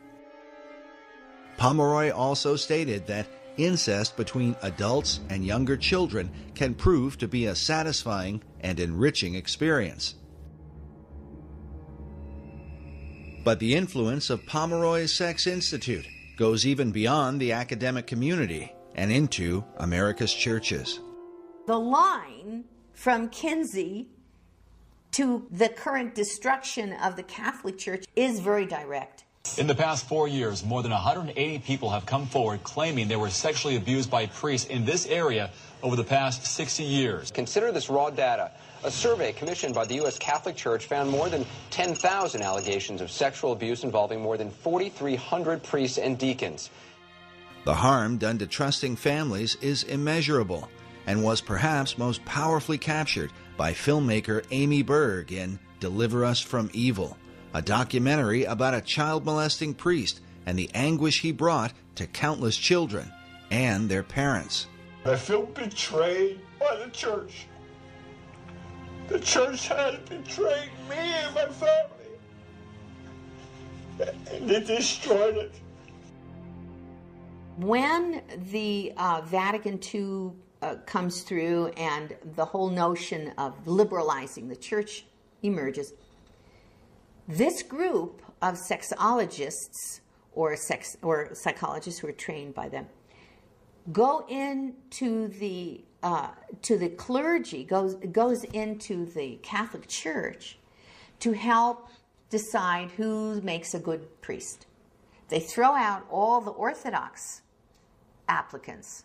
Pomeroy also stated that incest between adults and younger children can prove to be a satisfying and enriching experience. But the influence of Pomeroy's Sex Institute goes even beyond the academic community and into America's churches. The line from Kinsey to the current destruction of the Catholic Church is very direct. In the past 4 years, more than 180 people have come forward claiming they were sexually abused by priests in this area over the past 60 years. Consider this raw data. A survey commissioned by the U.S. Catholic Church found more than 10,000 allegations of sexual abuse involving more than 4,300 priests and deacons. The harm done to trusting families is immeasurable and was perhaps most powerfully captured by filmmaker Amy Berg in Deliver Us from Evil, a documentary about a child-molesting priest and the anguish he brought to countless children and their parents. I feel betrayed by the church. The church has betrayed me and my family, and they destroyed it. When the Vatican II comes through and the whole notion of liberalizing the church emerges, this group of sexologists or psychologists who are trained by them go into the clergy, goes into the Catholic Church to help decide who makes a good priest. They throw out all the Orthodox applicants,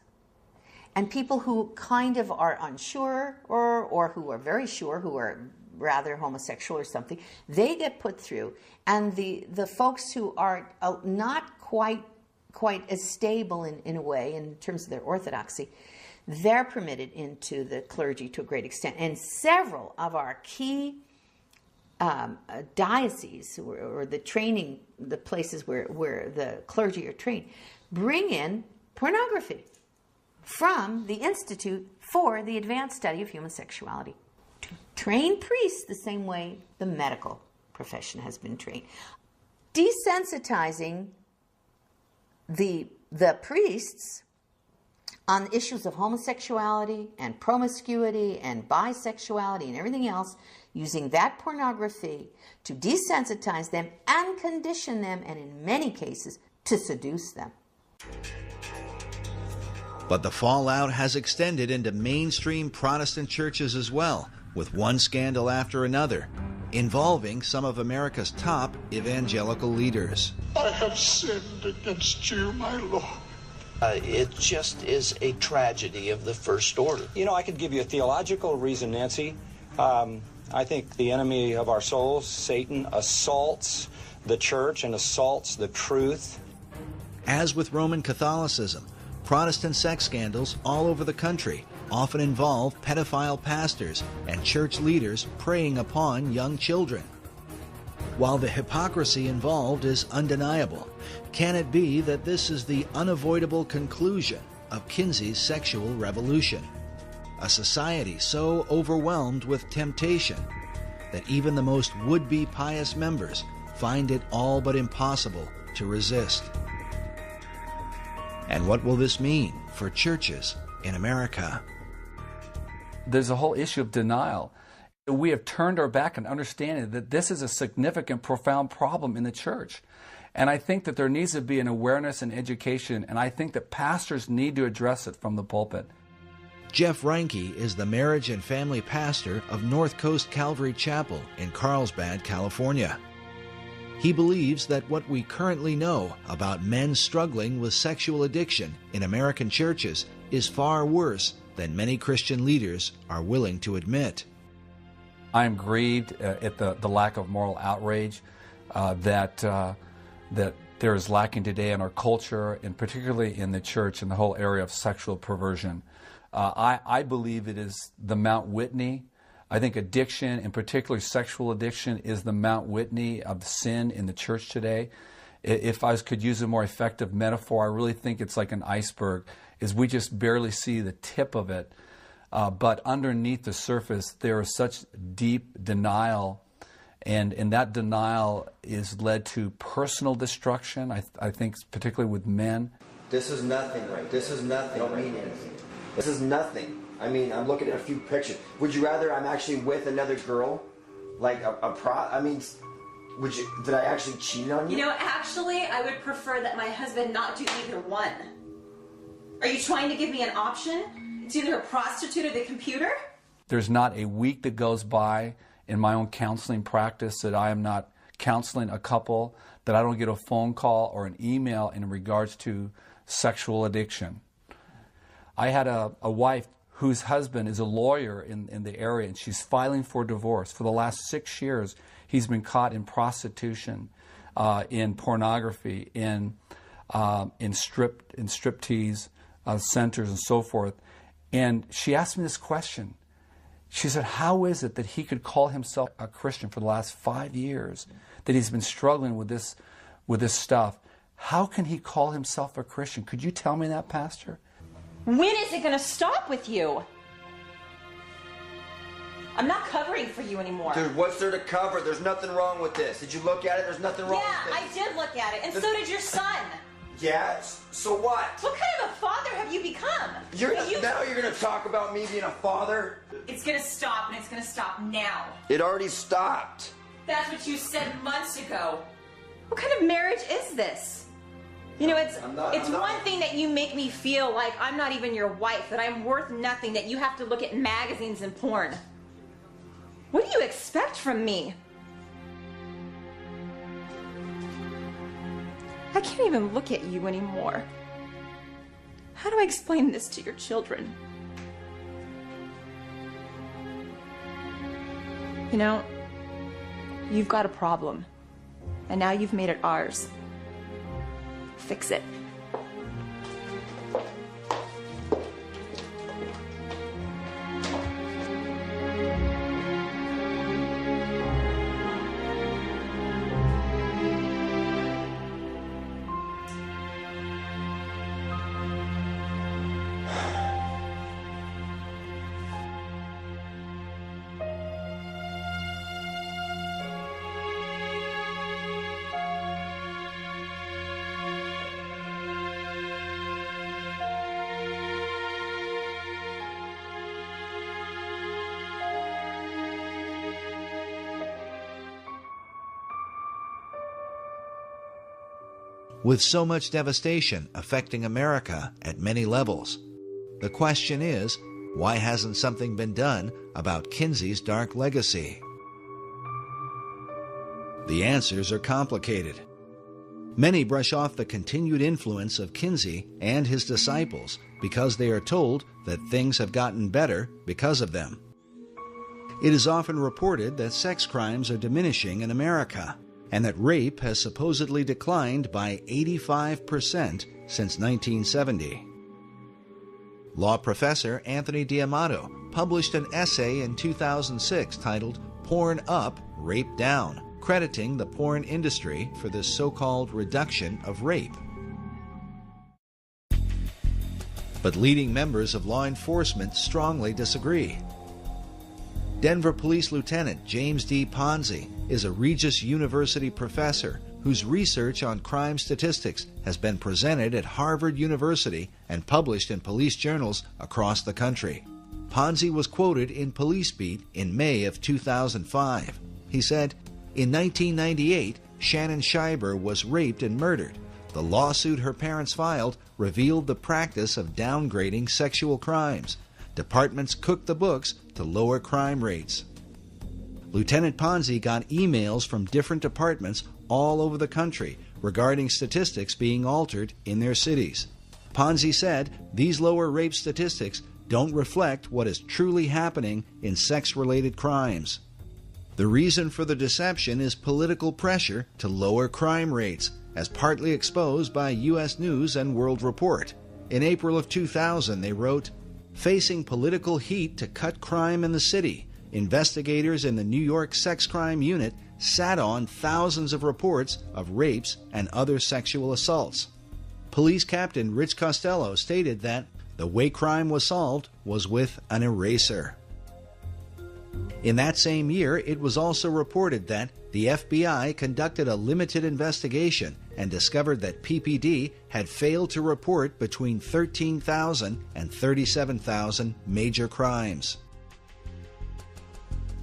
and people who kind of are unsure or who are very sure, who are rather homosexual or something, they get put through. And the folks who are not quite as stable in a way in terms of their orthodoxy, they're permitted into the clergy to a great extent. And several of our key dioceses or the training, the places where the clergy are trained, bring in pornography from the Institute for the Advanced Study of Human Sexuality to train priests the same way the medical profession has been trained. Desensitizing the priests on issues of homosexuality and promiscuity and bisexuality and everything else, using that pornography to desensitize them and condition them, and in many cases, to seduce them. But the fallout has extended into mainstream Protestant churches as well, with one scandal after another, involving some of America's top evangelical leaders. I have sinned against you, my Lord. It just is a tragedy of the first order. You know, I could give you a theological reason, Nancy. I think the enemy of our souls, Satan, assaults the church and assaults the truth. As with Roman Catholicism, Protestant sex scandals all over the country often involve pedophile pastors and church leaders preying upon young children. While the hypocrisy involved is undeniable, can it be that this is the unavoidable conclusion of Kinsey's sexual revolution? A society so overwhelmed with temptation that even the most would-be pious members find it all but impossible to resist. And what will this mean for churches in America? There's a whole issue of denial. We have turned our back on understanding that this is a significant, profound problem in the church. And I think that there needs to be an awareness and education, and I think that pastors need to address it from the pulpit. Jeff Reinke is the marriage and family pastor of North Coast Calvary Chapel in Carlsbad, California. He believes that what we currently know about men struggling with sexual addiction in American churches is far worse than many Christian leaders are willing to admit. I am grieved at the lack of moral outrage that there is lacking today in our culture, and particularly in the church in the whole area of sexual perversion. I believe it is the Mount Whitney. I think addiction, and particularly sexual addiction, is the Mount Whitney of sin in the church today. If I could use a more effective metaphor, I really think it's like an iceberg, is we just barely see the tip of it. But underneath the surface, there is such deep denial, and that denial is led to personal destruction, I think, particularly with men. This is nothing, right? This is nothing. Don't mean anything. This is nothing. I mean, I'm looking at a few pictures. Would you rather I'm actually with another girl? Like did I actually cheat on you? You know, actually, I would prefer that my husband not do either one. Are you trying to give me an option? It's either a prostitute or the computer? There's not a week that goes by in my own counseling practice that I am not counseling a couple, that I don't get a phone call or an email in regards to sexual addiction. I had a wife whose husband is a lawyer in the area, and she's filing for divorce. For the last 6 years, he's been caught in prostitution, in pornography, in striptease centers and so forth. And she asked me this question. She said, how is it that he could call himself a Christian for the last 5 years, that he's been struggling with this stuff? How can he call himself a Christian? Could you tell me that, Pastor? When is it going to stop with you? I'm not covering for you anymore. Dude, what's there to cover? There's nothing wrong with this. Did you look at it? There's nothing wrong with this. Yeah, I did look at it, and so did your son. Yeah, so what? What kind of a father have you become? Now you're going to talk about me being a father? It's going to stop, and it's going to stop now. It already stopped. That's what you said months ago. What kind of marriage is this? You know, it's one thing that you make me feel like I'm not even your wife, that I'm worth nothing, that you have to look at magazines and porn. What do you expect from me? I can't even look at you anymore. How do I explain this to your children? You know, you've got a problem, and now you've made it ours. Fix it. With so much devastation affecting America at many levels, the question is, why hasn't something been done about Kinsey's dark legacy? The answers are complicated. Many brush off the continued influence of Kinsey and his disciples because they are told that things have gotten better because of them. It is often reported that sex crimes are diminishing in America, and that rape has supposedly declined by 85% since 1970. Law professor Anthony D'Amato published an essay in 2006 titled "Porn Up, Rape Down," crediting the porn industry for this so-called reduction of rape. But leading members of law enforcement strongly disagree. Denver Police Lieutenant James D. Ponzi is a Regis University professor whose research on crime statistics has been presented at Harvard University and published in police journals across the country. Ponzi was quoted in Police Beat in May of 2005. He said, "In 1998, Shannon Schreiber was raped and murdered. The lawsuit her parents filed revealed the practice of downgrading sexual crimes. Departments cooked the books to lower crime rates." Lieutenant Ponzi got emails from different departments all over the country regarding statistics being altered in their cities. Ponzi said these lower rape statistics don't reflect what is truly happening in sex-related crimes. The reason for the deception is political pressure to lower crime rates, as partly exposed by U.S. News and World Report. In April of 2000, they wrote, "Facing political heat to cut crime in the city, investigators in the New York Sex Crime Unit sat on thousands of reports of rapes and other sexual assaults." Police Captain Rich Costello stated that the way crime was solved was with an eraser. In that same year, it was also reported that the FBI conducted a limited investigation and discovered that PPD had failed to report between 13,000 and 37,000 major crimes.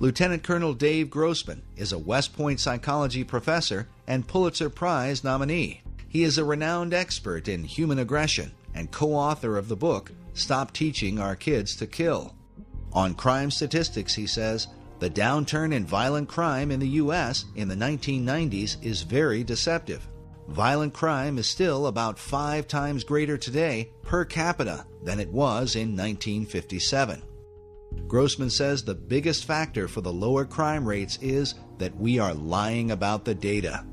Lieutenant Colonel Dave Grossman is a West Point psychology professor and Pulitzer Prize nominee. He is a renowned expert in human aggression and co-author of the book, Stop Teaching Our Kids to Kill. On crime statistics, he says, the downturn in violent crime in the U.S. in the 1990s is very deceptive. Violent crime is still about 5 times greater today per capita than it was in 1957. Grossman says the biggest factor for the lower crime rates is that we are lying about the data.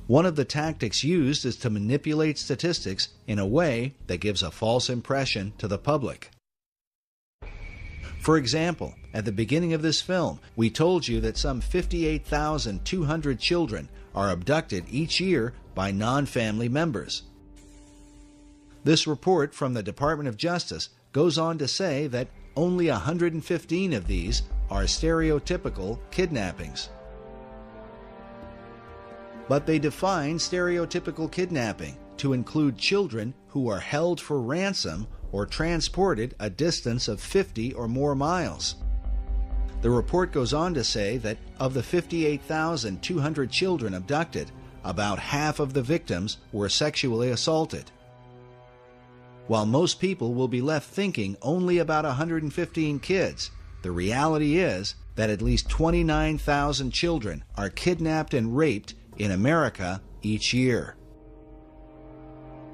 One of the tactics used is to manipulate statistics in a way that gives a false impression to the public. For example, at the beginning of this film, we told you that some 58,200 children are abducted each year by non-family members. This report from the Department of Justice goes on to say that only 115 of these are stereotypical kidnappings. But they define stereotypical kidnapping to include children who are held for ransom or transported a distance of 50 or more miles. The report goes on to say that of the 58,200 children abducted, about half of the victims were sexually assaulted. While most people will be left thinking only about 115 kids, the reality is that at least 29,000 children are kidnapped and raped in America each year.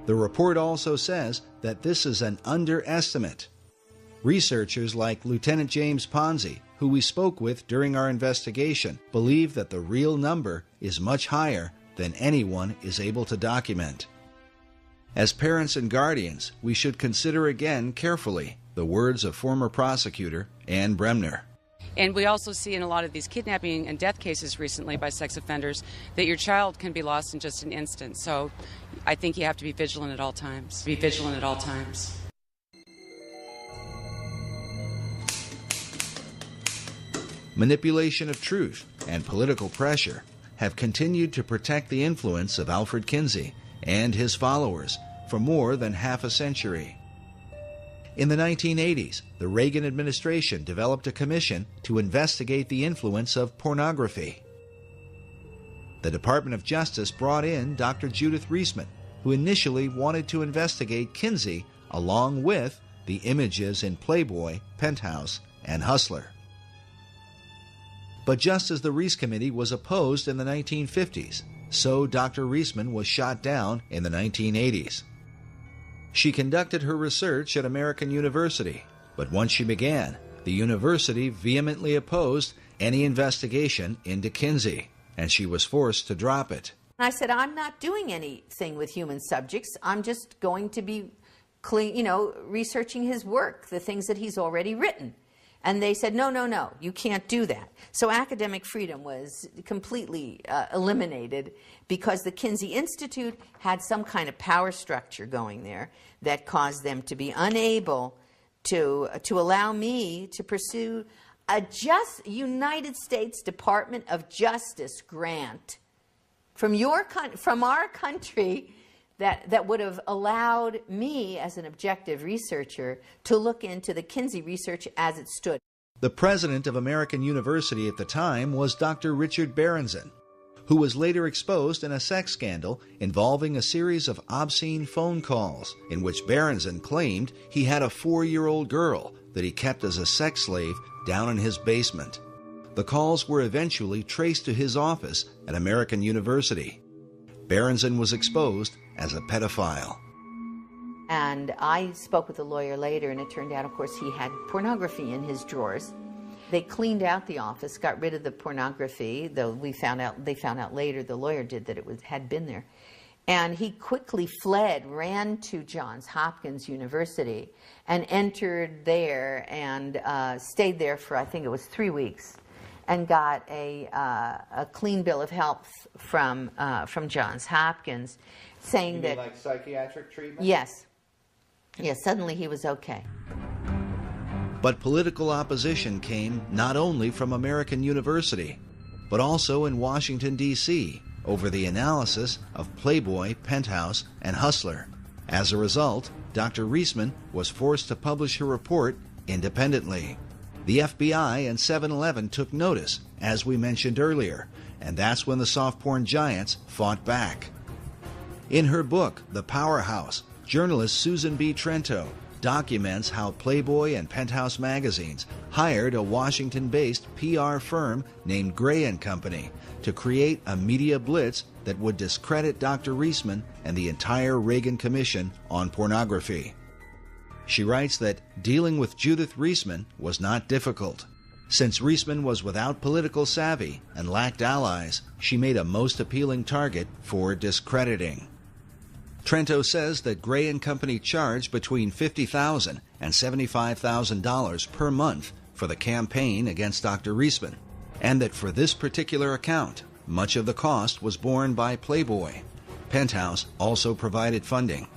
The report also says that this is an underestimate. Researchers like Lieutenant James Ponzi, who we spoke with during our investigation, believe that the real number is much higher than anyone is able to document. As parents and guardians, we should consider again carefully the words of former prosecutor Ann Bremner. And we also see in a lot of these kidnapping and death cases recently by sex offenders that your child can be lost in just an instant. So I think you have to be vigilant at all times. Be vigilant at all times. Manipulation of truth and political pressure have continued to protect the influence of Alfred Kinsey and his followers for more than half a century. In the 1980s, the Reagan administration developed a commission to investigate the influence of pornography. The Department of Justice brought in Dr. Judith Reisman, who initially wanted to investigate Kinsey along with the images in Playboy, Penthouse, and Hustler. But just as the Reis Committee was opposed in the 1950s, so Dr. Reisman was shot down in the 1980s. She conducted her research at American University, but once she began, the university vehemently opposed any investigation into Kinsey, and she was forced to drop it. I said, I'm not doing anything with human subjects. I'm just going to be researching his work, the things that he's already written. And they said, no, you can't do that. So academic freedom was completely eliminated because the Kinsey Institute had some kind of power structure going there that caused them to be unable to allow me to pursue a United States Department of Justice grant from our country that would have allowed me as an objective researcher to look into the Kinsey research as it stood. The president of American University at the time was Dr. Richard Berenson, who was later exposed in a sex scandal involving a series of obscene phone calls in which Berenson claimed he had a 4-year-old girl that he kept as a sex slave down in his basement. The calls were eventually traced to his office at American University. Berenson was exposed as a pedophile. And I spoke with a lawyer later, and it turned out, of course, he had pornography in his drawers. They cleaned out the office, got rid of the pornography, though they found out later, the lawyer did, that it had been there. And he quickly fled, ran to Johns Hopkins University, and entered there and stayed there for, I think it was 3 weeks, and got a clean bill of health from Johns Hopkins, saying you that... mean like psychiatric treatment? Yes. Yes, suddenly he was okay. But political opposition came not only from American University, but also in Washington, D.C., over the analysis of Playboy, Penthouse, and Hustler. As a result, Dr. Reisman was forced to publish her report independently. The FBI and 7-Eleven took notice, as we mentioned earlier, and that's when the soft porn giants fought back. In her book, The Powerhouse, journalist Susan B. Trento documents how Playboy and Penthouse magazines hired a Washington-based PR firm named Gray & Company to create a media blitz that would discredit Dr. Reisman and the entire Reagan Commission on pornography. She writes that dealing with Judith Reisman was not difficult. Since Reisman was without political savvy and lacked allies, she made a most appealing target for discrediting. Trento says that Gray & Company charged between $50,000 and $75,000 per month for the campaign against Dr. Reisman, and that for this particular account, much of the cost was borne by Playboy. Penthouse also provided funding.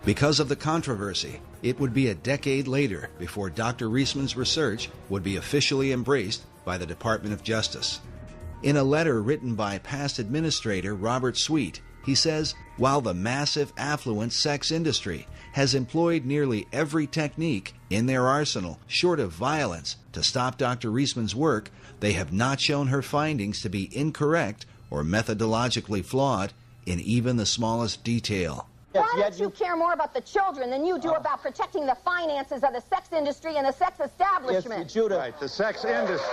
Because of the controversy, it would be a decade later before Dr. Reisman's research would be officially embraced by the Department of Justice. In a letter written by past administrator Robert Sweet, he says, while the massive affluent sex industry has employed nearly every technique in their arsenal short of violence to stop Dr. Reisman's work, they have not shown her findings to be incorrect or methodologically flawed in even the smallest detail. Why don't you care more about the children than you do about protecting the finances of the sex industry and the sex establishment? Yes, Judah. Right, the sex industry.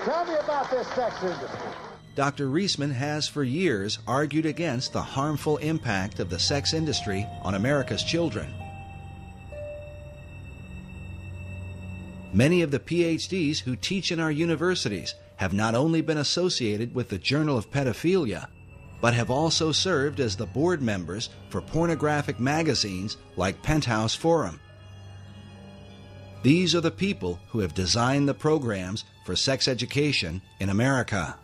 Tell me about this sex industry. Dr. Reisman has for years argued against the harmful impact of the sex industry on America's children. Many of the PhDs who teach in our universities have not only been associated with the Journal of Pedophilia, but have also served as the board members for pornographic magazines like Penthouse Forum. These are the people who have designed the programs for sex education in America.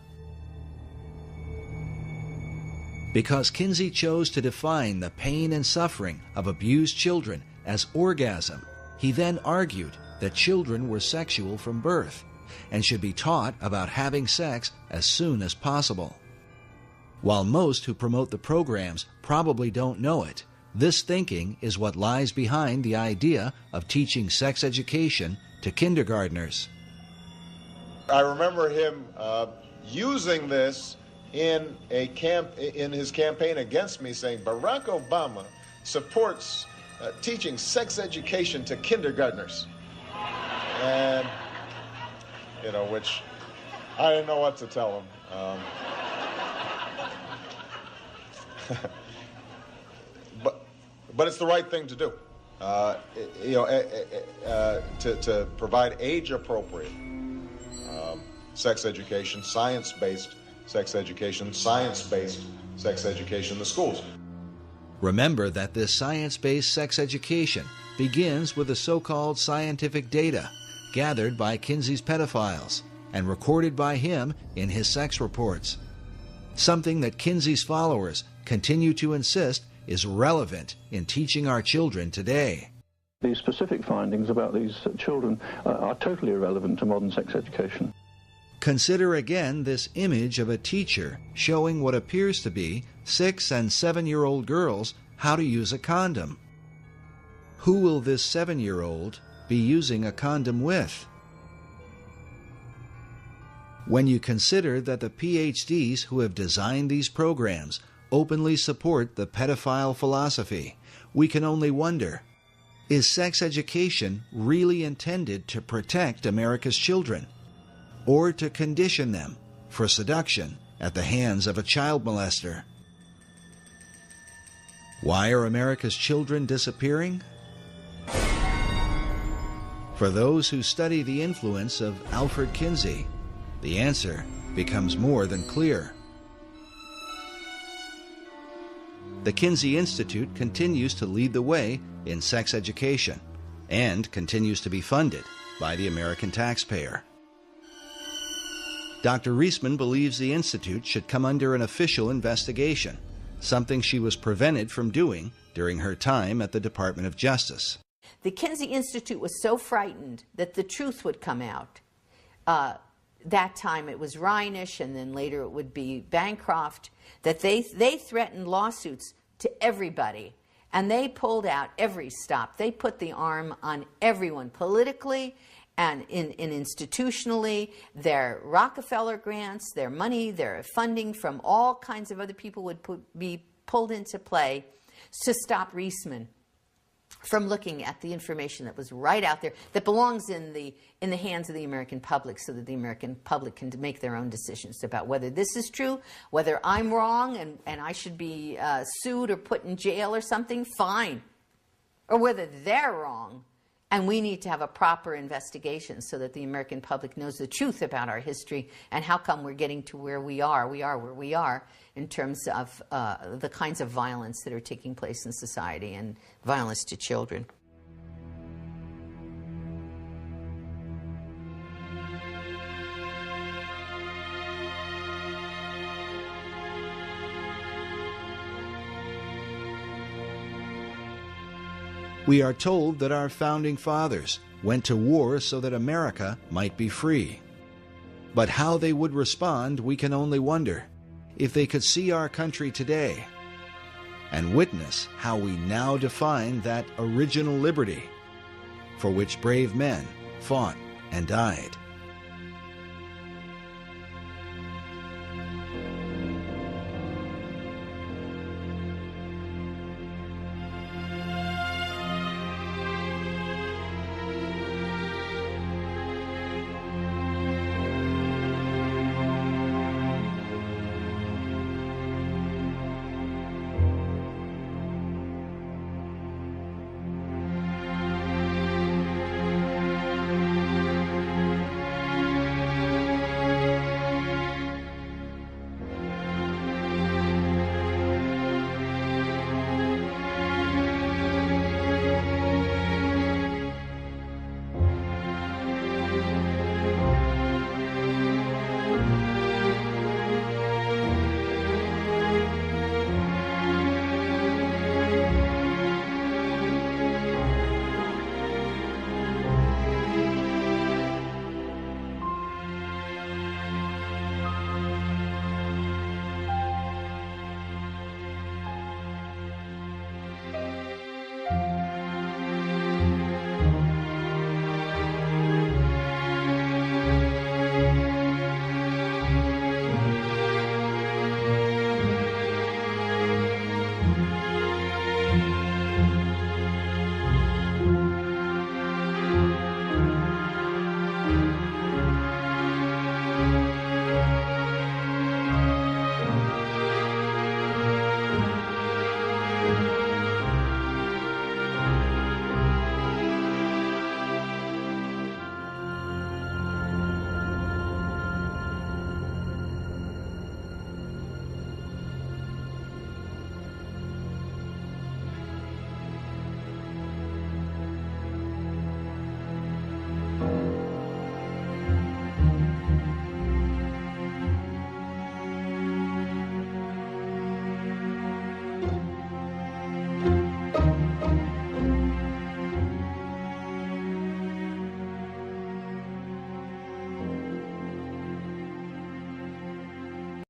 Because Kinsey chose to define the pain and suffering of abused children as orgasm, he then argued that children were sexual from birth and should be taught about having sex as soon as possible. While most who promote the programs probably don't know it, this thinking is what lies behind the idea of teaching sex education to kindergartners. I remember him using this in his campaign against me, saying Barack Obama supports teaching sex education to kindergartners. And, which I didn't know what to tell him. But it's the right thing to do. To provide age-appropriate sex education, science-based sex education, science-based sex education in the schools. Remember that this science-based sex education begins with the so-called scientific data gathered by Kinsey's pedophiles and recorded by him in his sex reports, something that Kinsey's followers continue to insist is relevant in teaching our children today. These specific findings about these children are totally irrelevant to modern sex education. Consider again this image of a teacher showing what appears to be 6- and 7-year-old girls how to use a condom. Who will this 7-year-old be using a condom with? When you consider that the PhDs who have designed these programs openly support the pedophile philosophy, we can only wonder, is sex education really intended to protect America's children, or to condition them for seduction at the hands of a child molester? Why are America's children disappearing? For those who study the influence of Alfred Kinsey, the answer becomes more than clear. The Kinsey Institute continues to lead the way in sex education and continues to be funded by the American taxpayer. Dr. Reisman believes the Institute should come under an official investigation, something she was prevented from doing during her time at the Department of Justice. The Kinsey Institute was so frightened that the truth would come out. That time it was Reinisch, and then later it would be Bancroft, that they threatened lawsuits to everybody, and they pulled out every stop. They put the arm on everyone politically and institutionally. Their Rockefeller grants, their money, their funding from all kinds of other people would be pulled into play to stop Reisman from looking at the information that was right out there, that belongs in the hands of the American public, so that the American public can make their own decisions about whether this is true, whether I'm wrong and I should be sued or put in jail or something, fine, or whether they're wrong and we need to have a proper investigation so that the American public knows the truth about our history and how come we're getting to where we are where we are in terms of the kinds of violence that are taking place in society and violence to children. We are told that our founding fathers went to war so that America might be free. But how they would respond, we can only wonder, if they could see our country today and witness how we now define that original liberty for which brave men fought and died.